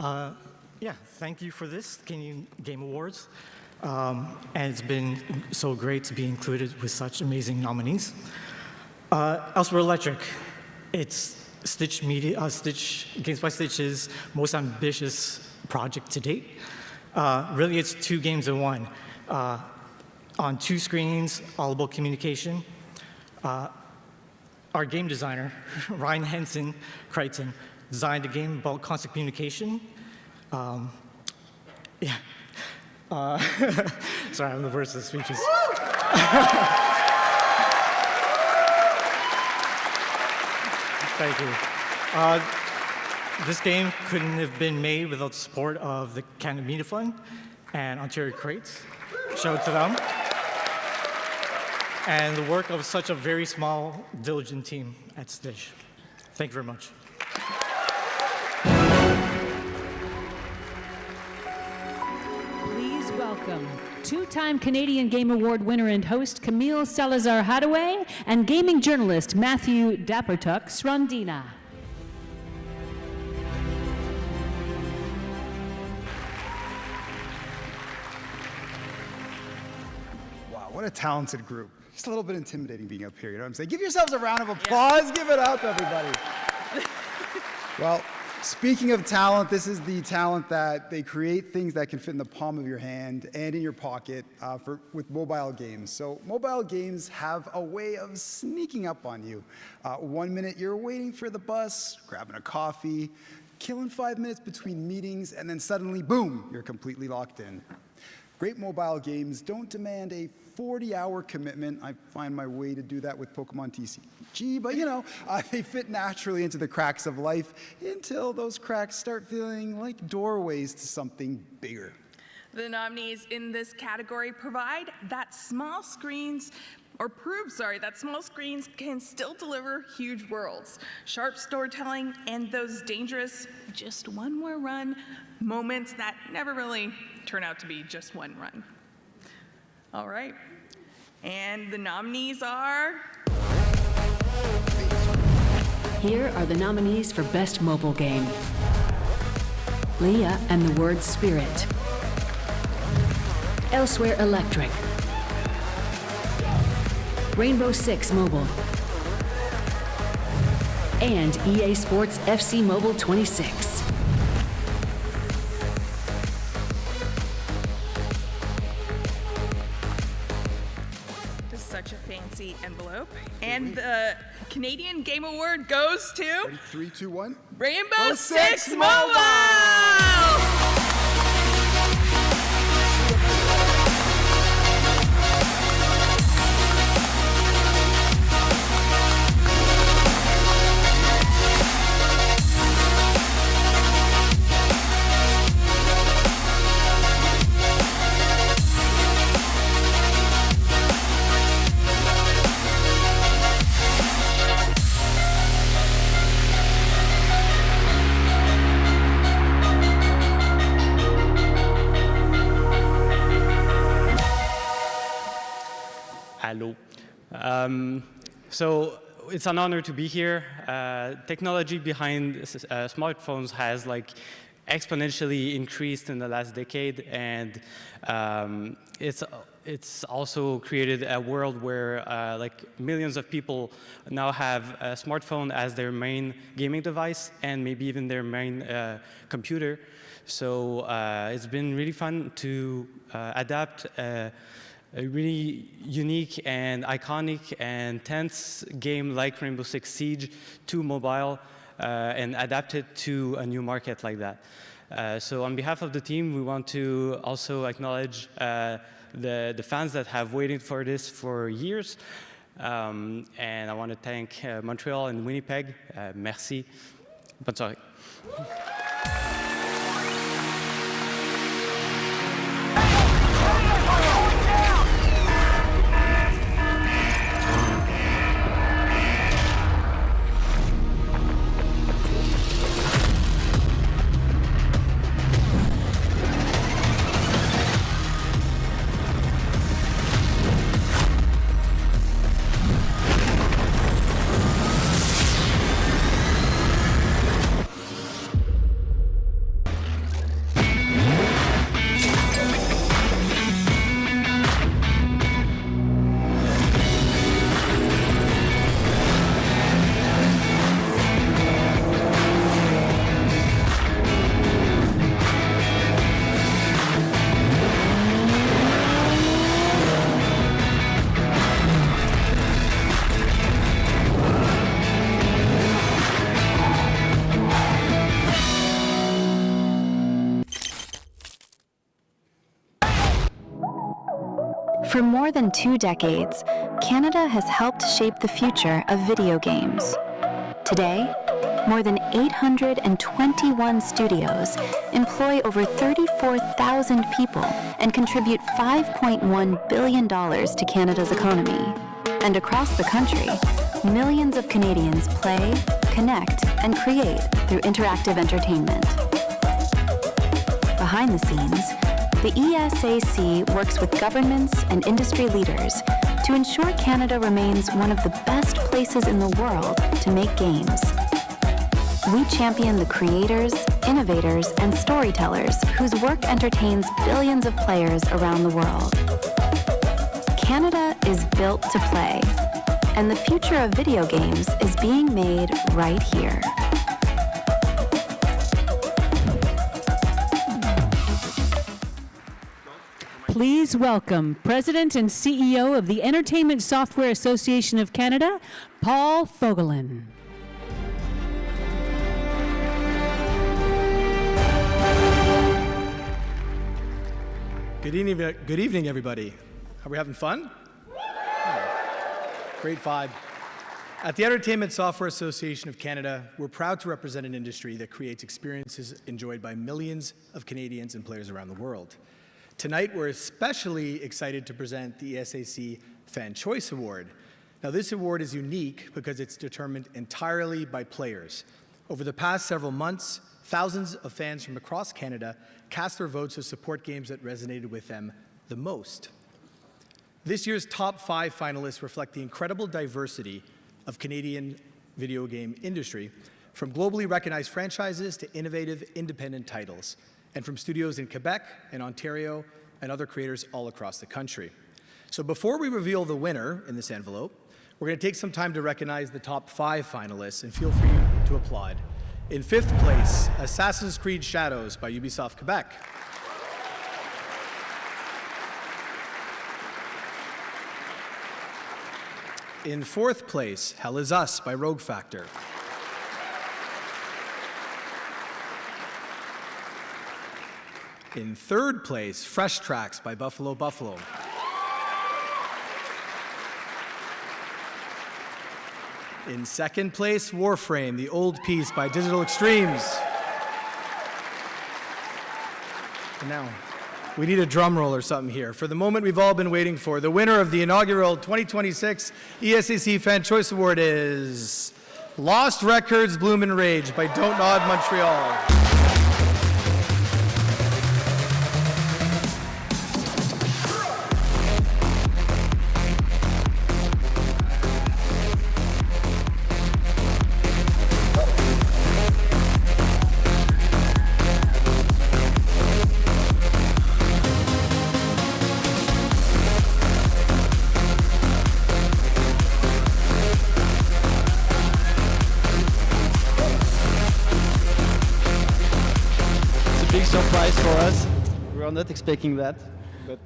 Yeah, thank you for this, Canadian Game Awards. And it's been so great to be included with such amazing nominees. Elsewhere Electric, it's Games by Stitch's most ambitious project to date. Really, it's 2 games in one. On 2 screens, all about communication. Our game designer, Ryan Henson Crichton, designed a game about constant communication. Yeah. Sorry, I'm the worst of speeches. Thank you. This game couldn't have been made without the support of the Canada Media Fund and Ontario Crates. Shout out to them. And the work of such a very small, diligent team at Stitch. Thank you very much. Please welcome 2-time Canadian Game Award winner and host Camille Salazar-Hadaway and gaming journalist Matthew Dappertuck Srondina. Wow, what a talented group. Just a little bit intimidating being up here, you know what I'm saying? Give yourselves a round of applause. Give it up, everybody. Well, speaking of talent, this is the talent that they create things that can fit in the palm of your hand and in your pocket with mobile games. So mobile games have a way of sneaking up on you. 1 minute you're waiting for the bus, grabbing a coffee, killing 5 minutes between meetings, and then suddenly, boom, you're completely locked in. Great mobile games don't demand a 40-hour commitment. I find my way to do that with Pokemon TCG, but you know, they fit naturally into the cracks of life until those cracks start feeling like doorways to something bigger. The nominees in this category provide that small screens that small screens can still deliver huge worlds, sharp storytelling, and those dangerous just one more run moments that never really turn out to be just one run. All right, and the nominees are... Here are the nominees for Best Mobile Game. Leah and the Word Spirit. Elsewhere Electric. Rainbow Six Mobile. And EA Sports FC Mobile 26. Such a fancy envelope. And the Canadian Game Award goes to... Ready? 3, 2, 1. Rainbow Six Mobile! Hello. So it's an honor to be here. Technology behind smartphones has exponentially increased in the last decade, and it's also created a world where millions of people now have a smartphone as their main gaming device and maybe even their main computer. So it's been really fun to adapt a really unique and iconic and tense game like Rainbow Six Siege to mobile and adapt it to a new market like that. So on behalf of the team, we want to also acknowledge the fans that have waited for this for years. And I want to thank Montreal and Winnipeg. Merci. Bonne soirée. For more than 2 decades, Canada has helped shape the future of video games. Today, more than 821 studios employ over 34,000 people and contribute $5.1 billion to Canada's economy. And across the country, millions of Canadians play, connect, and create through interactive entertainment. Behind the scenes, the ESAC works with governments and industry leaders to ensure Canada remains one of the best places in the world to make games. We champion the creators, innovators, and storytellers whose work entertains billions of players around the world. Canada is built to play, and the future of video games is being made right here. Please welcome President and CEO of the Entertainment Software Association of Canada, Paul Fogelin. Good evening, everybody. Are we having fun? Great vibe. At the Entertainment Software Association of Canada, we're proud to represent an industry that creates experiences enjoyed by millions of Canadians and players around the world. Tonight, we're especially excited to present the ESAC Fan Choice Award. Now, this award is unique because it's determined entirely by players. Over the past several months, thousands of fans from across Canada cast their votes to support games that resonated with them the most. This year's top 5 finalists reflect the incredible diversity of Canadian video game industry, from globally recognized franchises to innovative independent titles, and from studios in Quebec and Ontario and other creators all across the country. So before we reveal the winner in this envelope, we're going to take some time to recognize the top 5 finalists, and feel free to applaud. In 5th place, Assassin's Creed Shadows by Ubisoft Quebec. In 4th place, Hell Is Us by Rogue Factor. In 3rd place, Fresh Tracks by Buffalo Buffalo. In 2nd place, Warframe, The Old Peace by Digital Extremes. And now, we need a drum roll or something here. For the moment we've all been waiting for, the winner of the inaugural 2026 ESAC Fan Choice Award is Lost Records Bloom and Rage by Don't Nod Montreal. Surprise for us. We were not expecting that, but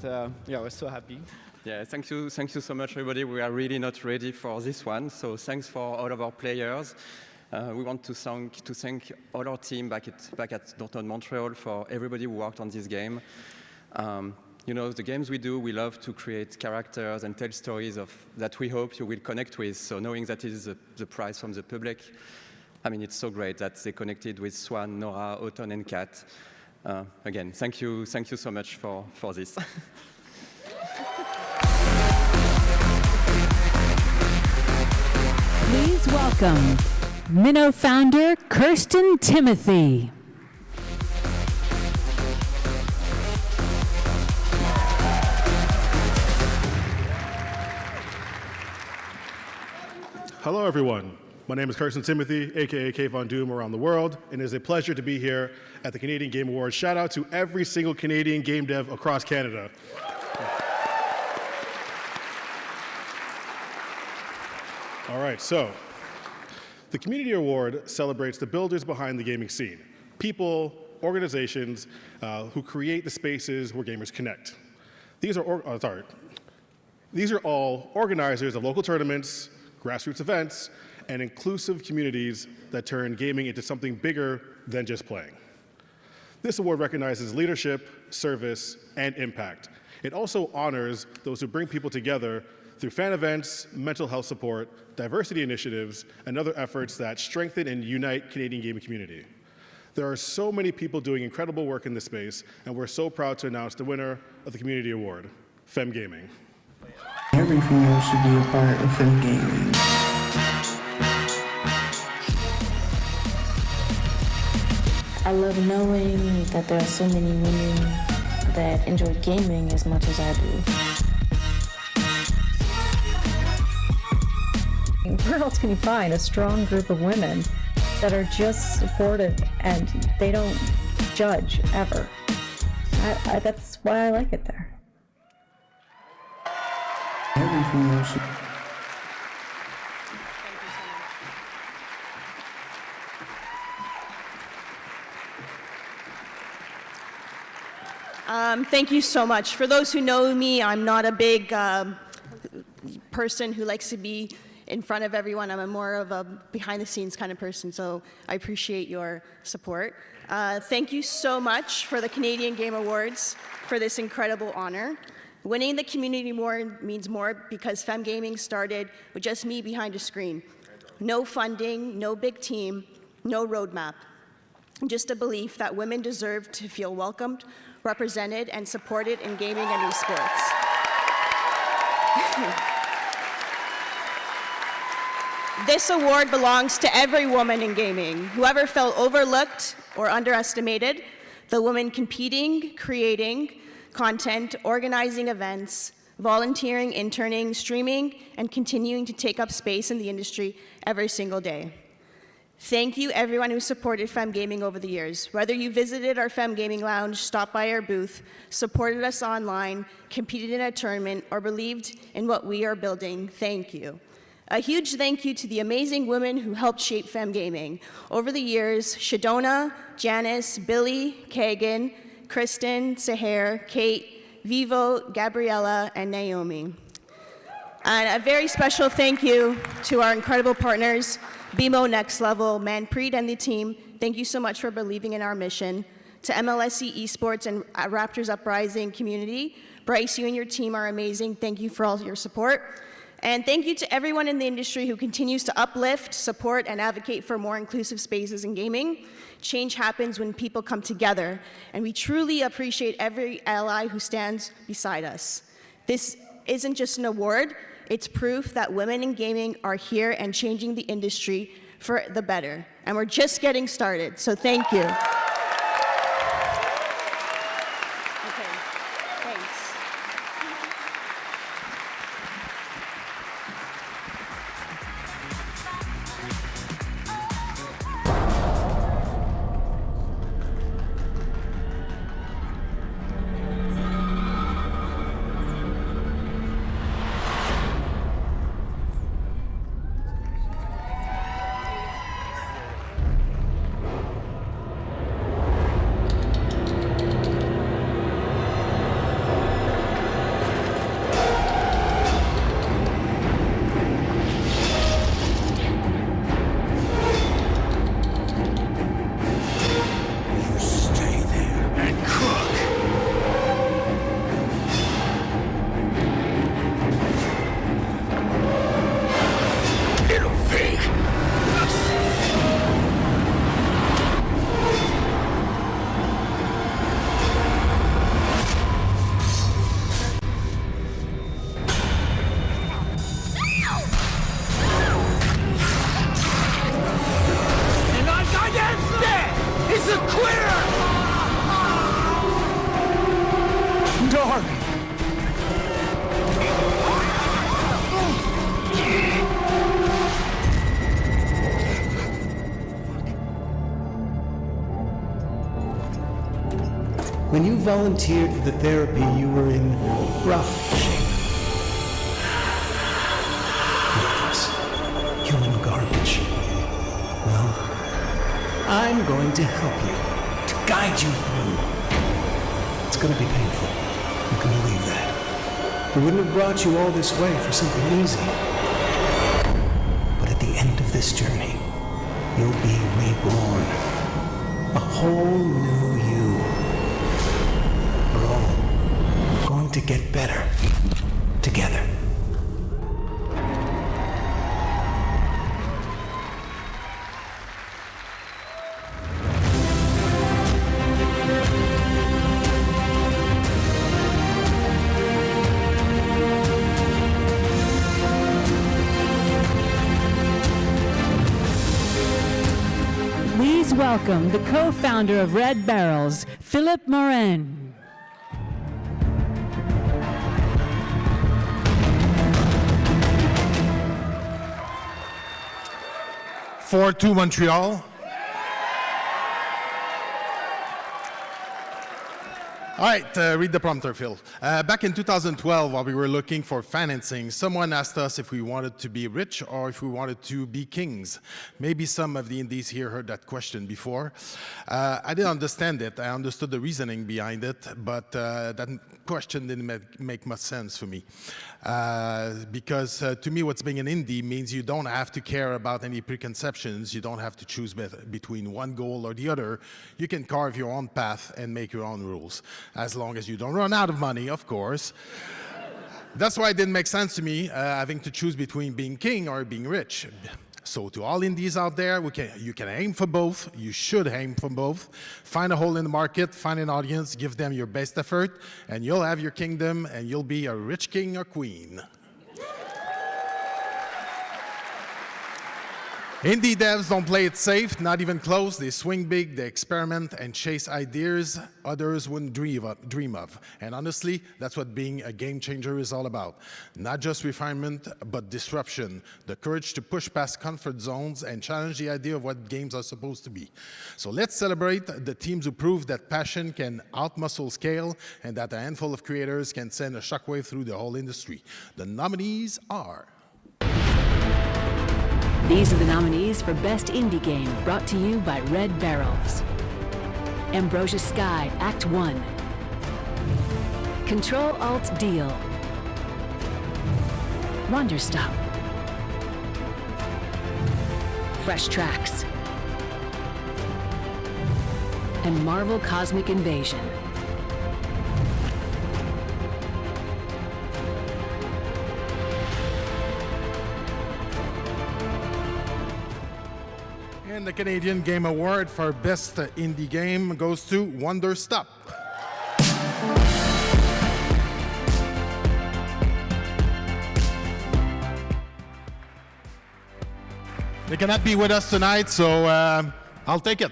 yeah, we're so happy. Yeah, thank you so much, everybody. We are really not ready for this one, so thanks for all of our players. We want to thank all our team back at Downtown Montreal for everybody who worked on this game. You know, the games we do, we love to create characters and tell stories that we hope you will connect with. So knowing that it is the prize from the public, I mean, it's so great that they connected with Swan, Nora, Autumn, and Kat. Again, thank you so much for this. Please welcome Minnow founder Kirsten Timothy. Hello, everyone. My name is Kirsten Timothy, aka K Von Doom around the world, and it is a pleasure to be here at the Canadian Game Awards. Shout out to every single Canadian game dev across Canada. All right, so the Community Award celebrates the builders behind the gaming scene, people, organizations who create the spaces where gamers connect. These are all organizers of local tournaments, grassroots events, and inclusive communities that turn gaming into something bigger than just playing. This award recognizes leadership, service, and impact, It also honors those who bring people together through fan events, mental health support, diversity initiatives, and other efforts that strengthen and unite Canadian gaming community. There are so many people doing incredible work in this space, and we're so proud to announce the winner of the Community Award, Femme Gaming. Every female should be a part of Femme Gaming. I love knowing that there are so many women that enjoy gaming as much as I do. Where else can you find a strong group of women that are just supportive and they don't judge ever? That's why I like it there. Every female should. Thank you so much. For those who know me, I'm not a big person who likes to be in front of everyone. I'm more of a behind-the-scenes kind of person, so I appreciate your support. Thank you so much for the Canadian Game Awards for this incredible honor. Winning the Community Award means more because Femme Gaming started with just me behind a screen. No funding, no big team, no roadmap. Just a belief that women deserve to feel welcomed, represented, and supported in gaming and esports. This award belongs to every woman in gaming, whoever felt overlooked or underestimated, the woman competing, creating content, organizing events, volunteering, interning, streaming, and continuing to take up space in the industry every single day. Thank you everyone who supported Femme Gaming over the years. Whether you visited our Femme Gaming Lounge, stopped by our booth, supported us online, competed in a tournament, or believed in what we are building, thank you. A huge thank you to the amazing women who helped shape Femme Gaming. Over the years, Shadona, Janice, Billy, Kagan, Kristen, Seher, Kate, Vivo, Gabriella, and Naomi. And a very special thank you to our incredible partners, BMO Next Level, Manpreet and the team. Thank you so much for believing in our mission. To MLSE Esports and Raptors Uprising community, Bryce, you and your team are amazing. Thank you for all your support. And thank you to everyone in the industry who continues to uplift, support, and advocate for more inclusive spaces in gaming. Change happens when people come together, and we truly appreciate every ally who stands beside us. This isn't just an award, it's proof that women in gaming are here and changing the industry for the better. And we're just getting started, so thank you. When you volunteered for the therapy, you were in rough shape. Worthless. Human garbage. Well, I'm going to help you, to guide you through. It's going to be painful. You can believe that. We wouldn't have brought you all this way for something easy. But at the end of this journey, you'll be reborn. A whole new you. We're all going to get better together. Please welcome the co-founder of Red Barrels, Philippe Morin. To Montreal. All right, read the prompter, Phil. Back in 2012, while we were looking for financing, someone asked us if we wanted to be rich or if we wanted to be kings. Maybe some of the indies here heard that question before. I didn't understand it. I understood the reasoning behind it, but that question didn't make much sense for me. Because to me, what's being an indie means you don't have to care about any preconceptions. You don't have to choose between one goal or the other. You can carve your own path and make your own rules. As long as you don't run out of money, of course. That's why it didn't make sense to me having to choose between being king or being rich. So to all indies out there, you can aim for both. You should aim for both. Find a hole in the market, find an audience, give them your best effort, and you'll have your kingdom, and you'll be a rich king or queen. Indie devs don't play it safe, not even close. They swing big, they experiment and chase ideas others wouldn't dream of. And honestly, that's what being a game changer is all about. Not just refinement, but disruption. The courage to push past comfort zones and challenge the idea of what games are supposed to be. So let's celebrate the teams who prove that passion can outmuscle scale and that a handful of creators can send a shockwave through the whole industry. The nominees are... These are the nominees for Best Indie Game, brought to you by Red Barrels. Ambrosia Sky, Act 1. Control-Alt-Deal. Wonderstop. Fresh Tracks. And Marvel Cosmic Invasion. And the Canadian Game Award for Best Indie Game goes to Wonderstop. They cannot be with us tonight, so I'll take it.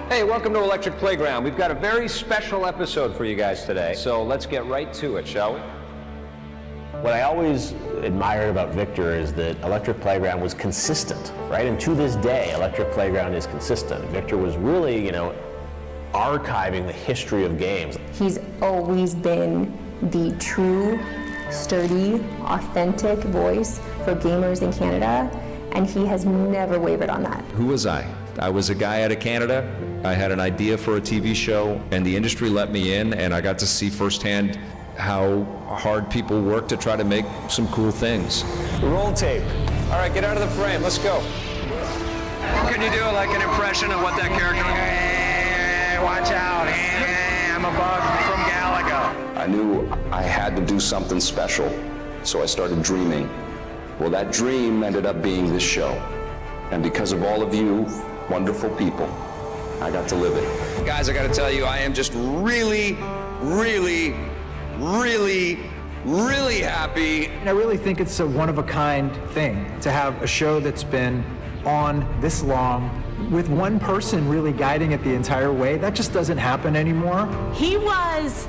Hey, welcome to Electric Playground. We've got a very special episode for you guys today, so let's get right to it, shall we? What I always admired about Victor is that Electric Playground was consistent, right? And to this day, Electric Playground is consistent. Victor was really, archiving the history of games. He's always been the true, sturdy, authentic voice for gamers in Canada, and he has never wavered on that. Who was I? I was a guy out of Canada. I had an idea for a TV show, and the industry let me in, and I got to see firsthand how hard people work to try to make some cool things. Roll tape. All right, get out of the frame. Let's go. Can you do like an impression of what that character is? Hey, watch out. Hey, I'm a bug from Galaga. I knew I had to do something special, so I started dreaming. Well, that dream ended up being this show. And because of all of you wonderful people, I got to live it. Guys, I got to tell you, I am just really happy. And I really think it's a one-of-a-kind thing to have a show that's been on this long with one person really guiding it the entire way. That just doesn't happen anymore. He was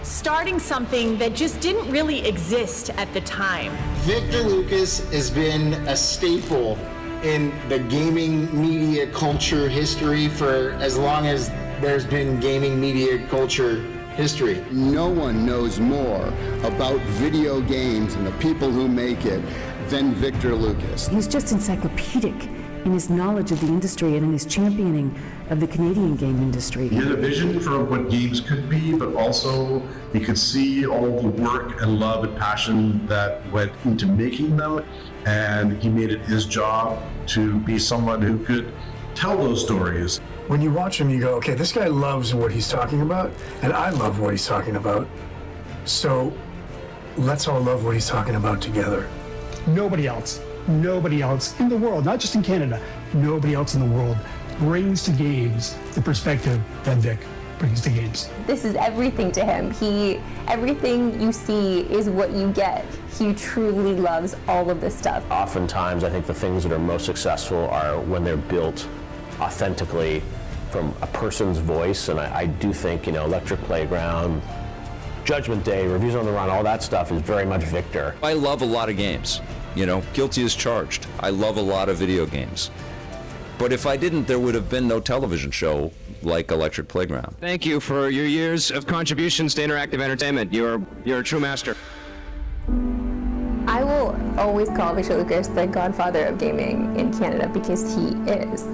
starting something that just didn't really exist at the time. Victor Lucas has been a staple in the gaming media culture history for as long as there's been gaming media culture history. No one knows more about video games and the people who make it than Victor Lucas. He's just encyclopedic in his knowledge of the industry and in his championing of the Canadian game industry. He had a vision for what games could be, but also he could see all the work and love and passion that went into making them, and he made it his job to be someone who could tell those stories. When you watch him, you go, okay, this guy loves what he's talking about, and I love what he's talking about. So let's all love what he's talking about together. Nobody else in the world, not just in Canada, nobody else in the world brings to games the perspective that Vic brings to games. This is everything to him. Everything you see is what you get. He truly loves all of this stuff. Oftentimes, I think the things that are most successful are when they're built authentically from a person's voice, and I do think, Electric Playground, Judgment Day, Reviews on the Run, all that stuff is very much Victor. I love a lot of games. Guilty as charged. I love a lot of video games. But if I didn't, there would have been no television show like Electric Playground. Thank you for your years of contributions to interactive entertainment. You're a true master. I will always call Victor Lucas the godfather of gaming in Canada because he is.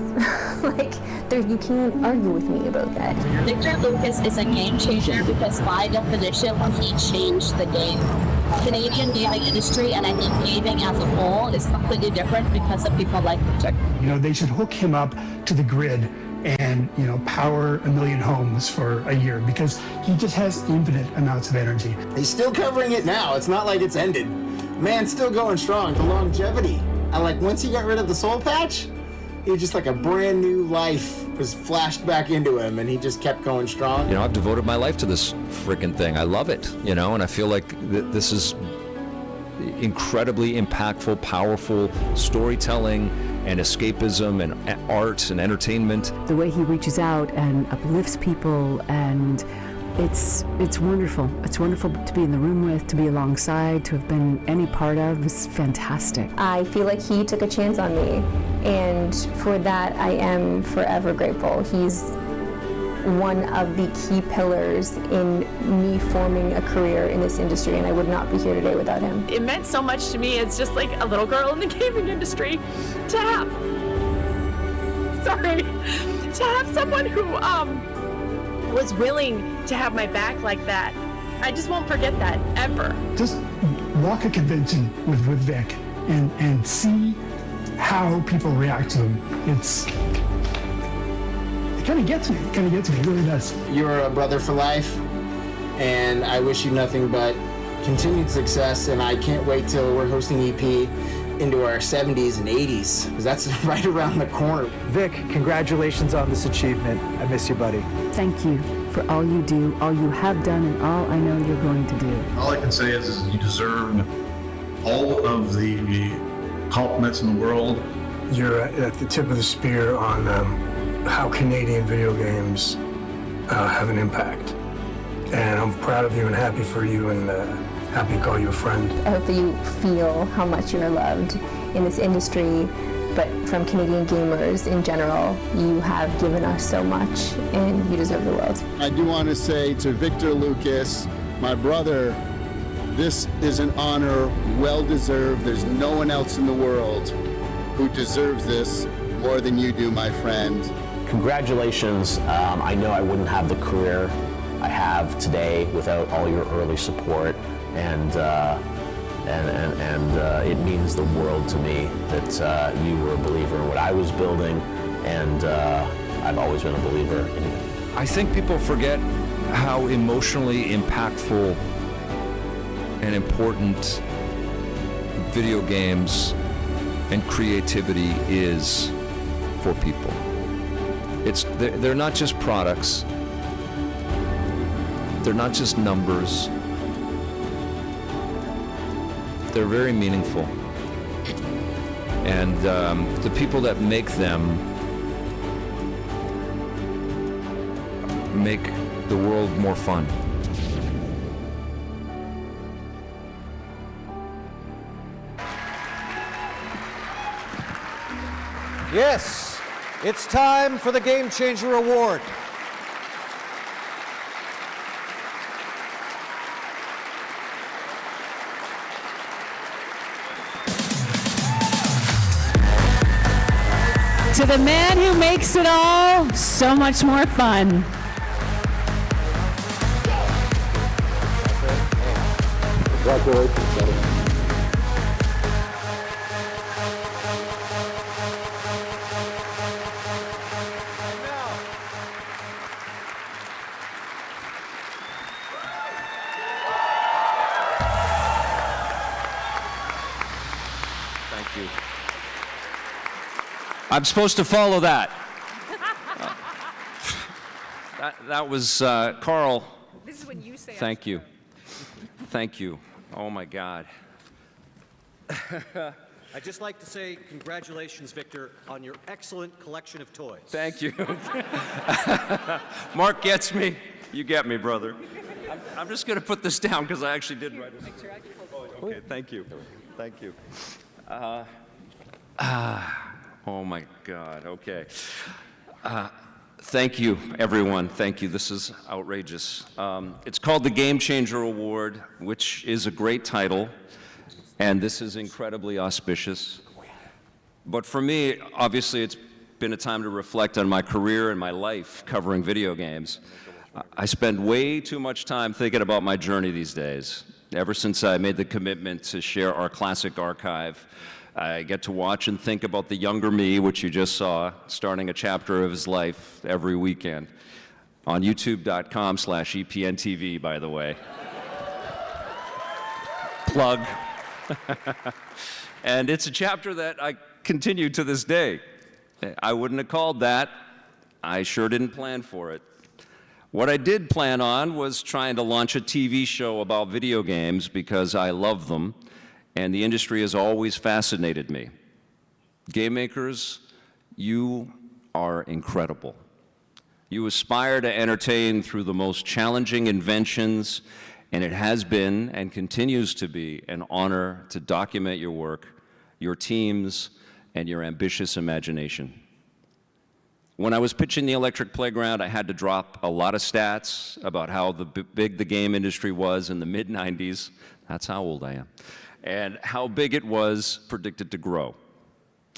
You can't argue with me about that. Victor Lucas is a game changer because by definition, he changed the game. Canadian gaming industry, and I think gaming as a whole, is completely different because of people like Victor. They should hook him up to the grid and power 1 million homes for a year because he just has infinite amounts of energy. He's still covering it now. It's not like it's ended. Man's still going strong. The longevity. Once he got rid of the soul patch, he was just like a brand new life was flashed back into him, and he just kept going strong. I've devoted my life to this freaking thing. I love it, and I feel like this is incredibly impactful, powerful storytelling and escapism and art and entertainment. The way he reaches out and uplifts people, and it's wonderful. It's wonderful to be in the room with, to be alongside, to have been any part of. It's fantastic. I feel like he took a chance on me, and for that I am forever grateful. He's one of the key pillars in me forming a career in this industry, and I would not be here today without him. It meant so much to me as just like a little girl in the gaming industry to have someone who was willing to have my back like that. I just won't forget that, ever. Just walk a convention with Vic and see how people react to him. It kind of gets me. It really does. You're a brother for life, and I wish you nothing but continued success, and I can't wait till we're hosting EP into our 70s and 80s, because that's right around the corner. Vic, congratulations on this achievement. I miss you, buddy. Thank you for all you do, all you have done, and all I know you're going to do. All I can say is you deserve all of the compliments in the world. You're at the tip of the spear on how Canadian video games have an impact. And I'm proud of you and happy for you, and happy to call you a friend. I hope that you feel how much you're loved in this industry, but from Canadian gamers in general. You have given us so much, and you deserve the world. I do want to say to Victor Lucas, my brother, this is an honor well deserved. There's no one else in the world who deserves this more than you do, my friend. Congratulations. I know I wouldn't have the career I have today without all your early support, and it means the world to me that you were a believer in what I was building, and I've always been a believer in you. I think people forget how emotionally impactful and important video games and creativity is for people. They're not just products. They're not just numbers. They're very meaningful. And the people that make them make the world more fun. Yes, it's time for the Game Changer Award. to the man who makes it all so much more fun. Congratulations, buddy. Thank you. I'm supposed to follow that. That was Carl. This is when you say. Thank you. Thank you. Oh my God. I'd just like to say congratulations, Victor, on your excellent collection of toys. Thank you. Mark gets me. You get me, brother. I'm just going to put this down because I actually did write it. Okay, thank you. Thank you. Oh my God, okay. Thank you, everyone. Thank you. This is outrageous. It's called the Game Changer Award, which is a great title, and this is incredibly auspicious. But for me, obviously, it's been a time to reflect on my career and my life covering video games. I spend way too much time thinking about my journey these days. Ever since I made the commitment to share our classic archive, I get to watch and think about the younger me, which you just saw, starting a chapter of his life every weekend. On youtube.com/EPNTV, by the way. Plug. And it's a chapter that I continue to this day. I wouldn't have called that. I sure didn't plan for it. What I did plan on was trying to launch a TV show about video games because I love them, and the industry has always fascinated me. Game makers, you are incredible. You aspire to entertain through the most challenging inventions, and it has been and continues to be an honor to document your work, your teams, and your ambitious imagination. When I was pitching the Electric Playground, I had to drop a lot of stats about how big the game industry was in the mid-90s. That's how old I am. And how big it was predicted to grow.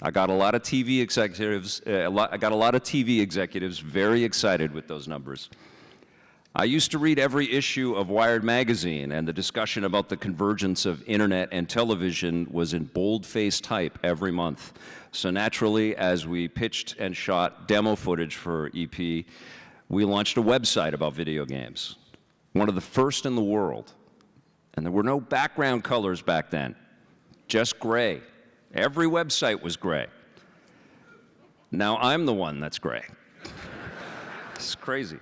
I got a lot of TV executives, very excited with those numbers. I used to read every issue of Wired magazine, and the discussion about the convergence of internet and television was in bold-faced type every month. So naturally, as we pitched and shot demo footage for EP, we launched a website about video games, one of the first in the world. And there were no background colors back then, just gray. Every website was gray. Now I'm the one that's gray. It's crazy.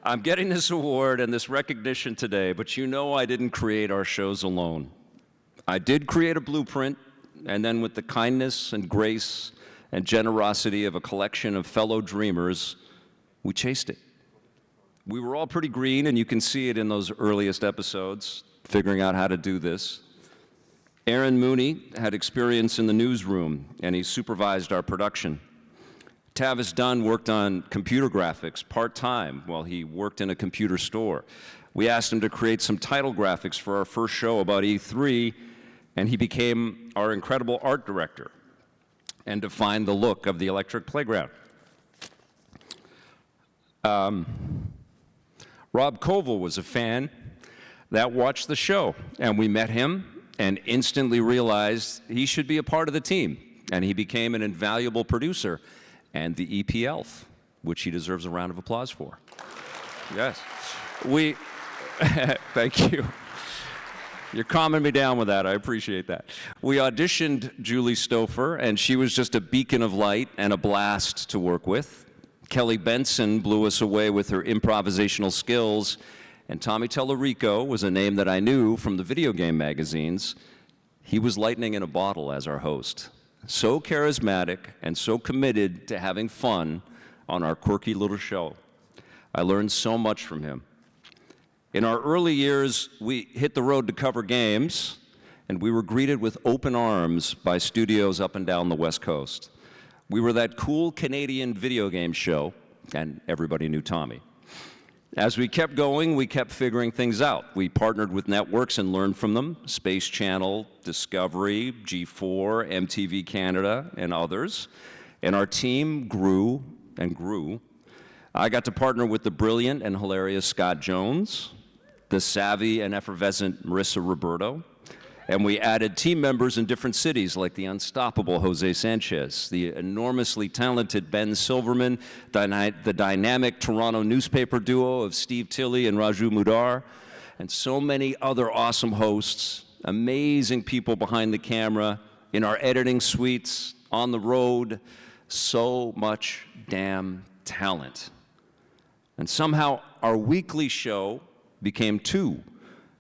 I'm getting this award and this recognition today, but you know I didn't create our shows alone. I did create a blueprint, and then with the kindness and grace and generosity of a collection of fellow dreamers, we chased it. We were all pretty green, and you can see it in those earliest episodes, figuring out how to do this. Aaron Mooney had experience in the newsroom, and he supervised our production. Tavis Dunn worked on computer graphics part-time while he worked in a computer store. We asked him to create some title graphics for our first show about E3, and he became our incredible art director and defined the look of the Electric Playground. Rob Koval was a fan that watched the show, and we met him and instantly realized he should be a part of the team, and he became an invaluable producer and the EP elf, which he deserves a round of applause for. Yes. Thank you. You're calming me down with that. I appreciate that. We auditioned Julie Stouffer, and she was just a beacon of light and a blast to work with. Kelly Benson blew us away with her improvisational skills, and Tommy Tellerico was a name that I knew from the video game magazines. He was lightning in a bottle as our host. So charismatic and so committed to having fun on our quirky little show. I learned so much from him. In our early years, we hit the road to cover games, and we were greeted with open arms by studios up and down the West Coast. We were that cool Canadian video game show, and everybody knew Tommy. As we kept going, we kept figuring things out. We partnered with networks and learned from them, Space Channel, Discovery, G4, MTV Canada, and others. And our team grew and grew. I got to partner with the brilliant and hilarious Scott Jones, the savvy and effervescent Marissa Roberto, and we added team members in different cities like the unstoppable Jose Sanchez, the enormously talented Ben Silverman, the dynamic Toronto newspaper duo of Steve Tilley and Raju Mudar, and so many other awesome hosts, amazing people behind the camera, in our editing suites, on the road, so much damn talent. And somehow our weekly show became 2,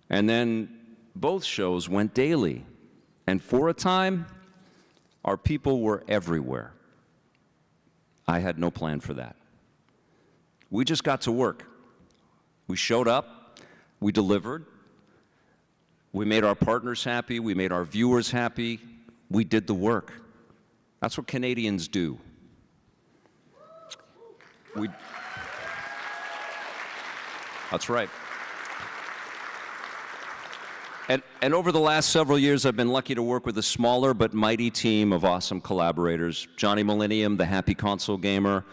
and then both shows went daily. And for a time, our people were everywhere. I had no plan for that. We just got to work. We showed up, we delivered, we made our partners happy, we made our viewers happy, we did the work. That's what Canadians do. That's right. And over the last several years, I've been lucky to work with a smaller but mighty team of awesome collaborators. Johnny Millennium, the happy console gamer,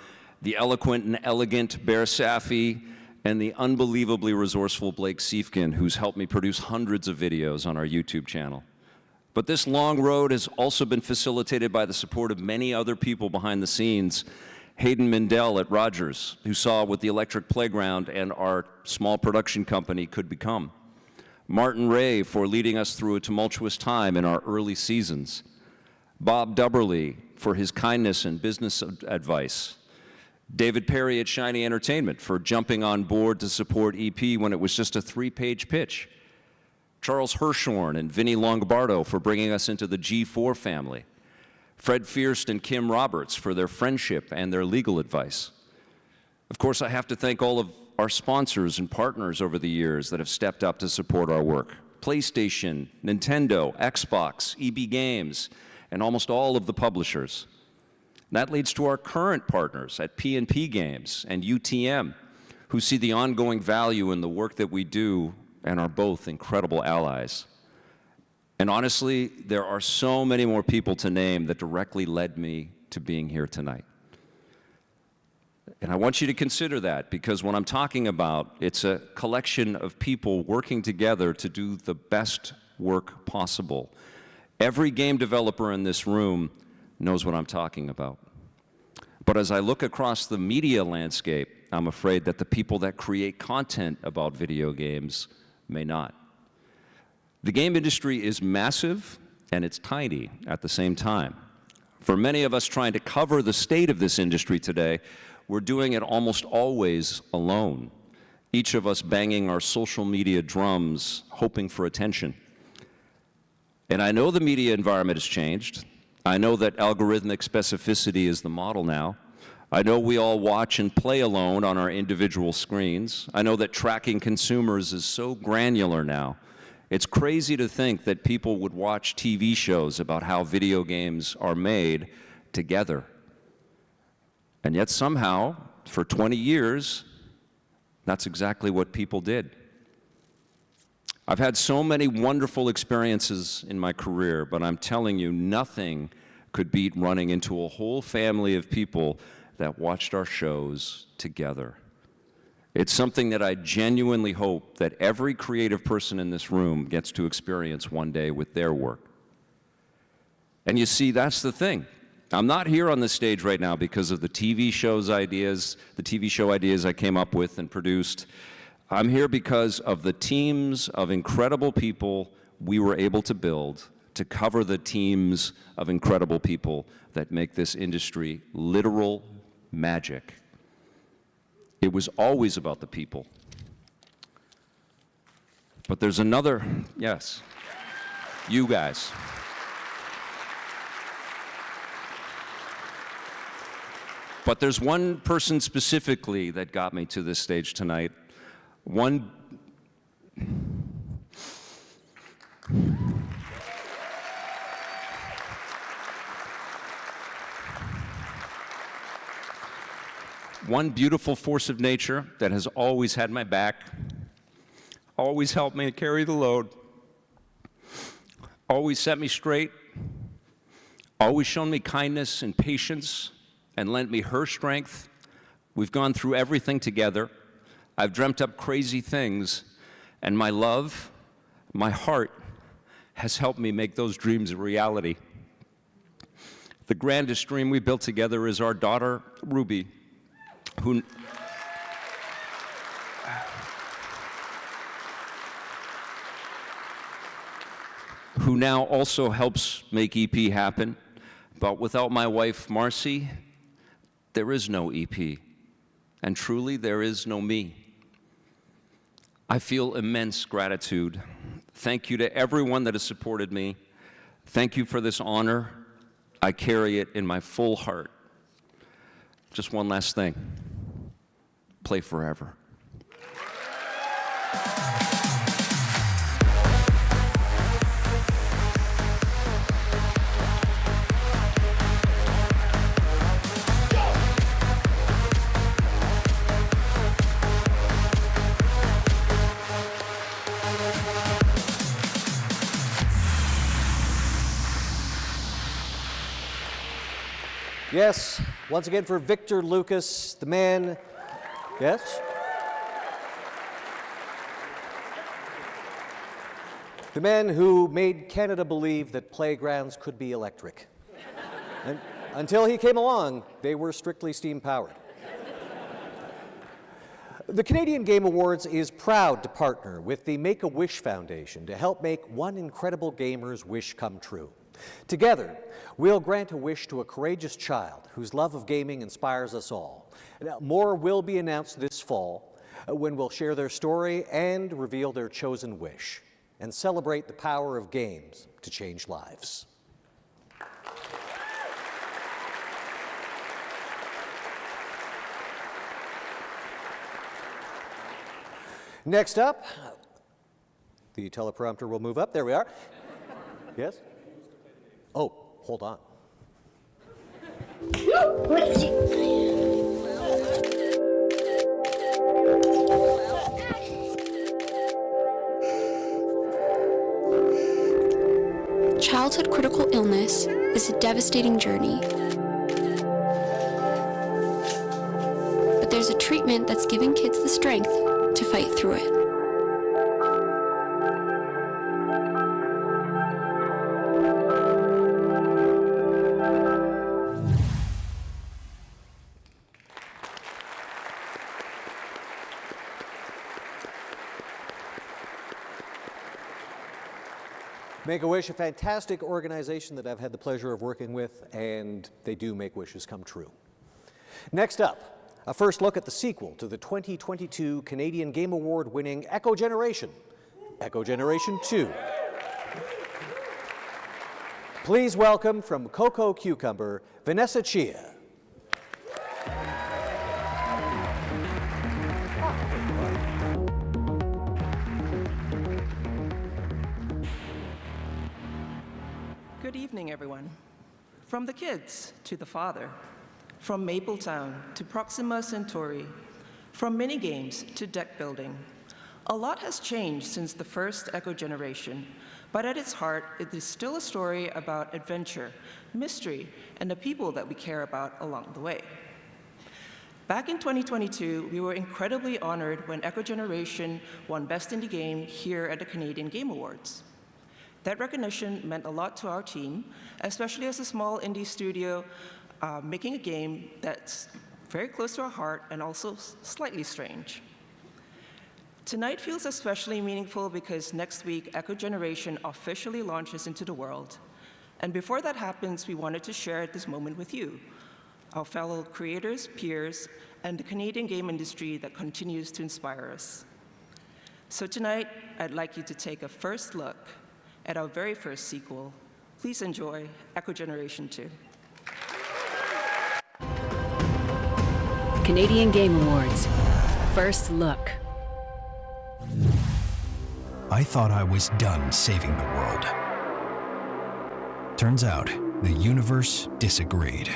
the eloquent and elegant Bear Safi, and the unbelievably resourceful Blake Siefkin, who's helped me produce hundreds of videos on our YouTube channel. But this long road has also been facilitated by the support of many other people behind the scenes. Hayden Mindell at Rogers, who saw what the Electric Playground and our small production company could become. Martin Ray for leading us through a tumultuous time in our early seasons. Bob Dubberly for his kindness and business advice. David Perry at Shiny Entertainment for jumping on board to support EP when it was just a 3-page pitch. Charles Hirschhorn and Vinny Longobardo for bringing us into the G4 family. Fred Fierst and Kim Roberts for their friendship and their legal advice. Of course, I have to thank all of our sponsors and partners over the years that have stepped up to support our work. PlayStation, Nintendo, Xbox, EB Games, and almost all of the publishers. That leads to our current partners at P&P Games and UTM, who see the ongoing value in the work that we do and are both incredible allies. And honestly, there are so many more people to name that directly led me to being here tonight. And I want you to consider that, because what I'm talking about, it's a collection of people working together to do the best work possible. Every game developer in this room knows what I'm talking about. But as I look across the media landscape, I'm afraid that the people that create content about video games may not. The game industry is massive and it's tiny at the same time. For many of us trying to cover the state of this industry today, we're doing it almost always alone, each of us banging our social media drums, hoping for attention. And I know the media environment has changed. I know that algorithmic specificity is the model now. I know we all watch and play alone on our individual screens. I know that tracking consumers is so granular now. It's crazy to think that people would watch TV shows about how video games are made together. And yet somehow, for 20 years, that's exactly what people did. I've had so many wonderful experiences in my career, but I'm telling you, nothing could beat running into a whole family of people that watched our shows together. It's something that I genuinely hope that every creative person in this room gets to experience one day with their work. And you see, that's the thing. I'm not here on this stage right now because of the TV show ideas I came up with and produced. I'm here because of the teams of incredible people we were able to build to cover the teams of incredible people that make this industry literal magic. It was always about the people. But there's another, yes, you guys. But there's one person specifically that got me to this stage tonight. One beautiful force of nature that has always had my back, always helped me carry the load, always set me straight, always shown me kindness and patience and lent me her strength. We've gone through everything together. I've dreamt up crazy things, and my love, my heart, has helped me make those dreams a reality. The grandest dream we built together is our daughter, Ruby, who now also helps make EP happen. But without my wife, Marcy, there is no EP. And truly, there is no me. I feel immense gratitude. Thank you to everyone that has supported me. Thank you for this honor. I carry it in my full heart. Just one last thing. Play forever. Yes, once again for Victor Lucas, the man, yes? The man who made Canada believe that playgrounds could be electric. And until he came along, they were strictly steam-powered. The Canadian Game Awards is proud to partner with the Make-A-Wish Foundation to help make one incredible gamer's wish come true. Together, we'll grant a wish to a courageous child whose love of gaming inspires us all. Now, more will be announced this fall when we'll share their story and reveal their chosen wish and celebrate the power of games to change lives. Next up, the teleprompter will move up. There we are. Yes? Oh, hold on. Childhood critical illness is a devastating journey. But there's a treatment that's giving kids the strength to fight through it. Make-A-Wish, a fantastic organization that I've had the pleasure of working with, and they do make wishes come true. Next up, a first look at the sequel to the 2022 Canadian Game Award winning Echo Generation, Echo Generation 2. Please welcome from Coco Cucumber, Vanessa Chia. Good evening, everyone. From the kids to the father, from Mapletown to Proxima Centauri, from minigames to deck building. A lot has changed since the first Echo Generation, but at its heart, it is still a story about adventure, mystery, and the people that we care about along the way. Back in 2022, we were incredibly honored when Echo Generation won Best Indie Game here at the Canadian Game Awards. That recognition meant a lot to our team, especially as a small indie studio making a game that's very close to our heart and also slightly strange. Tonight feels especially meaningful because next week, Echo Generation officially launches into the world. And before that happens, we wanted to share this moment with you, our fellow creators, peers, and the Canadian game industry that continues to inspire us. So tonight, I'd like you to take a first look at our very first sequel. Please enjoy Echo Generation 2. Canadian Game Awards. First look. I thought I was done saving the world. Turns out, the universe disagreed.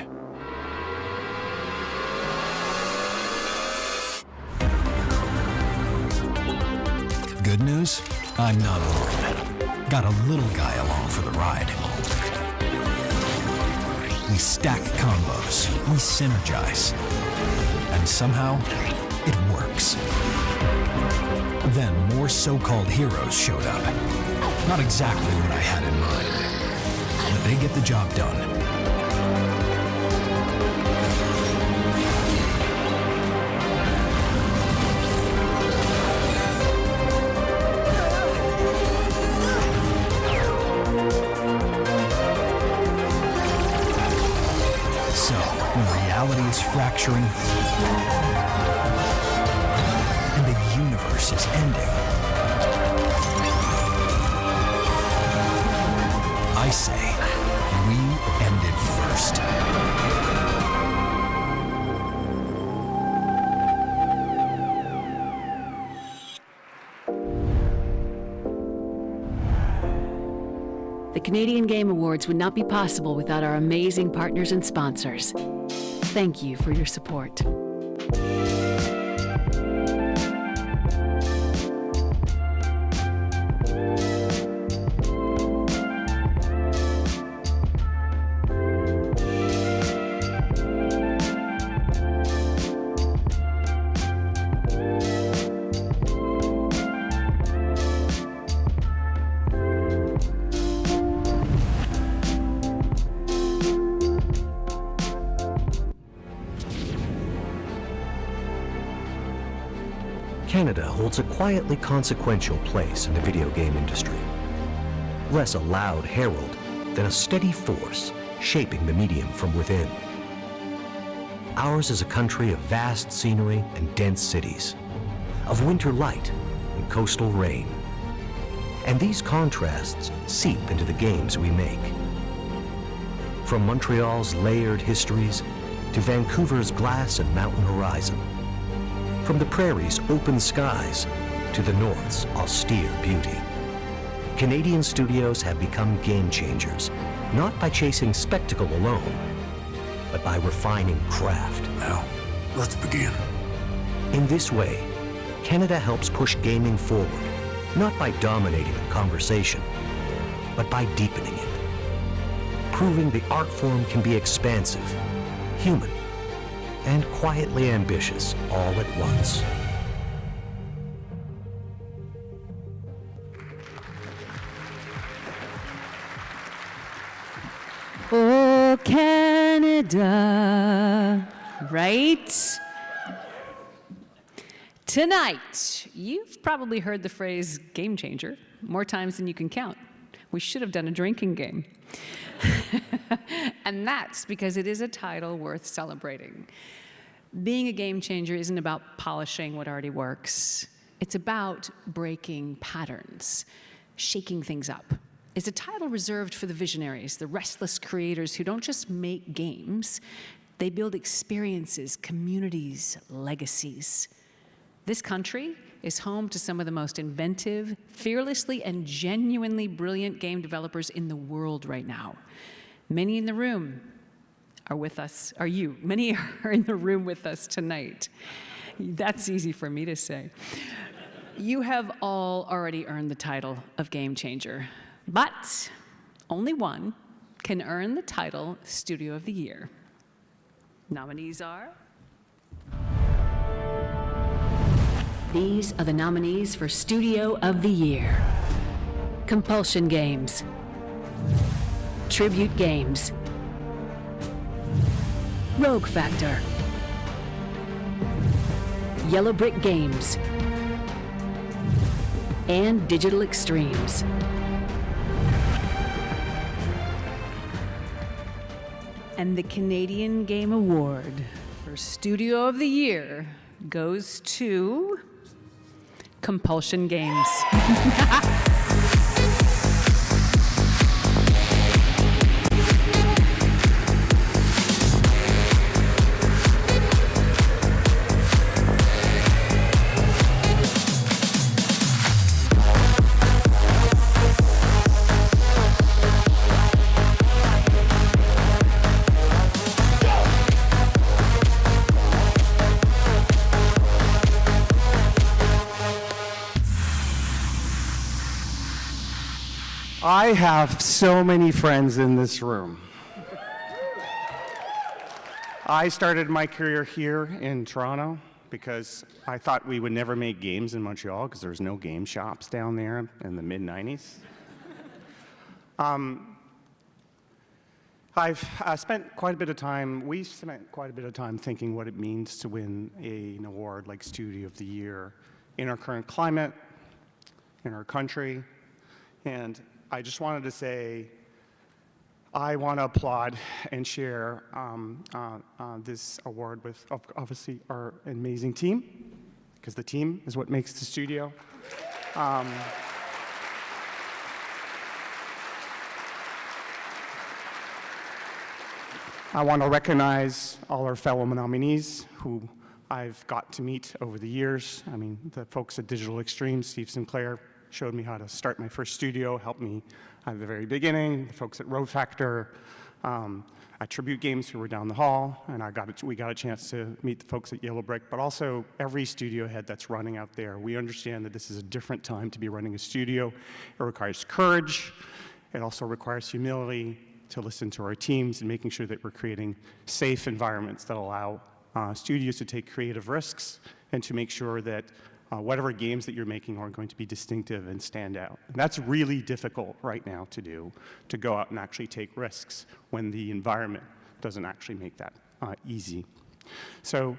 Good news? I'm not alone. Got a little guy along for the ride. We stack combos, we synergize, and somehow, it works. Then more so-called heroes showed up. Not exactly what I had in mind, but they get the job done. So, when reality is fracturing, and the universe is ending, I say, we ended first. The Canadian Game Awards would not be possible without our amazing partners and sponsors. Thank you for your support. Canada holds a quietly consequential place in the video game industry. Less a loud herald than a steady force shaping the medium from within. Ours is a country of vast scenery and dense cities, of winter light and coastal rain. And these contrasts seep into the games we make. From Montreal's layered histories to Vancouver's glass and mountain horizon. From the prairie's open skies to the North's austere beauty. Canadian studios have become game changers, not by chasing spectacle alone, but by refining craft. Now, let's begin. In this way, Canada helps push gaming forward, not by dominating the conversation, but by deepening it. Proving the art form can be expansive, human, and quietly ambitious all at once. Oh, Canada, right? Tonight, you've probably heard the phrase game changer more times than you can count. We should have done a drinking game. And that's because it is a title worth celebrating. Being a game changer isn't about polishing what already works. It's about breaking patterns, shaking things up. It's a title reserved for the visionaries, the restless creators who don't just make games, they build experiences, communities, legacies. This country is home to some of the most inventive, fearlessly and genuinely brilliant game developers in the world right now. Many in the room are with us, many are in the room with us tonight. That's easy for me to say. You have all already earned the title of Game Changer, but only one can earn the title Studio of the Year. Nominees are? These are the nominees for Studio of the Year. Compulsion Games, Tribute Games, Rogue Factor, Yellow Brick Games, and Digital Extremes. And the Canadian Game Award for Studio of the Year goes to Compulsion Games. I have so many friends in this room. I started my career here in Toronto because I thought we would never make games in Montreal because there's no game shops down there in the mid-90s. I've spent quite a bit of time, we spent quite a bit of time thinking what it means to win an award like Studio of the Year in our current climate, in our country. And I just wanted to say, I want to applaud and share this award with, obviously, our amazing team, because the team is what makes the studio. I want to recognize all our fellow nominees who I've got to meet over the years. I mean, the folks at Digital Extreme, Steve Sinclair, showed me how to start my first studio, helped me at the very beginning. The folks at Road Factor, at Tribute Games who were down the hall, and we got a chance to meet the folks at Yellow Brick, but also every studio head that's running out there. We understand that this is a different time to be running a studio. It requires courage. It also requires humility to listen to our teams and making sure that we're creating safe environments that allow studios to take creative risks and to make sure that whatever games that you're making are going to be distinctive and stand out. And that's really difficult right now to do, to go out and actually take risks when the environment doesn't actually make that easy. So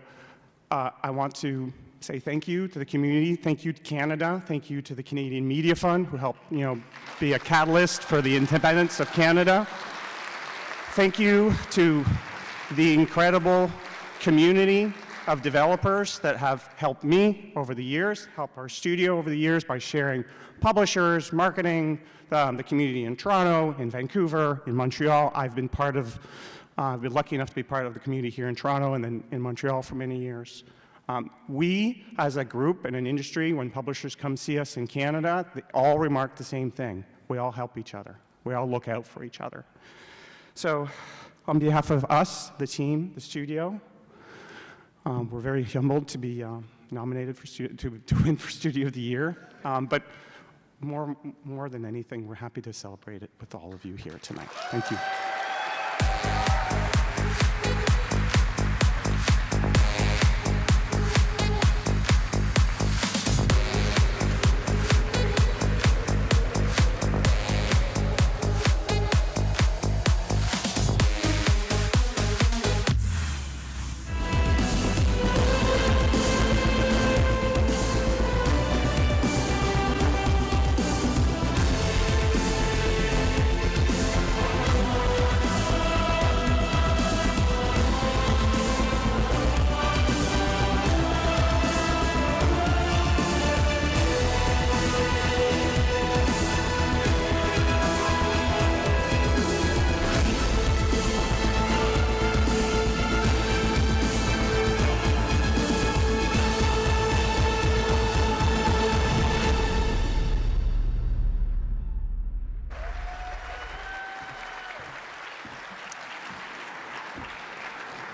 I want to say thank you to the community, thank you to Canada, thank you to the Canadian Media Fund who helped be a catalyst for the independence of Canada. Thank you to the incredible community of developers that have helped me over the years, helped our studio over the years by sharing publishers, marketing, the community in Toronto, in Vancouver, in Montreal. I've been lucky enough to be part of the community here in Toronto and then in Montreal for many years. We, as a group and an industry, when publishers come see us in Canada, they all remark the same thing. We all help each other. We all look out for each other. So on behalf of us, the team, the studio, we're very humbled to be nominated for to win for Studio of the Year. But more than anything, we're happy to celebrate it with all of you here tonight. Thank you.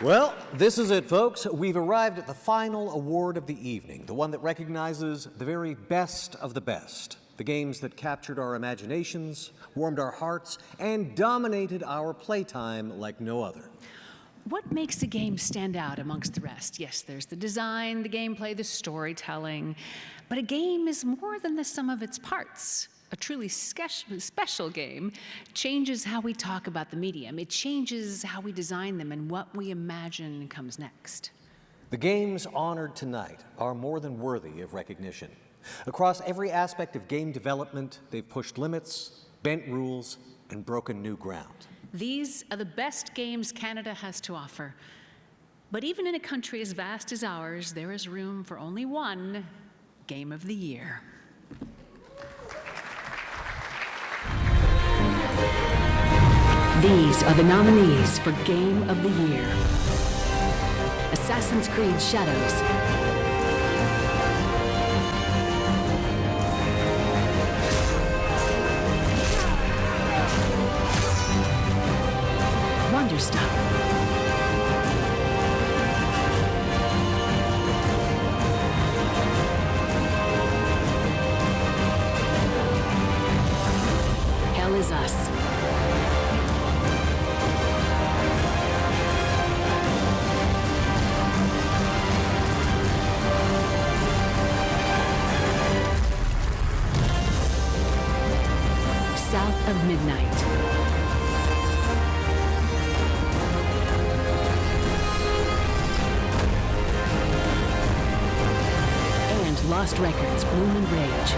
Well, this is it, folks. We've arrived at the final award of the evening, the one that recognizes the very best of the best. The games that captured our imaginations, warmed our hearts, and dominated our playtime like no other. What makes a game stand out amongst the rest? Yes, there's the design, the gameplay, the storytelling, but a game is more than the sum of its parts. A truly special game changes how we talk about the medium. It changes how we design them and what we imagine comes next. The games honored tonight are more than worthy of recognition. Across every aspect of game development, they've pushed limits, bent rules, and broken new ground. These are the best games Canada has to offer. But even in a country as vast as ours, there is room for only one Game of the Year. These are the nominees for Game of the Year. Assassin's Creed Shadows. Wonderstop. Hell is Us. of Midnight. And Lost Records, Bloom and Rage.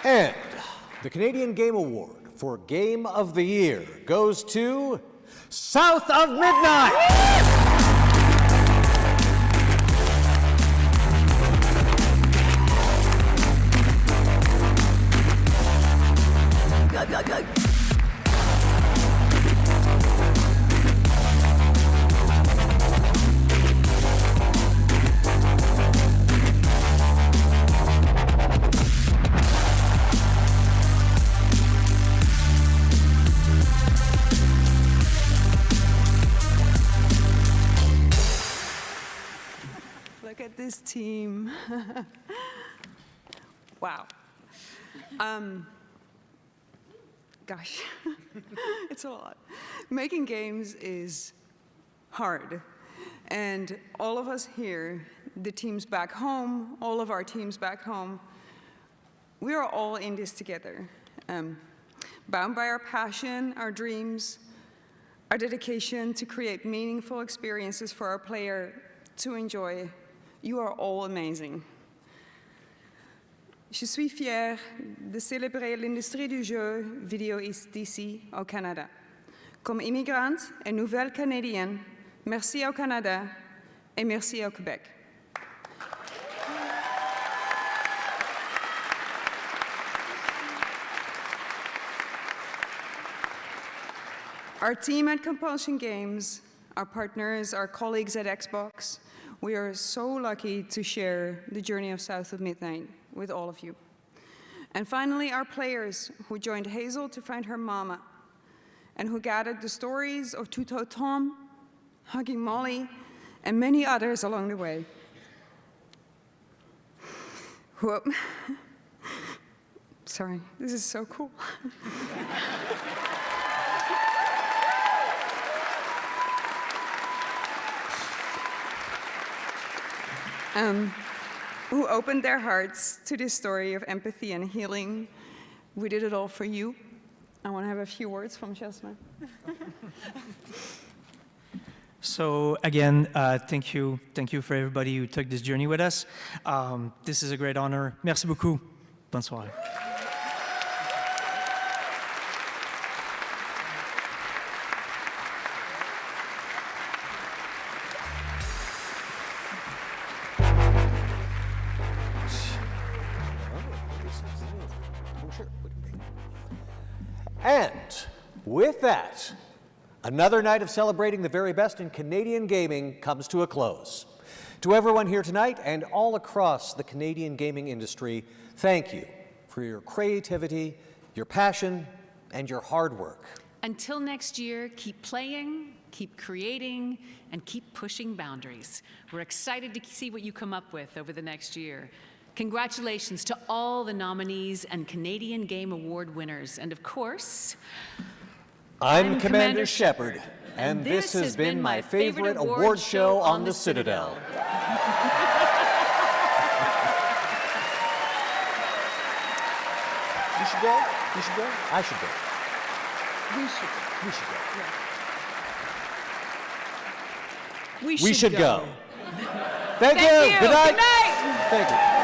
And the Canadian Game Award for Game of the Year goes to South of Midnight! Look at this team. Wow. Gosh, it's a lot. Making games is hard. And all of us here, the teams back home, all of our teams back home, we are all in this together. Bound by our passion, our dreams, our dedication to create meaningful experiences for our player to enjoy. You are all amazing. Je suis fière de célébrer l'industrie du jeu vidéo d'ici au Canada. Comme immigrante et nouvelle Canadienne, merci au Canada et merci au Québec. Our team at Compulsion Games, our partners, our colleagues at Xbox, we are so lucky to share the journey of South of Midnight with all of you. And finally, our players who joined Hazel to find her mama and who gathered the stories of Tuto Tom, Hugging Molly, and many others along the way. Whoop. Sorry, this is so cool. Who opened their hearts to this story of empathy and healing. We did it all for you. I want to have a few words from Jasmine. So again, thank you for everybody who took this journey with us. This is a great honor. Merci beaucoup. Bonne soirée. And with that, another night of celebrating the very best in Canadian gaming comes to a close. To everyone here tonight and all across the Canadian gaming industry, thank you for your creativity, your passion, and your hard work. Until next year, keep playing, keep creating, and keep pushing boundaries. We're excited to see what you come up with over the next year. Congratulations to all the nominees and Canadian Game Award winners. And of course, I'm Commander Shepard, and this has been my favorite award show on the Citadel. You should go? You should go? I should go. We should go. We should go. Yeah. We should go. Thank you. Good night. Good night. Thank you.